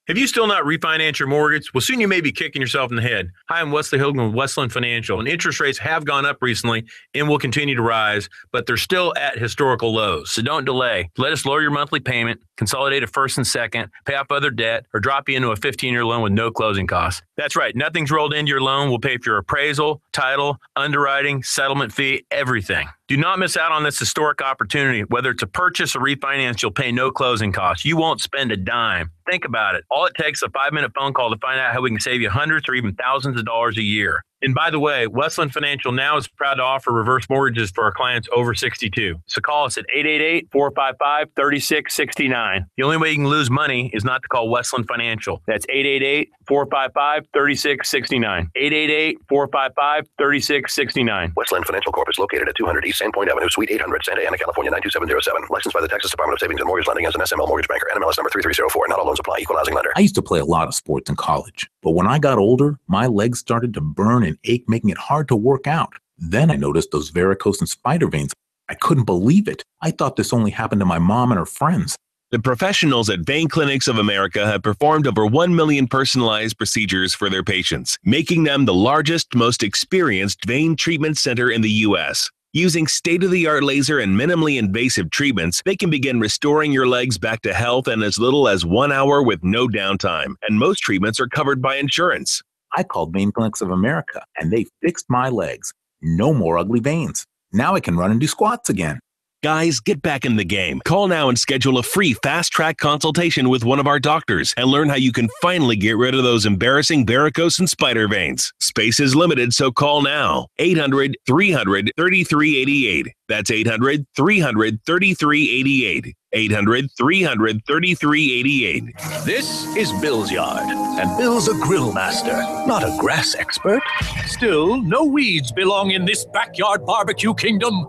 Speaker 24: Have you still not refinanced your mortgage? Well, soon you may be kicking yourself in the head. Hi, I'm Wesley Hogan with Westland Financial, and interest rates have gone up recently and will continue to rise, but they're still at historical lows. So don't delay. Let us lower your monthly payment, consolidate a first and second, pay off other debt, or drop you into a 15-year loan with no closing costs. That's right. Nothing's rolled into your loan. We'll pay for your appraisal, title, underwriting, settlement fee, everything. Do not miss out on this historic opportunity. Whether it's a purchase or refinance, you'll pay no closing costs. You won't spend a dime. Think about it. All it takes is a 5-minute phone call to find out how we can save you hundreds or even thousands of dollars a year. And by the way, Westland Financial now is proud to offer reverse mortgages for our clients over 62. So call us at 888-455-3669. The only way you can lose money is not to call Westland Financial. That's 888-455-3669. 888-455-3669.
Speaker 1: Westland Financial Corp is located at 200 East Sandpoint Avenue, Suite 800, Santa Ana, California, 92707. Licensed by the Texas Department of Savings and Mortgage Lending as an SML mortgage banker. NMLS number 3304. Not all loans apply. Equal housing lender.
Speaker 2: I used to play a lot of sports in college, but when I got older, my legs started to burn and ache, making it hard to work out. Then I noticed those varicose and spider veins. I couldn't believe it. I thought this only happened to my mom and her friends.
Speaker 8: The professionals at Vein Clinics of America have performed over 1 million personalized procedures for their patients, making them the largest, most experienced vein treatment center in the U.S. Using state-of-the-art laser and minimally invasive treatments, they can begin restoring your legs back to health in as little as 1 hour with no downtime, and most treatments are covered by insurance.
Speaker 2: I called Vein Clinics of America, and they fixed my legs. No more ugly veins. Now I can run and do squats again.
Speaker 8: Guys, get back in the game. Call now and schedule a free fast-track consultation with one of our doctors and learn how you can finally get rid of those embarrassing varicose and spider veins. Space is limited, so call now. 800-300-3388. That's 800-300-3388. 800-300-3388.
Speaker 12: This is Bill's yard, and Bill's a grill master, not a grass expert.
Speaker 3: Still, no weeds belong in this backyard barbecue kingdom.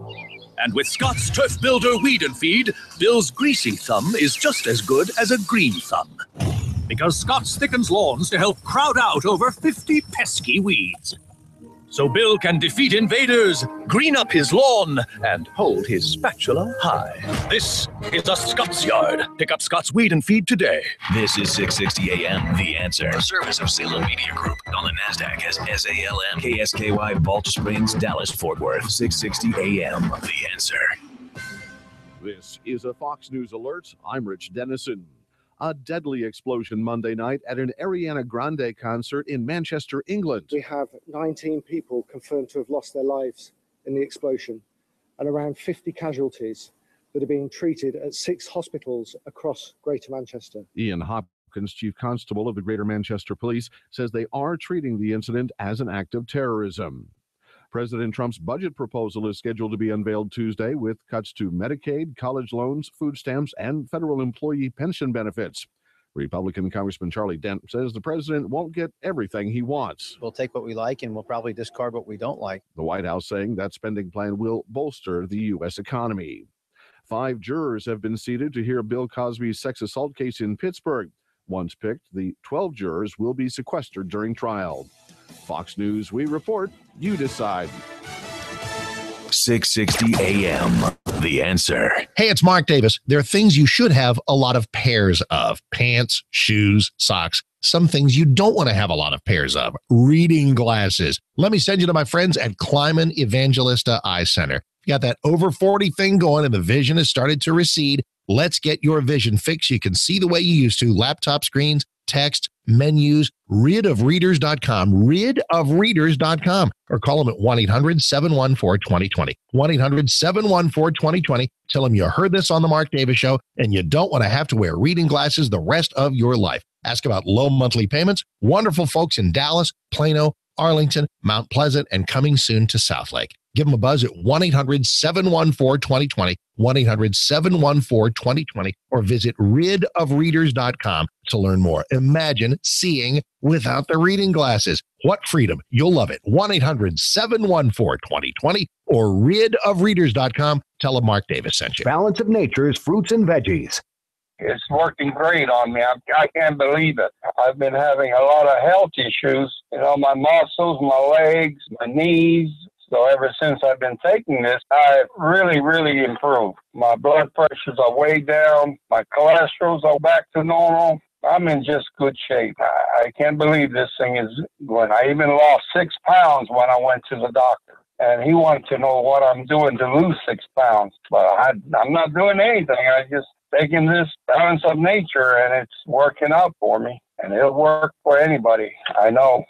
Speaker 3: And with Scott's Turf Builder Weed and Feed, Bill's greasy thumb is just as good as a green thumb. Because Scott's thickens lawns to help crowd out over 50 pesky weeds. So Bill can defeat invaders, green up his lawn, and hold his spatula high. This is a Scott's Yard. Pick up Scott's Weed and Feed today.
Speaker 12: This is 660 AM, The Answer. A service of Salem Media Group. On the NASDAQ as SALM. KSKY, Balch Springs, Dallas, Fort Worth. 660 AM, The Answer.
Speaker 13: This is a Fox News Alert. I'm Rich Dennison. A deadly explosion Monday night at an Ariana Grande concert in Manchester, England.
Speaker 16: We have 19 people confirmed to have lost their lives in the explosion and around 50 casualties that are being treated at 6 hospitals across Greater Manchester.
Speaker 13: Ian Hopkins, Chief Constable of the Greater Manchester Police, says they are treating the incident as an act of terrorism. President Trump's budget proposal is scheduled to be unveiled Tuesday with cuts to Medicaid, college loans, food stamps, and federal employee pension benefits. Republican Congressman Charlie Dent says the president won't get everything he wants.
Speaker 25: We'll take what we like and we'll probably discard what we don't like.
Speaker 13: The White House saying that spending plan will bolster the U.S. economy. 5 jurors have been seated to hear Bill Cosby's sex assault case in Pittsburgh. Once picked, the 12 jurors will be sequestered during trial. Fox News, we report, you decide.
Speaker 12: 660 AM, The Answer.
Speaker 7: Hey, it's Mark Davis. There are things you should have a lot of pairs of. Pants, shoes, socks. Some things you don't want to have a lot of pairs of. Reading glasses. Let me send you to my friends at Kleiman Evangelista Eye Center. You got that over 40 thing going and the vision has started to recede. Let's get your vision fixed. You can see the way you used to. Laptop screens, text, menus, ridofreaders.com, ridofreaders.com, or call them at 1-800-714-2020, 1-800-714-2020. Tell them you heard this on the Mark Davis Show and you don't want to have to wear reading glasses the rest of your life. Ask about low monthly payments. Wonderful folks in Dallas, Plano, Arlington, Mount Pleasant, and coming soon to Southlake. Give them a buzz at 1-800-714-2020, 1-800-714-2020, or visit ridofreaders.com to learn more. Imagine seeing without the reading glasses. What freedom. You'll love it. 1-800-714-2020 or ridofreaders.com. Tell them Mark Davis sent you.
Speaker 27: Balance of Nature's fruits and veggies.
Speaker 28: It's working great on me. I can't believe it. I've been having a lot of health issues. You know, my muscles, my legs, my knees. So ever since I've been taking this, I've really, really improved. My blood pressures are way down. My cholesterol's are back to normal. I'm in just good shape. I can't believe this thing is going. I even lost 6 pounds when I went to the doctor. And he wanted to know what I'm doing to lose 6 pounds. But I'm not doing anything. I just taking this balance of nature, and it's working out for me. And it'll work for anybody, I know.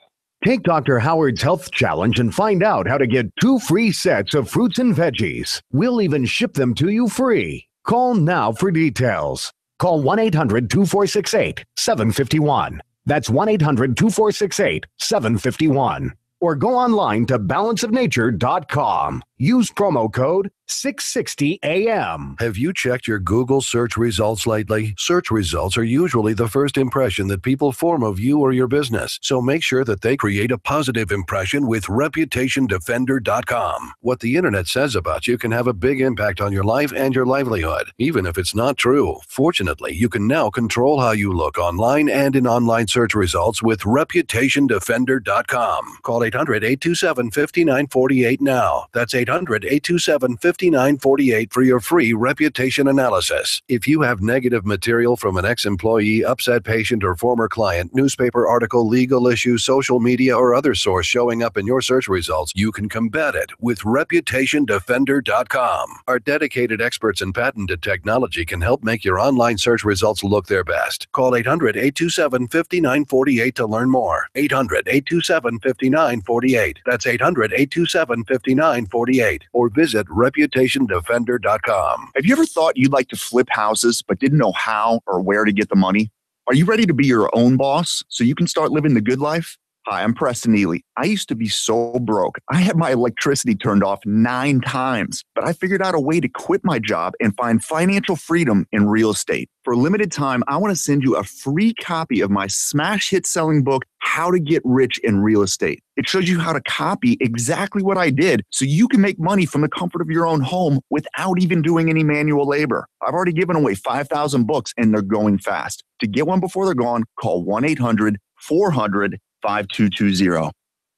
Speaker 27: Take Dr. Howard's Health Challenge and find out how to get 2 free sets of fruits and veggies. We'll even ship them to you free. Call now for details. Call 1-800-2468-751. That's 1-800-2468-751. or go online to balanceofnature.com. Use promo code 660AM.
Speaker 5: Have you checked your Google search results lately? Search results are usually the first impression that people form of you or your business, so make sure that they create a positive impression with ReputationDefender.com. What the internet says about you can have a big impact on your life and your livelihood, even if it's not true. Fortunately, you can now control how you look online and in online search results with ReputationDefender.com. Call 800-827-5948 now. That's 800-827-5948 for your free reputation analysis. If you have negative material from an ex-employee, upset patient, or former client, newspaper article, legal issue, social media, or other source showing up in your search results, you can combat it with ReputationDefender.com. Our dedicated experts in patented technology can help make your online search results look their best. Call 800-827-5948 to learn more. 800-827-5948. That's 800-827-5948. Or visit ReputationDefender.com.
Speaker 9: Have you ever thought you'd like to flip houses but didn't know how or where to get the money? Are you ready to be your own boss so you can start living the good life? Hi, I'm Preston Ely. I used to be so broke. I had my electricity turned off 9 times, but I figured out a way to quit my job and find financial freedom in real estate. For a limited time, I want to send you a free copy of my smash hit selling book, How to Get Rich in Real Estate. It shows you how to copy exactly what I did so you can make money from the comfort of your own home without even doing any manual labor. I've already given away 5,000 books and they're going fast. To get one before they're gone, call 1-800-400-5220.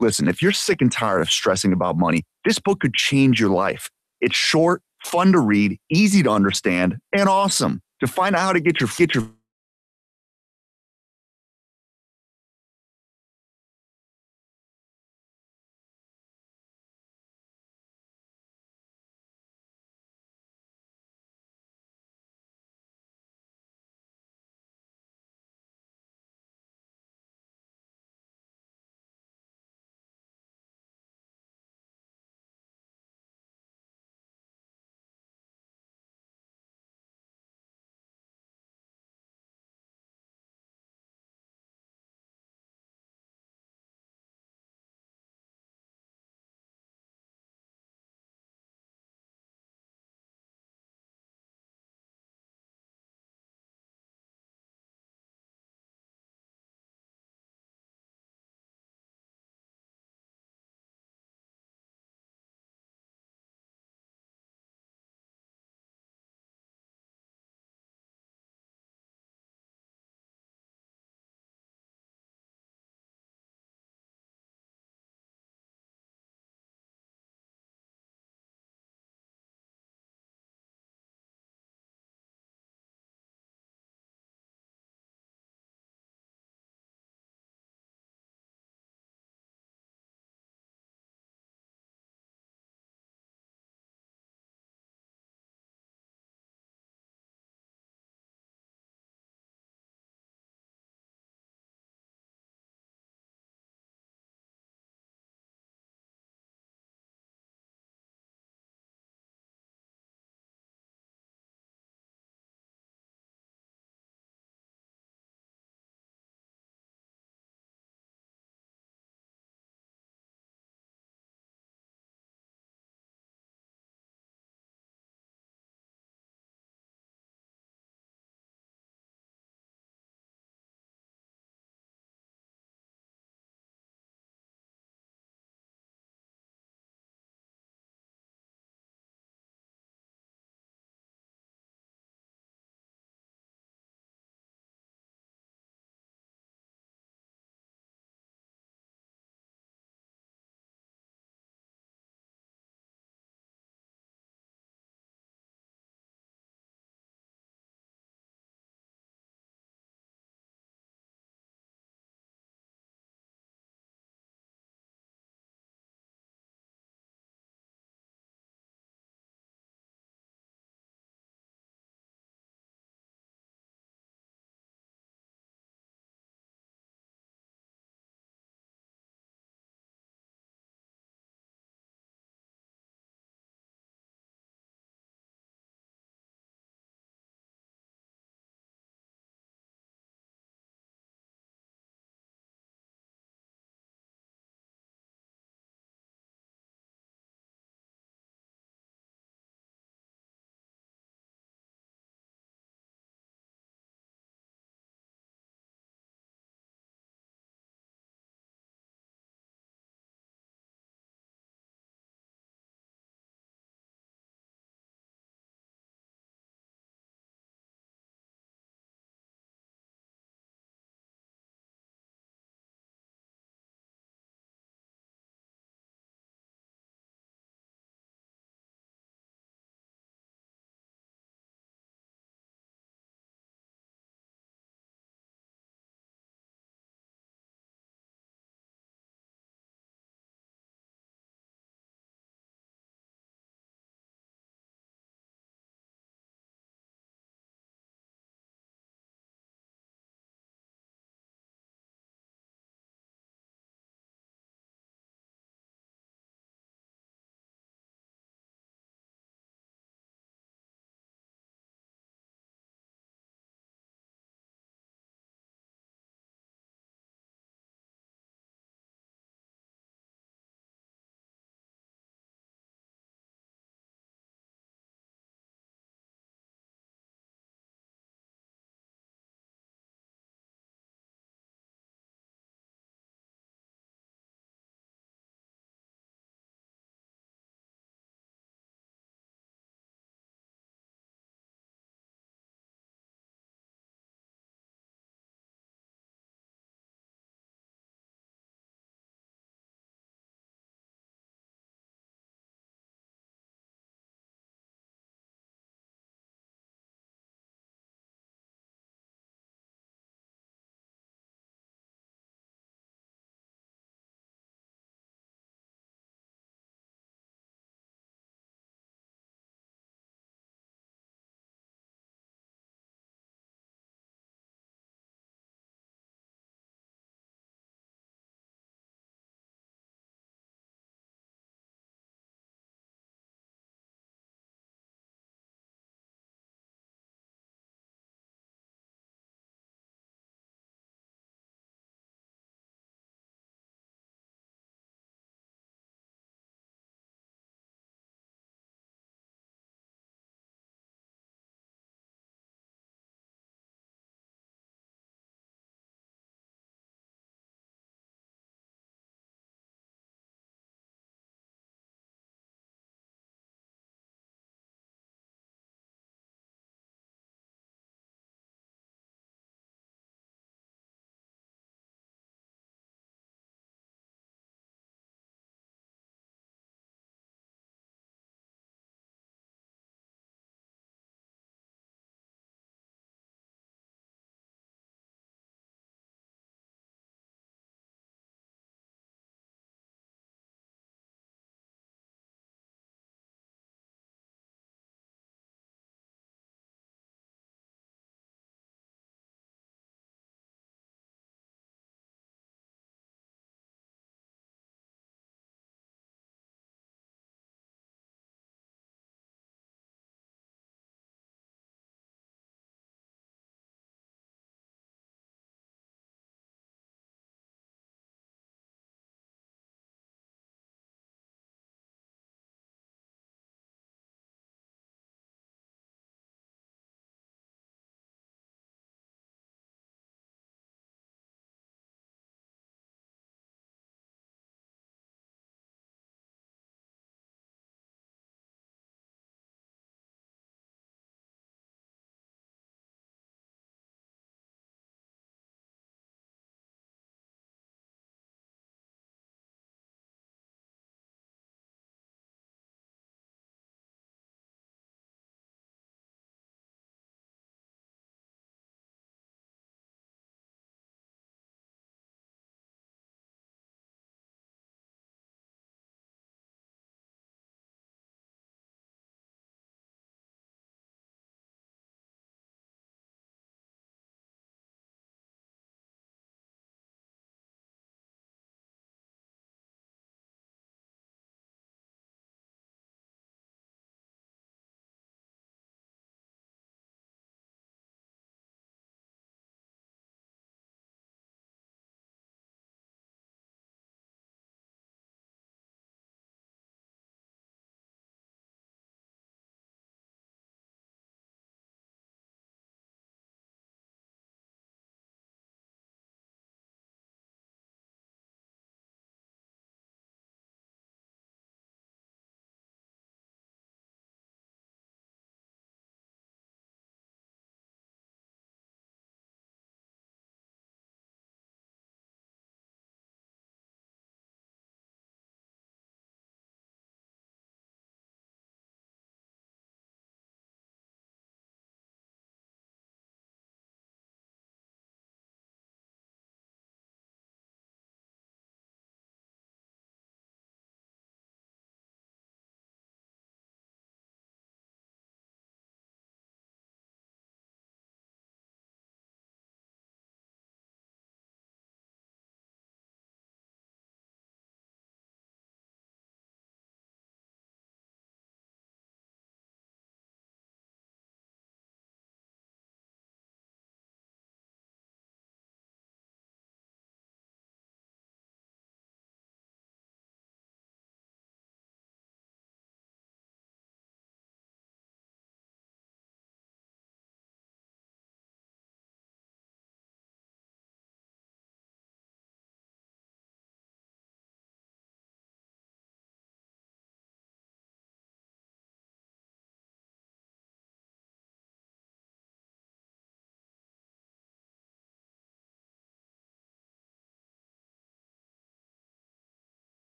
Speaker 9: Listen, if you're sick and tired of stressing about money, this book could change your life. It's short, fun to read, easy to understand, and awesome. To find out how to get your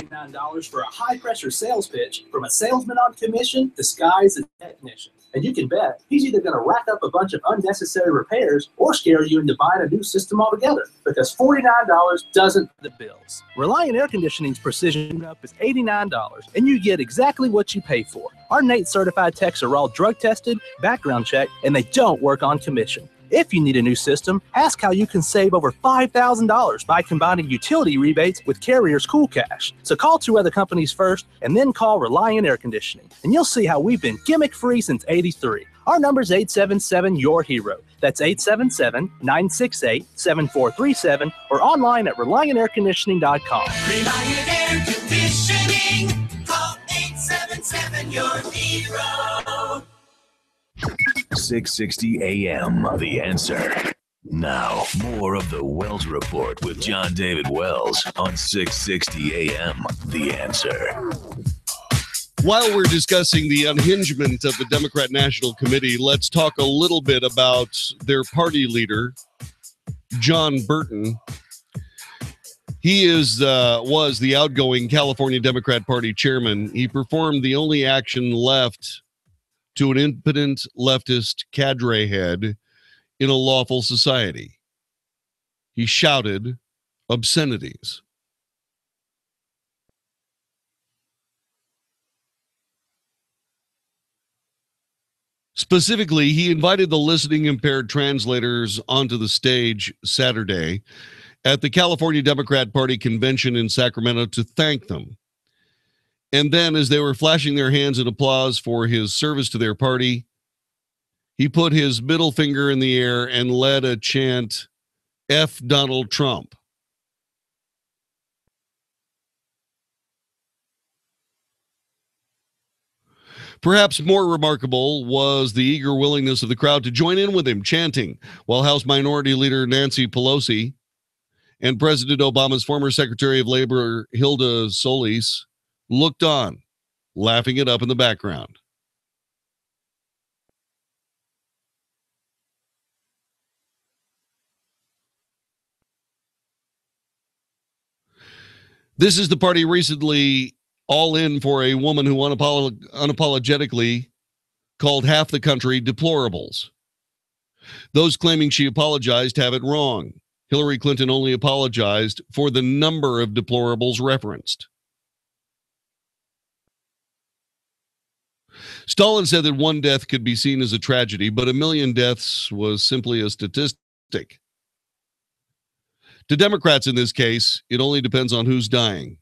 Speaker 14: $49 for a high-pressure sales pitch from a salesman on commission disguised as a technician. And you can bet he's either going to rack up a bunch of unnecessary repairs or scare you into buying a new system altogether, because $49 doesn't pay the bills. Reliant Air Conditioning's Precision Tune-Up is $89, and you get exactly what you pay for. Our NATE certified techs are all drug tested, background checked, and they don't work on commission. If you need a new system, ask how you can save over $5,000 by combining utility rebates with Carrier's Cool Cash. So call 2 other companies first, and then call Reliant Air Conditioning, and you'll see how we've been gimmick-free since '83. Our number's 877-YOUR-HERO. That's 877-968-7437, or online at ReliantAirConditioning.com.
Speaker 17: Reliant Air Conditioning. Call 877-YOUR-HERO.
Speaker 12: 660 AM, The Answer. Now, more of the Wells Report with John David Wells on 660 AM, The Answer.
Speaker 4: While we're discussing the unhingement of the Democrat National Committee, let's talk a little bit about their party leader, John Burton. He was the outgoing California Democrat Party chairman. He performed the only action left to an impotent leftist cadre head in a lawful society. He shouted obscenities. Specifically, he invited the listening impaired translators onto the stage Saturday at the California Democrat Party convention in Sacramento to thank them. And then, as they were flashing their hands in applause for his service to their party, he put his middle finger in the air and led a chant, F Donald Trump. Perhaps more remarkable was the eager willingness of the crowd to join in with him chanting, while House Minority Leader Nancy Pelosi and President Obama's former Secretary of Labor Hilda Solis looked on, laughing it up in the background. This is the party recently all in for a woman who unapologetically called half the country deplorables. Those claiming she apologized have it wrong. Hillary Clinton only apologized for the number of deplorables referenced. Stalin said that one death could be seen as a tragedy, but 1 million deaths was simply a statistic. To Democrats in this case, it only depends on who's dying.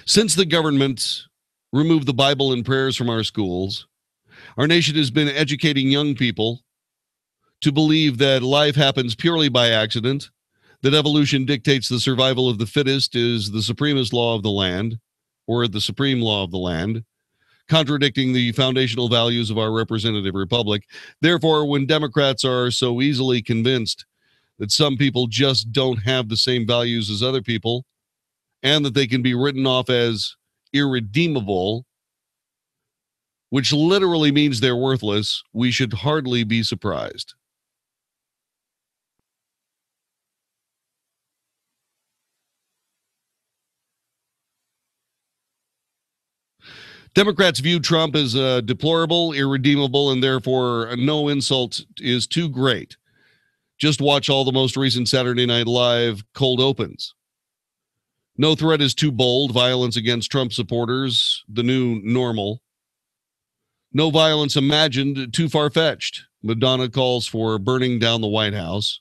Speaker 4: Since the government removed the Bible and prayers from our schools, our nation has been educating young people to believe that life happens purely by accident, that evolution dictates the survival of the fittest is the supremest law of the land, or the supreme law of the land, contradicting the foundational values of our representative republic. Therefore, when Democrats are so easily convinced that some people just don't have the same values as other people, and that they can be written off as irredeemable, which literally means they're worthless, we should hardly be surprised. Democrats view Trump as deplorable, irredeemable, and therefore no insult is too great. Just watch all the most recent Saturday Night Live cold opens. No threat is too bold. Violence against Trump supporters, the new normal. No violence imagined, too far-fetched. Madonna calls for burning down the White House.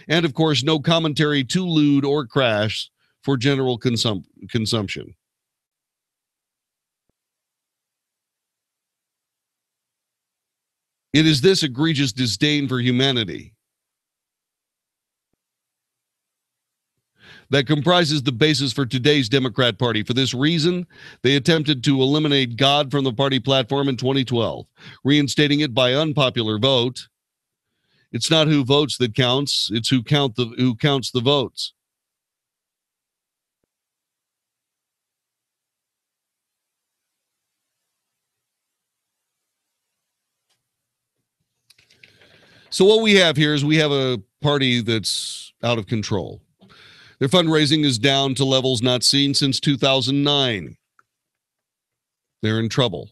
Speaker 4: And, of course, no commentary too lewd or crass for general consumption. It is this egregious disdain for humanity that comprises the basis for today's Democrat Party. For this reason, they attempted to eliminate God from the party platform in 2012, reinstating it by unpopular vote. It's not who votes that counts, it's who counts the votes. So what we have here is we have a party that's out of control. Their fundraising is down to levels not seen since 2009. They're in trouble.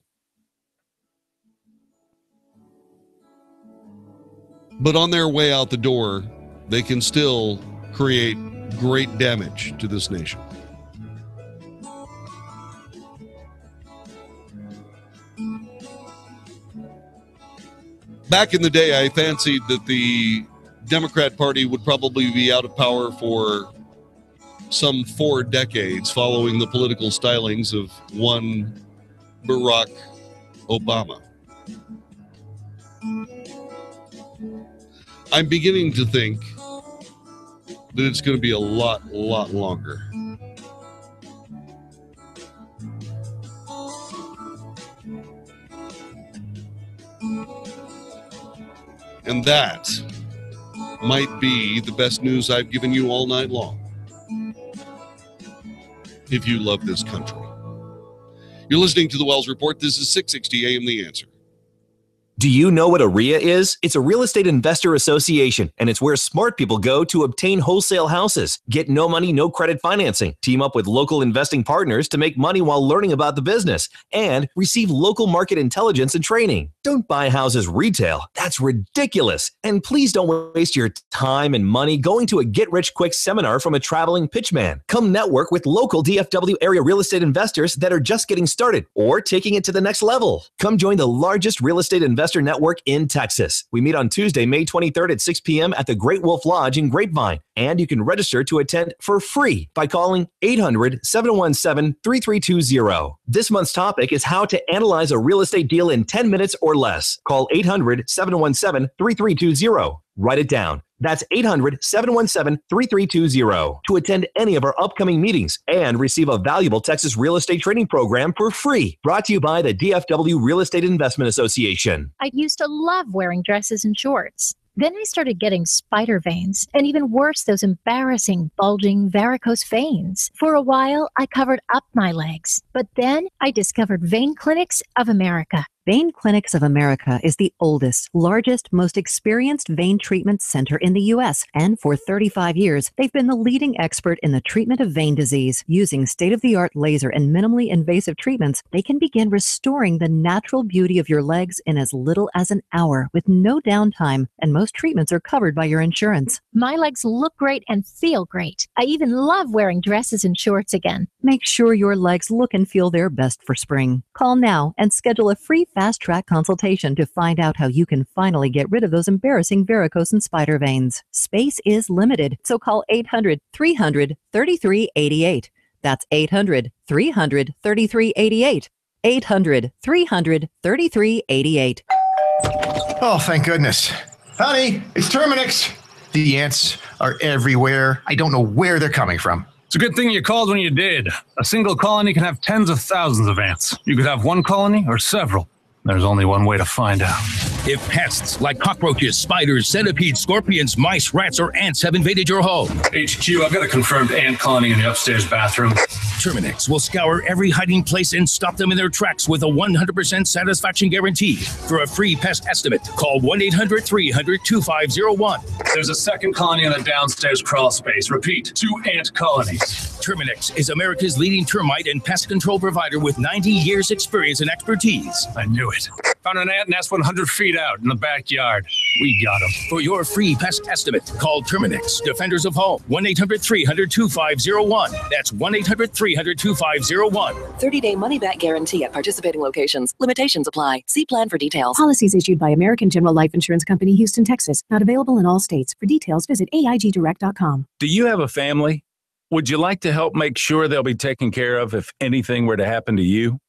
Speaker 4: But on their way out the door, they can still create great damage to this nation. Back in the day, I fancied that the Democrat Party would probably be out of power for some 4 decades following the political stylings of one Barack Obama. I'm beginning to think that it's going to be a lot longer. And that might be the best news I've given you all night long. If you love this country. You're listening to the Wells Report. This is 660 AM The Answer.
Speaker 6: Do you know what a RIA is? It's a real estate investor association, and it's where smart people go to obtain wholesale houses, get no money, no credit financing, team up with local investing partners to make money while learning about the business, and receive local market intelligence and training. Don't buy houses retail. That's ridiculous. And please don't waste your time and money going to a get-rich-quick seminar from a traveling pitchman. Come network with local DFW area real estate investors that are just getting started or taking it to the next level. Come join the largest real estate investor network in Texas. We meet on Tuesday, May 23rd at 6 p.m. at the Great Wolf Lodge in Grapevine. And you can register to attend for free by calling 800-717-3320. This month's topic is how to analyze a real estate deal in 10 minutes or less. Call 800-717-3320. Write it down. That's 800-717-3320 to attend any of our upcoming meetings and receive a valuable Texas real estate training program for free. Brought to you by the DFW Real Estate Investment Association.
Speaker 10: I used to love wearing dresses and shorts. Then I started getting spider veins, and even worse, those embarrassing, bulging, varicose veins. For a while, I covered up my legs. But then I discovered Vein Clinics of America.
Speaker 23: Vein Clinics of America is the oldest, largest, most experienced vein treatment center in the U.S. And for 35 years, they've been the leading expert in the treatment of vein disease. Using state-of-the-art laser and minimally invasive treatments, they can begin restoring the natural beauty of your legs in as little as an hour with no downtime, and most treatments are covered by your insurance.
Speaker 10: My legs look great and feel great. I even love wearing dresses and shorts again.
Speaker 23: Make sure your legs look and feel their best for spring. Call now and schedule a free fast-track consultation to find out how you can finally get rid of those embarrassing varicose and spider veins. Space is limited, so call 800-300-3388. That's 800-300-3388. 800-300-3388.
Speaker 18: Oh, thank goodness. Honey, it's Terminix. The ants are everywhere. I don't know where they're coming from.
Speaker 19: It's a good thing you called when you did. A single colony can have tens of thousands of ants. You could have one colony or several. There's only one way to find out.
Speaker 20: If pests like cockroaches, spiders, centipedes, scorpions, mice, rats, or ants have invaded your home.
Speaker 19: HQ, I've got a confirmed ant colony in the upstairs bathroom.
Speaker 20: Terminix will scour every hiding place and stop them in their tracks with a 100% satisfaction guarantee. For a free pest estimate, call 1-800-300-2501.
Speaker 19: There's a second colony in the downstairs crawl space. Repeat, 2 ant colonies.
Speaker 20: Terminix is America's leading termite and pest control provider with 90 years experience and expertise.
Speaker 19: I knew it. Found an ant nest 100 feet out in the backyard. We got him.
Speaker 20: For your free pest estimate, call Terminix, Defenders of Home, 1-800-300-2501. That's 1-800-300-2501.
Speaker 21: 30-day money-back guarantee at participating locations. Limitations apply. See plan for details.
Speaker 22: Policies issued by American General Life Insurance Company, Houston, Texas. Not available in all states. For details, visit AIGdirect.com.
Speaker 24: Do you have a family? Would you like to help make sure they'll be taken care of if anything were to happen to you?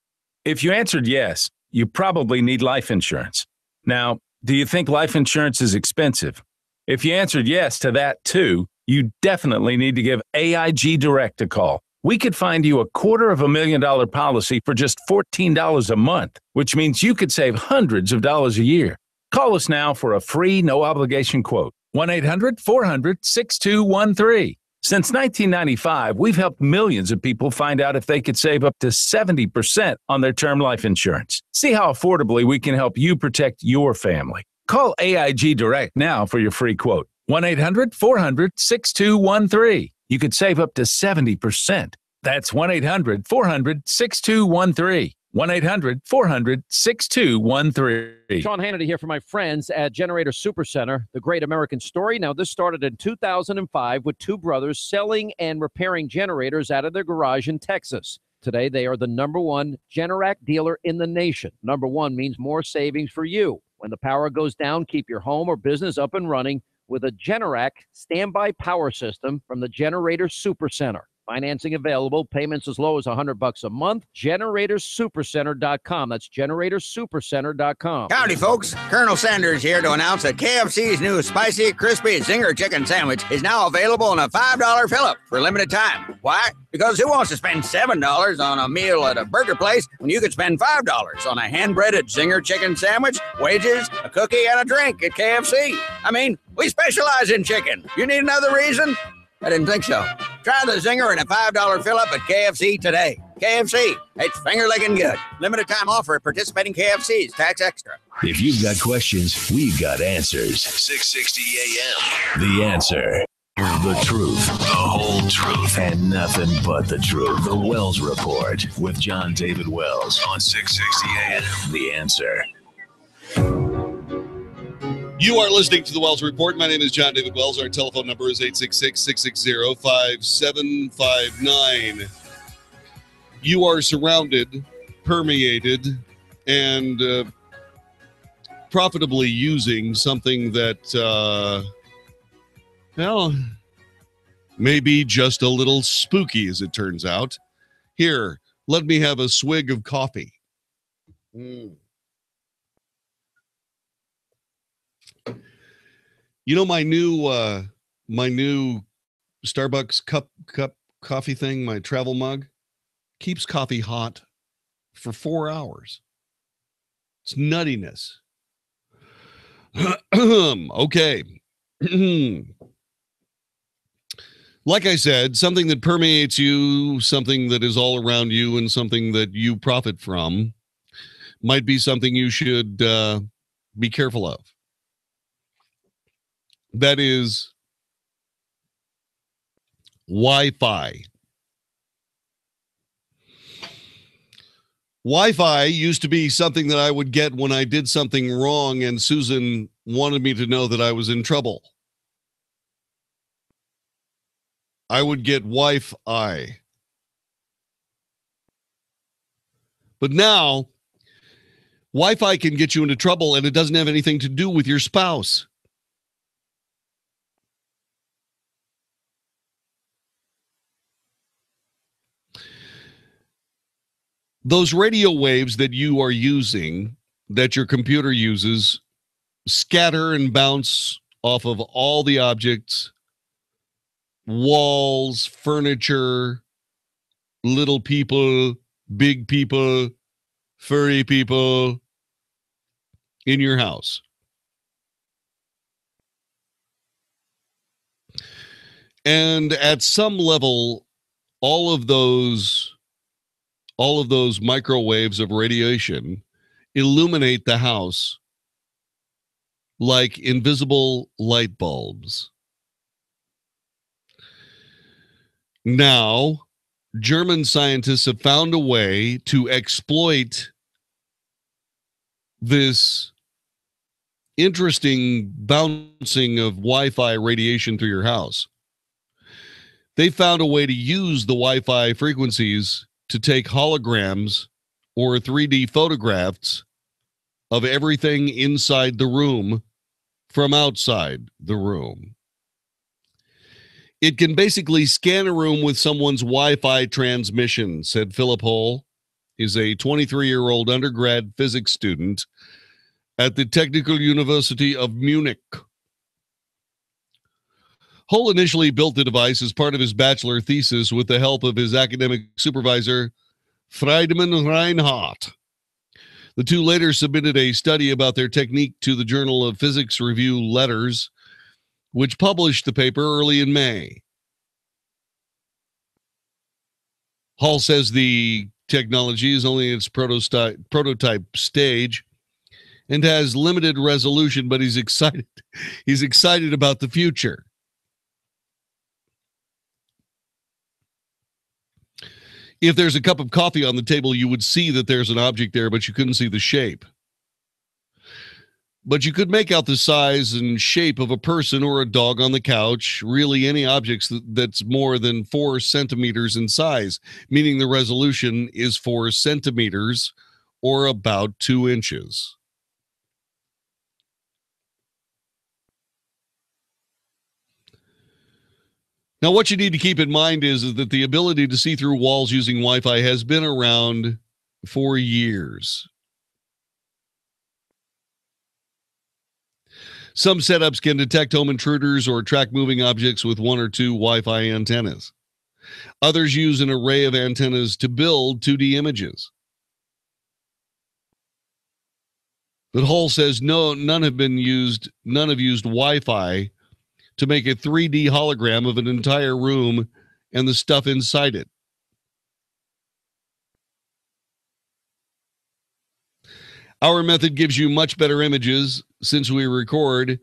Speaker 24: If you answered yes, you probably need life insurance. Now, do you think life insurance is expensive? If you answered yes to that too, you definitely need to give AIG Direct a call. We could find you a $250,000 policy for just $14 a month, which means you could save hundreds of dollars a year. Call us now for a free, no-obligation quote. 1-800-400-6213. Since 1995, we've helped millions of people find out if they could save up to 70% on their term life insurance. See how affordably we can help you protect your family.
Speaker 12: Call AIG Direct now for your free quote. 1-800-400-6213. You could save up to 70%. That's 1-800-400-6213. 1-800-400-6213.
Speaker 1: Sean Hannity here for my friends at Generator Supercenter, the great American story. Now, this started in 2005 with two brothers selling and repairing generators out of their garage in Texas. Today, they are the #1 Generac dealer in the nation. #1 means more savings for you. When the power goes down, keep your home or business up and running with a Generac standby power system from the Generator Supercenter. Financing available, payments as low as $100 a month. GeneratorSupercenter.com. That's GeneratorSupercenter.com.
Speaker 2: Howdy, folks. Colonel Sanders here to announce that KFC's new spicy, crispy Zinger chicken sandwich is now available in a $5 fill-up for a limited time. Why? Because who wants to spend $7 on a meal at a burger place when you could spend $5 on a hand-breaded Zinger chicken sandwich, wages, a cookie, and a drink at KFC? I mean, we specialize in chicken. You need another reason? I didn't think so. Try the Zinger and a $5 fill-up at KFC today. KFC, it's finger-licking good. Limited time offer at participating KFCs. Tax extra.
Speaker 12: If you've got questions, we've got answers. 660 AM. The Answer. The truth, the whole truth, and nothing but the truth. The Wells Report with John David Wells on 660 AM. The Answer.
Speaker 4: You are listening to the Wells Report. My name is John David Wells. Our telephone number is 866-660-5759. You are surrounded, permeated, and profitably using something that, well, maybe just a little spooky, as it turns out. Here, let me have a swig of coffee. You know, my new Starbucks cup coffee thing, my travel mug, keeps coffee hot for 4 hours. It's nuttiness. Okay. Like I said, something that permeates you, something that is all around you, and something that you profit from might be something you should be careful of. That is Wi-Fi. Wi-Fi used to be something that I would get when I did something wrong and Susan wanted me to know that I was in trouble. I would get Wi-Fi. But now, Wi-Fi can get you into trouble and it doesn't have anything to do with your spouse. Those radio waves that you are using, that your computer uses, scatter and bounce off of all the objects, walls, furniture, little people, big people, furry people in your house. And at some level, all of those microwaves of radiation illuminate the house like invisible light bulbs. Now, German scientists have found a way to exploit this interesting bouncing of Wi-Fi radiation through your house. They found a way to use the Wi-Fi frequencies to take holograms or 3D photographs of everything inside the room from outside the room. It can basically scan a room with someone's Wi-Fi transmission, said Philip Hull. He's a 23-year-old undergrad physics student at the Technical University of Munich. Hull initially built the device as part of his bachelor thesis with the help of his academic supervisor, Friedemann Reinhardt. The two later submitted a study about their technique to the Journal of Physics Review Letters, which published the paper early in May. Hull says the technology is only in its prototype stage, and has limited resolution, but he's excited. He's excited about the future. If there's a cup of coffee on the table, you would see that there's an object there, but you couldn't see the shape. But you could make out the size and shape of a person or a dog on the couch, really any objects that's more than 4 centimeters in size, meaning the resolution is 4 centimeters or about 2 inches. Now, what you need to keep in mind is that the ability to see through walls using Wi-Fi has been around for years. Some setups can detect home intruders or track moving objects with 1 or 2 Wi-Fi antennas. Others use an array of antennas to build 2D images. But Hull says none have used Wi-Fi to make a 3D hologram of an entire room and the stuff inside it. Our method gives you much better images since we record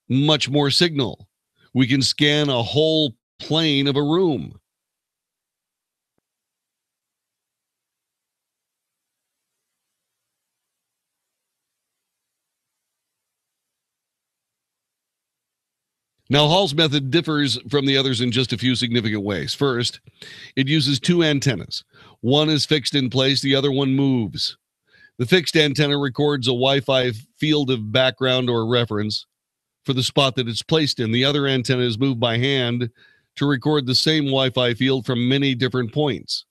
Speaker 4: much more signal. We can scan a whole plane of a room. Now, Hall's method differs from the others in just a few significant ways. First, it uses 2 antennas. One is fixed in place, the other one moves. The fixed antenna records a Wi-Fi field of background or reference for the spot that it's placed in. The other antenna is moved by hand to record the same Wi-Fi field from many different points.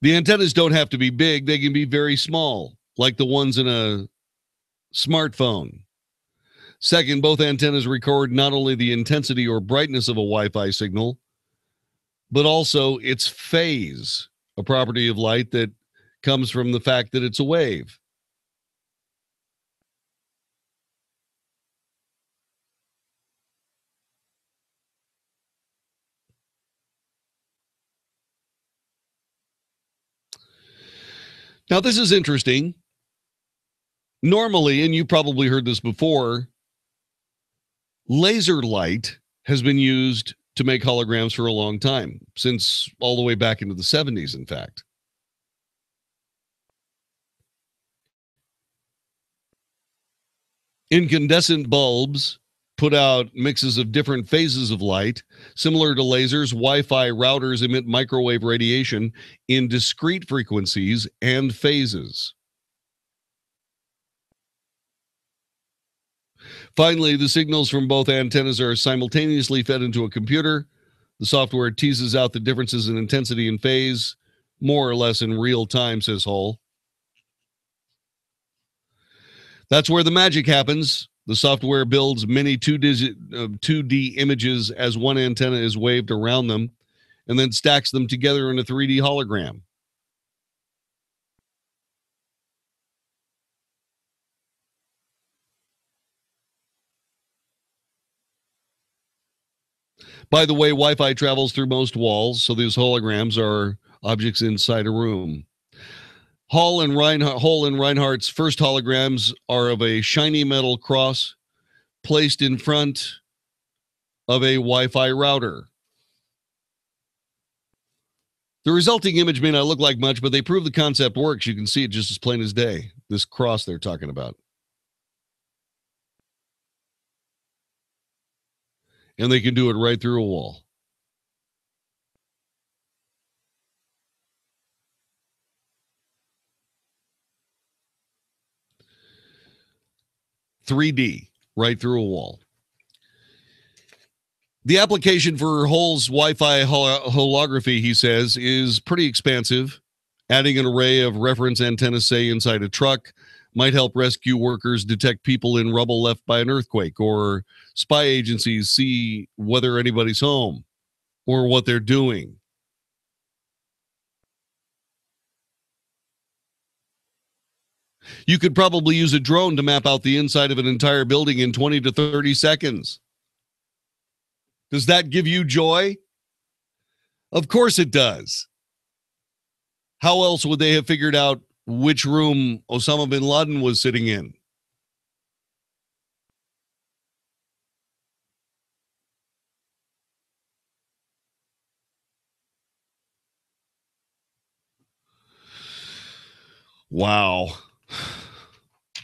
Speaker 4: The antennas don't have to be big. They can be very small, like the ones in a smartphone. Second, both antennas record not only the intensity or brightness of a Wi-Fi signal, but also its phase, a property of light that comes from the fact that it's a wave. Now, this is interesting. Normally, and you probably heard this before, laser light has been used to make holograms for a long time, since all the way back into the 70s, in fact. Incandescent bulbs put out mixes of different phases of light. Similar to lasers, Wi-Fi routers emit microwave radiation in discrete frequencies and phases. Finally, the signals from both antennas are simultaneously fed into a computer. The software teases out the differences in intensity and phase, more or less in real time, says Hull. That's where the magic happens. The software builds many 2D images as one antenna is waved around them, and then stacks them together in a 3D hologram. By the way, Wi-Fi travels through most walls, so these holograms are objects inside a room. Hull and Reinhardt's first holograms are of a shiny metal cross placed in front of a Wi-Fi router. The resulting image may not look like much, but they prove the concept works. You can see it just as plain as day, this cross they're talking about. And they can do it right through a wall. $3D, right through a wall. The application for Hull's Wi-Fi holography, he says, is pretty expansive. Adding an array of reference antennas, say, inside a truck, might help rescue workers detect people in rubble left by an earthquake, or spy agencies see whether anybody's home or what they're doing. You could probably use a drone to map out the inside of an entire building in 20 to 30 seconds. Does that give you joy? Of course it does. How else would they have figured out which room Osama bin Laden was sitting in. Wow.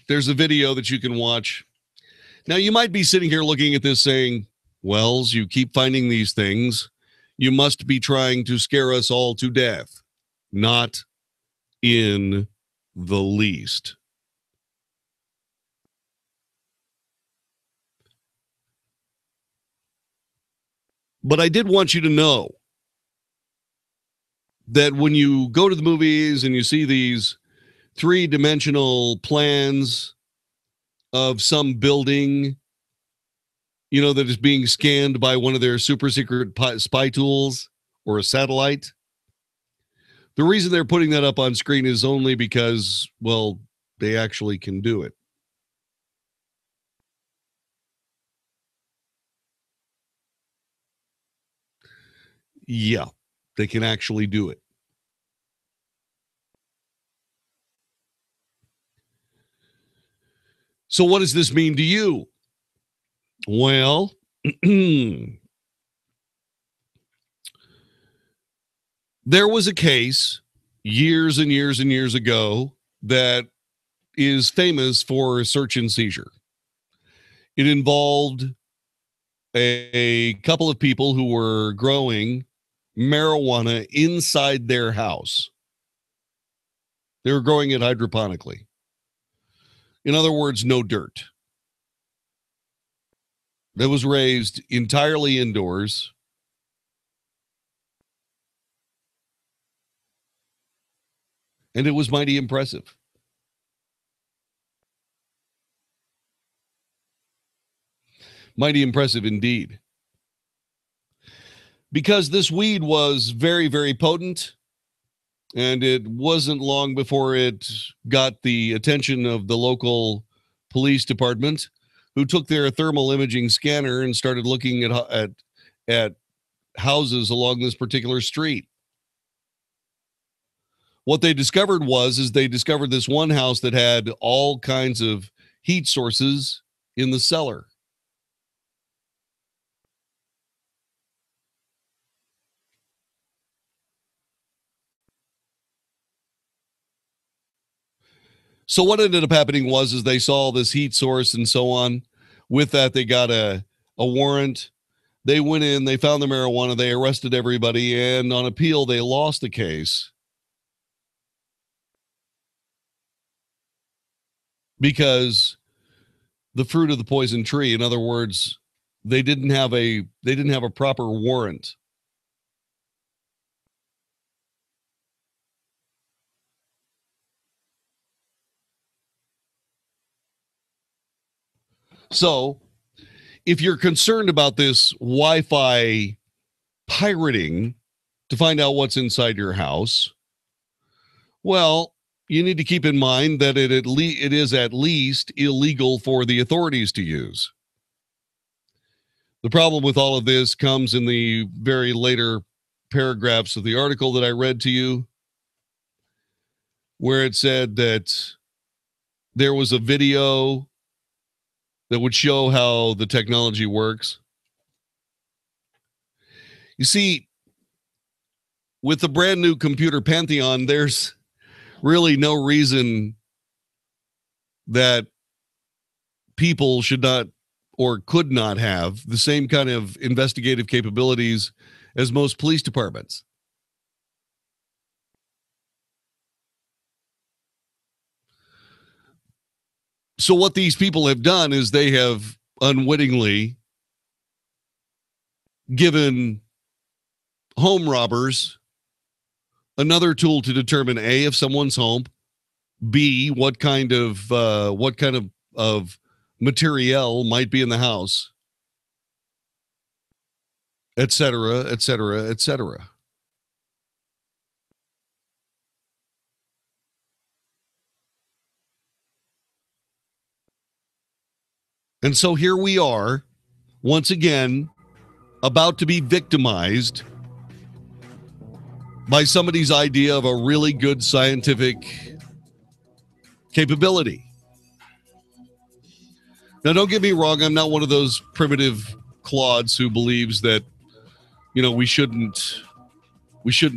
Speaker 4: There's a video that you can watch. Now, you might be sitting here looking at this saying, Wells, you keep finding these things. You must be trying to scare us all to death. Not in the least. But I did want you to know that when you go to the movies and you see these three-dimensional plans of some building, you know, that is being scanned by one of their super secret spy tools or a satellite. The reason they're putting that up on screen is only because, well, they actually can do it. Yeah, they can actually do it. So what does this mean to you? Well, there was a case years and years and years ago that is famous for search and seizure. It involved a couple of people who were growing marijuana inside their house. They were growing it hydroponically. In other words, no dirt. That was raised entirely indoors. And it was mighty impressive. Mighty impressive indeed. Because this weed was very, very potent. And it wasn't long before it got the attention of the local police department, who took their thermal imaging scanner and started looking at houses along this particular street. What they discovered they discovered this one house that had all kinds of heat sources in the cellar. So what ended up happening was they saw this heat source and so on. With that, they got a warrant. They went in, they found the marijuana, they arrested everybody, and on appeal, they lost the case. Because the fruit of the poison tree, in other words, they didn't have a proper warrant. So, if you're concerned about this Wi-Fi pirating to find out what's inside your house, well, you need to keep in mind that it is at least illegal for the authorities to use. The problem with all of this comes in the very later paragraphs of the article that I read to you, where it said that there was a video that would show how the technology works. You see, with the brand new computer Pantheon, there's really no reason that people should not or could not have the same kind of investigative capabilities as most police departments. So what these people have done is they have unwittingly given home robbers another tool to determine A, if someone's home, B, what kind of material might be in the house, et cetera, et cetera, et cetera. And so here we are, once again, about to be victimized by somebody's idea of a really good scientific capability. Now, don't get me wrong. I'm not one of those primitive clods who believes that, we shouldn't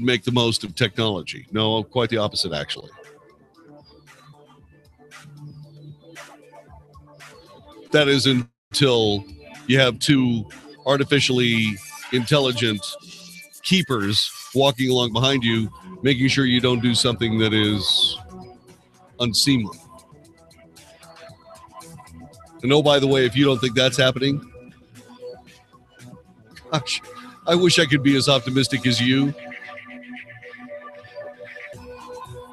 Speaker 4: make the most of technology. No, quite the opposite, actually. That is until you have two artificially intelligent keepers walking along behind you, making sure you don't do something that is unseemly. And oh, by the way, if you don't think that's happening, gosh, I wish I could be as optimistic as you.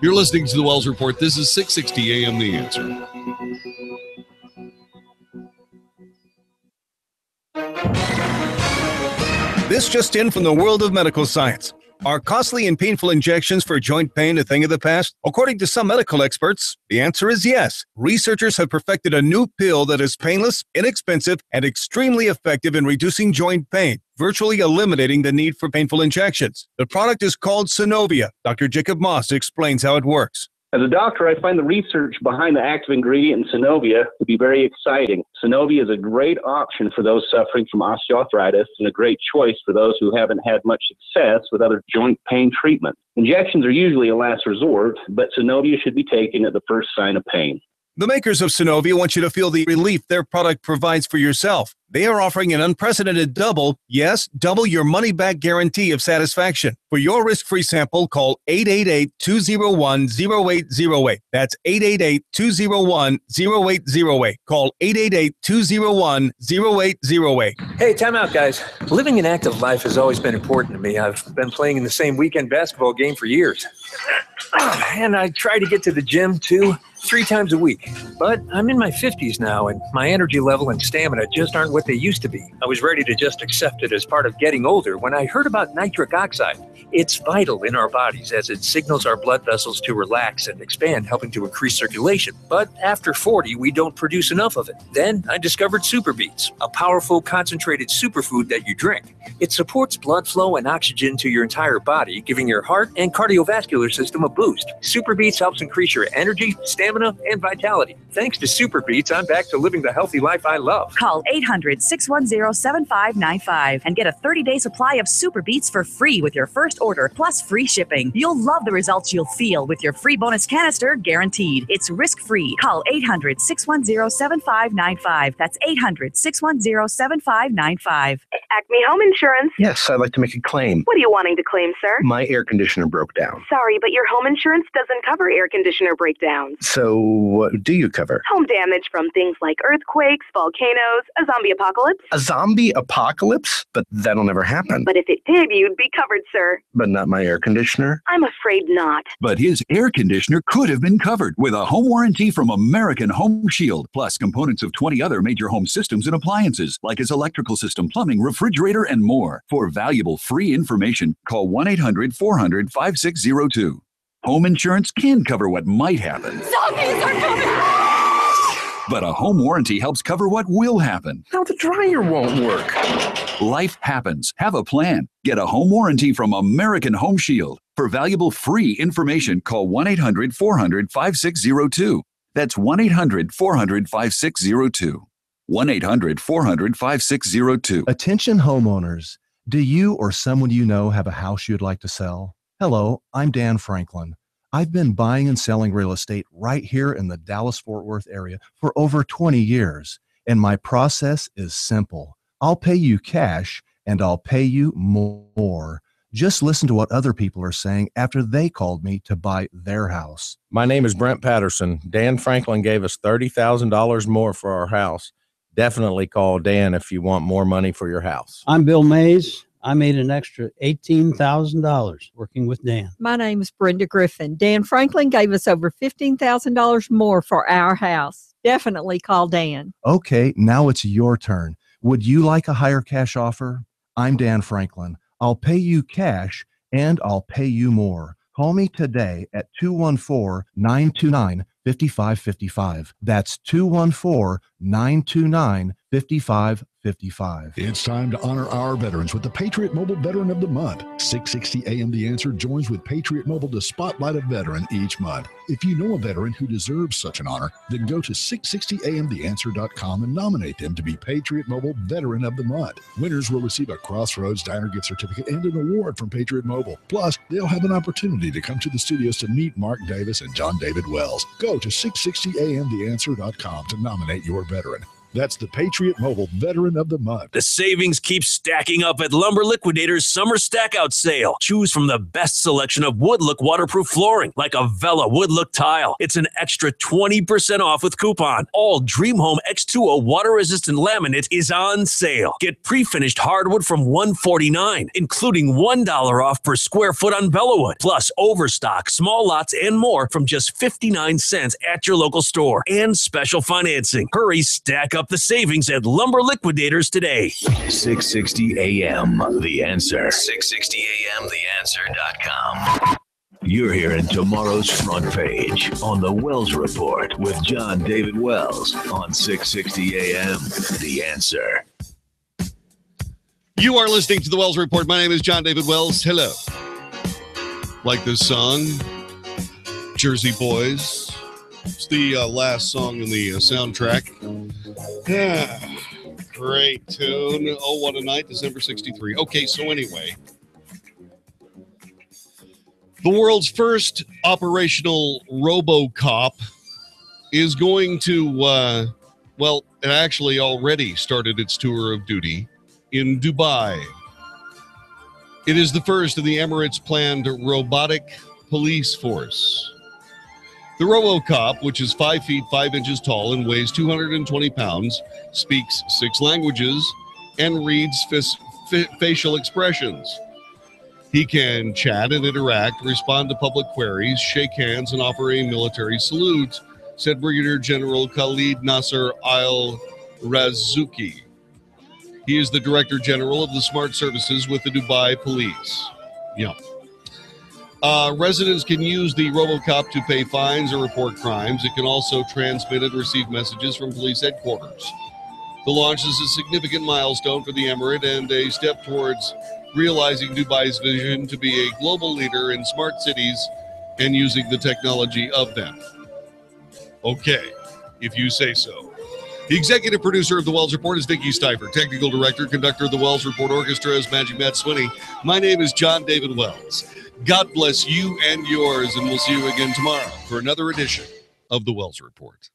Speaker 4: You're listening to the Wells Report. This is 660 AM The Answer.
Speaker 3: This just in from the world of medical science. Are costly and painful injections for joint pain a thing of the past? According to some medical experts, the answer is yes. Researchers have perfected a new pill that is painless, inexpensive, and extremely effective in reducing joint pain, virtually eliminating the need for painful injections. The product is called Synovia. Dr. Jacob Moss explains how it works.
Speaker 8: As a doctor, I find the research behind the active ingredient in Synovia to be very exciting. Synovia is a great option for those suffering from osteoarthritis and a great choice for those who haven't had much success with other joint pain treatments. Injections are usually a last resort, but Synovia should be taken at the first sign of pain.
Speaker 3: The makers of Synovia want you to feel the relief their product provides for yourself. They are offering an unprecedented double your money-back guarantee of satisfaction. For your risk-free sample, call 888-201-0808. That's 888-201-0808. Call 888-201-0808.
Speaker 11: Hey, time out, guys. Living an active life has always been important to me. I've been playing in the same weekend basketball game for years. And I try to get to the gym, too, 3 times a week. But I'm in my 50s now, and my energy level and stamina just aren't what they used to be. I was ready to just accept it as part of getting older when I heard about nitric oxide. It's vital in our bodies as it signals our blood vessels to relax and expand, helping to increase circulation. But after 40, we don't produce enough of it. Then I discovered Super Beets, a powerful concentrated superfood that you drink. It supports blood flow and oxygen to your entire body, giving your heart and cardiovascular system a boost. Super Beets helps increase your energy, stamina, and vitality. Thanks to Super Beets, I'm back to living the healthy life I love.
Speaker 13: Call 800-610-7595 and get a 30-day supply of Super Beets for free with your first order, plus free shipping. You'll love the results you'll feel with your free bonus canister guaranteed. It's risk-free. Call 800-610-7595. That's 800-610-7595.
Speaker 15: Acme Home Insurance.
Speaker 16: Yes, I'd like to make a claim.
Speaker 15: What are you wanting to claim, sir?
Speaker 16: My air conditioner broke down.
Speaker 15: Sorry, but your home insurance doesn't cover air conditioner breakdowns.
Speaker 16: So what do you cover?
Speaker 15: Home damage from things like earthquakes, volcanoes, a zombie apocalypse.
Speaker 16: A zombie apocalypse? But that'll never happen.
Speaker 15: But if it did, you'd be covered, sir.
Speaker 16: But not my air conditioner?
Speaker 15: I'm afraid not.
Speaker 25: But his air conditioner could have been covered with a home warranty from American Home Shield, plus components of 20 other major home systems and appliances, like his electrical system, plumbing, refrigerator, and more. For valuable free information, call 1-800-400-5602. Home insurance can cover what might happen.
Speaker 15: Zombies are coming!
Speaker 25: But a home warranty helps cover what will happen.
Speaker 16: Now the dryer won't work.
Speaker 25: Life happens. Have a plan. Get a home warranty from American Home Shield. For valuable free information, call 1-800-400-5602. That's 1-800-400-5602. 1-800-400-5602.
Speaker 26: Attention homeowners. Do you or someone you know have a house you'd like to sell? Hello, I'm Dan Franklin. I've been buying and selling real estate right here in the Dallas-Fort Worth area for over 20 years, and my process is simple. I'll pay you cash, and I'll pay you more. Just listen to what other people are saying after they called me to buy their house.
Speaker 29: My name is Brent Patterson. Dan Franklin gave us $30,000 more for our house. Definitely call Dan if you want more money for your house.
Speaker 30: I'm Bill Mays. I made an extra $18,000 working with Dan.
Speaker 31: My name is Brenda Griffin. Dan Franklin gave us over $15,000 more for our house. Definitely call Dan.
Speaker 26: Okay, now it's your turn. Would you like a higher cash offer? I'm Dan Franklin. I'll pay you cash and I'll pay you more. Call me today at 214-929-5555. That's 214-929-5555. 55.
Speaker 5: It's time to honor our veterans with the Patriot Mobile Veteran of the Month. 660 AM The Answer joins with Patriot Mobile to spotlight a veteran each month. If you know a veteran who deserves such an honor, then go to 660amtheanswer.com and nominate them to be Patriot Mobile Veteran of the Month. Winners will receive a Crossroads Diner gift certificate and an award from Patriot Mobile. Plus, they'll have an opportunity to come to the studios to meet Mark Davis and John David Wells. Go to 660amtheanswer.com to nominate your veteran. That's the Patriot Mobile Veteran of the Month.
Speaker 6: The savings keep stacking up at Lumber Liquidators' Summer Stackout Sale. Choose from the best selection of Woodlook waterproof flooring, like a Vela Woodlook tile. It's an extra 20% off with coupon. All Dream Home X2O water-resistant laminate is on sale. Get pre-finished hardwood from $149, including $1 off per square foot on Bellawood. Plus overstock, small lots, and more from just 59 cents at your local store. And special financing. Hurry, stack up the savings at Lumber Liquidators today.
Speaker 12: 660 AM, The Answer. 660 AM, TheAnswer.com. You're hearing tomorrow's front page on The Wells Report with John David Wells on 660 AM, The Answer.
Speaker 4: You are listening to The Wells Report. My name is John David Wells. Hello. Like this song, Jersey Boys. It's the last song in the soundtrack. Great tune. Oh, what a night, December 63. Okay, so anyway. The world's first operational RoboCop is going to, well, it actually already started its tour of duty in Dubai. It is the first of the Emirates' planned robotic police force. The RoboCop, which is 5 feet 5 inches tall and weighs 220 pounds, speaks 6 languages and reads facial expressions. He can chat and interact, respond to public queries, shake hands, and offer a military salute, said Brigadier General Khalid Nasser Al-Razouki. He is the Director General of the Smart Services with the Dubai Police. Yeah. Residents can use the RoboCop to pay fines or report crimes. It can also transmit and receive messages from police headquarters. The launch is a significant milestone for the Emirate and a step towards realizing Dubai's vision to be a global leader in smart cities and using the technology of them. Okay, if you say so. The executive producer of The Wells Report is Nikki Stifer. Technical director, conductor of The Wells Report Orchestra is Magic Matt Swinney. My name is John David Wells. God bless you and yours, and we'll see you again tomorrow for another edition of The Wells Report.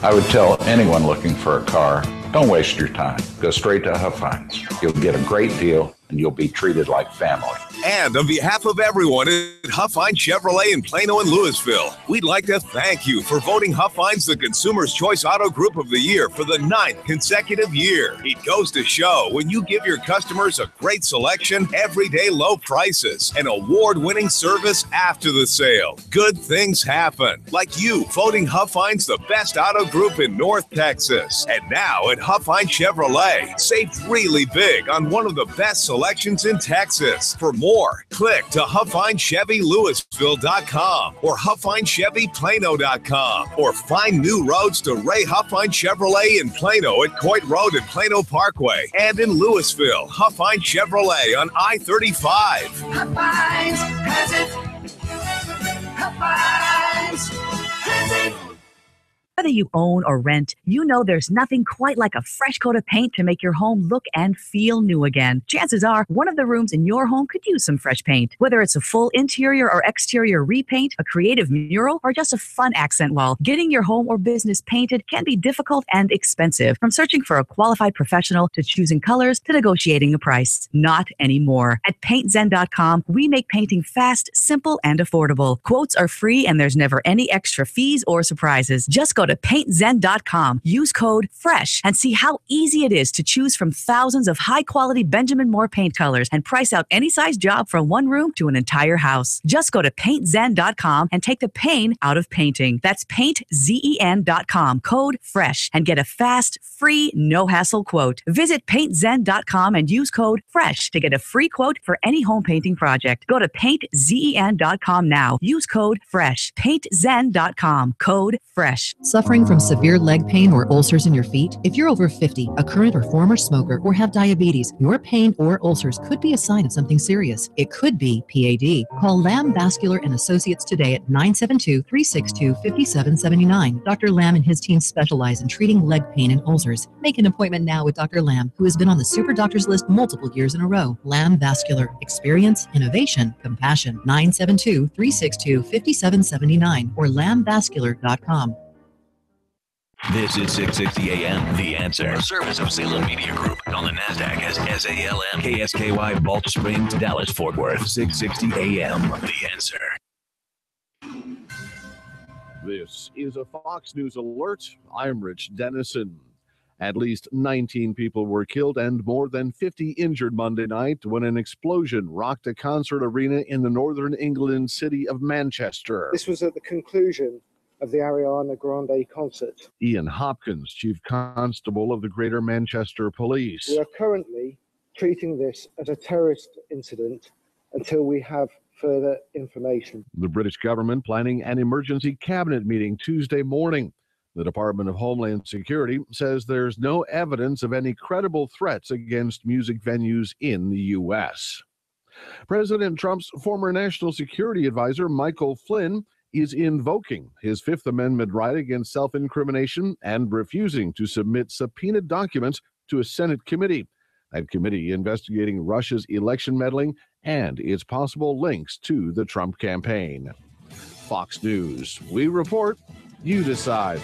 Speaker 7: I would tell anyone looking for a car, don't waste your time. Go straight to Huff Hines. You'll get a great deal, and you'll be treated like family.
Speaker 9: And on behalf of everyone at Huff Hines Chevrolet in Plano and Louisville, we'd like to thank you for voting Huff Hines the Consumer's Choice Auto Group of the Year for the 9th consecutive year. It goes to show when you give your customers a great selection, everyday low prices, and award-winning service after the sale, good things happen. Like you voting Huff Hines the best auto group in North Texas. And now at Huff Hines Chevrolet, save really big on one of the best selections in Texas. For more, click to HuffHinesChevyLouisville.com or HuffHinesChevyPlano.com or find new roads to Ray Huff Hines Chevrolet in Plano at Coit Road and Plano Parkway, and in Louisville, Huff Hines Chevrolet on I-35.
Speaker 10: Huff Hines has it. Huff Hines has it.
Speaker 13: Whether you own or rent, you know there's nothing quite like a fresh coat of paint to make your home look and feel new again. Chances are one of the rooms in your home could use some fresh paint. Whether it's a full interior or exterior repaint, a creative mural, or just a fun accent wall, getting your home or business painted can be difficult and expensive. From searching for a qualified professional to choosing colors to negotiating a price. Not anymore. At PaintZen.com, we make painting fast, simple, and affordable. Quotes are free and there's never any extra fees or surprises. Just go to PaintZen.com, use code FRESH, and see how easy it is to choose from thousands of high-quality Benjamin Moore paint colors and price out any size job from one room to an entire house. Just go to PaintZen.com and take the pain out of painting. That's PaintZen.com, code FRESH, and get a fast, free, no-hassle quote. Visit PaintZen.com and use code FRESH to get a free quote for any home painting project. Go to PaintZen.com now. Use code FRESH. PaintZen.com, code FRESH.
Speaker 14: Suffering from severe leg pain or ulcers in your feet? If you're over 50, a current or former smoker, or have diabetes, your pain or ulcers could be a sign of something serious. It could be PAD. Call Lamb Vascular and Associates today at 972-362-5779. Dr. Lamb and his team specialize in treating leg pain and ulcers. Make an appointment now with Dr. Lamb, who has been on the Super Doctors list multiple years in a row. Lamb Vascular. Experience, innovation, compassion. 972-362-5779 or lambvascular.com.
Speaker 12: This is 660 AM, The Answer. A service of Salem Media Group on the NASDAQ as SALM, KSKY, Baltimore Springs, Dallas, Fort Worth. 660 AM, The Answer.
Speaker 17: This is a Fox News alert. I'm Rich Dennison. At least 19 people were killed and more than 50 injured Monday night when an explosion rocked a concert arena in the northern England city of Manchester.
Speaker 18: This was at the conclusion of the Ariana Grande concert.
Speaker 17: Ian Hopkins, Chief Constable of the Greater Manchester Police.
Speaker 18: We are currently treating this as a terrorist incident until we have further information.
Speaker 17: The British government planning an emergency cabinet meeting Tuesday morning. The Department of Homeland Security says there's no evidence of any credible threats against music venues in the U.S. President Trump's former national security advisor, Michael Flynn, is invoking his Fifth Amendment right against self-incrimination and refusing to submit subpoenaed documents to a Senate committee. That committee investigating Russia's election meddling and its possible links to the Trump campaign. Fox News. We report, you decide.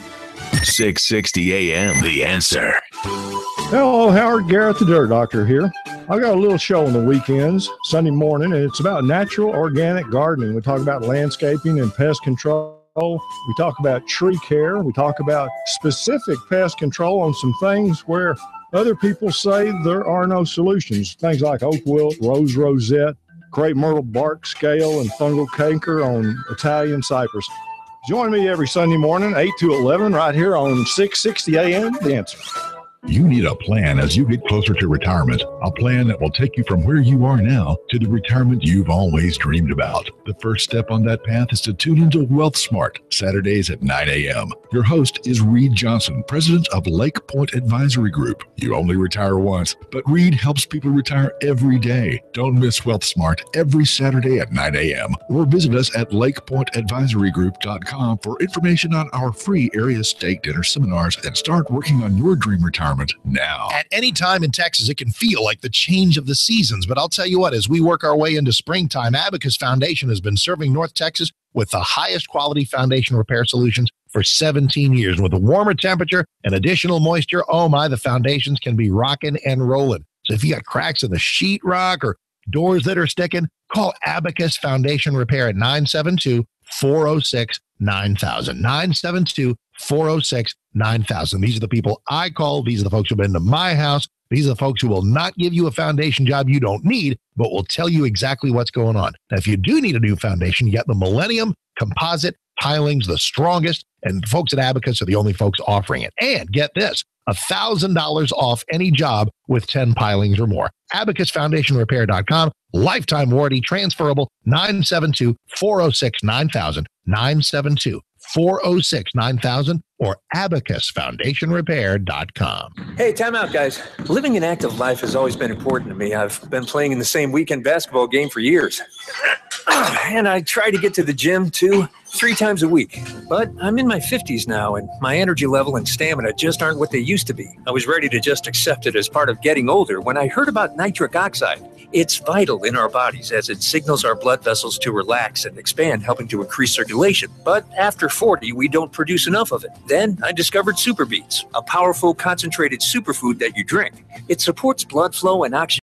Speaker 12: 660 AM, The Answer.
Speaker 19: Hello, Howard Garrett, the Dirt Doctor here. I've got a little show on the weekends, Sunday morning, and it's about natural organic gardening. We talk about landscaping and pest control. We talk about tree care. We talk about specific pest control on some things where other people say there are no solutions. Things like oak wilt, rose rosette, crepe myrtle bark scale, and fungal canker on Italian cypress. Join me every Sunday morning, 8 to 11, right here on 660 AM, The Answer.
Speaker 5: You need a plan as you get closer to retirement, a plan that will take you from where you are now to the retirement you've always dreamed about. The first step on that path is to tune into Wealth Smart, Saturdays at 9 a.m. Your host is Reed Johnson, president of Lake Point Advisory Group. You only retire once, but Reed helps people retire every day. Don't miss Wealth Smart every Saturday at 9 a.m. or visit us at lakepointadvisorygroup.com for information on our free area stake dinner seminars and start working on your dream retirement now.
Speaker 20: At any time in Texas, it can feel like the change of the seasons. But I'll tell you what, as we work our way into springtime, Abacus Foundation has been serving North Texas with the highest quality foundation repair solutions for 17 years. And with a warmer temperature and additional moisture, oh my, the foundations can be rocking and rolling. So if you got cracks in the sheetrock or doors that are sticking, call Abacus Foundation Repair at 972-406-9000. 972-406-9000. These are the people I call. These are the folks who have been to my house. These are the folks who will not give you a foundation job you don't need, but will tell you exactly what's going on. Now, if you do need a new foundation, you got the Millennium Composite Pilings, the strongest, and folks at Abacus are the only folks offering it. And get this, $1,000 off any job with 10 pilings or more. AbacusFoundationRepair.com. Lifetime warranty, transferable, 972-406-9000, 972-406-9000, or AbacusFoundationRepair.com.
Speaker 11: Hey, time out, guys. Living an active life has always been important to me. I've been playing in the same weekend basketball game for years. And I try to get to the gym 2-3 times a week. But I'm in my 50s now, and my energy level and stamina just aren't what they used to be. I was ready to just accept it as part of getting older when I heard about nitric oxide. It's vital in our bodies as it signals our blood vessels to relax and expand, helping to increase circulation. But after 40, we don't produce enough of it. Then I discovered Super Beets, a powerful concentrated superfood that you drink. It supports blood flow and oxygen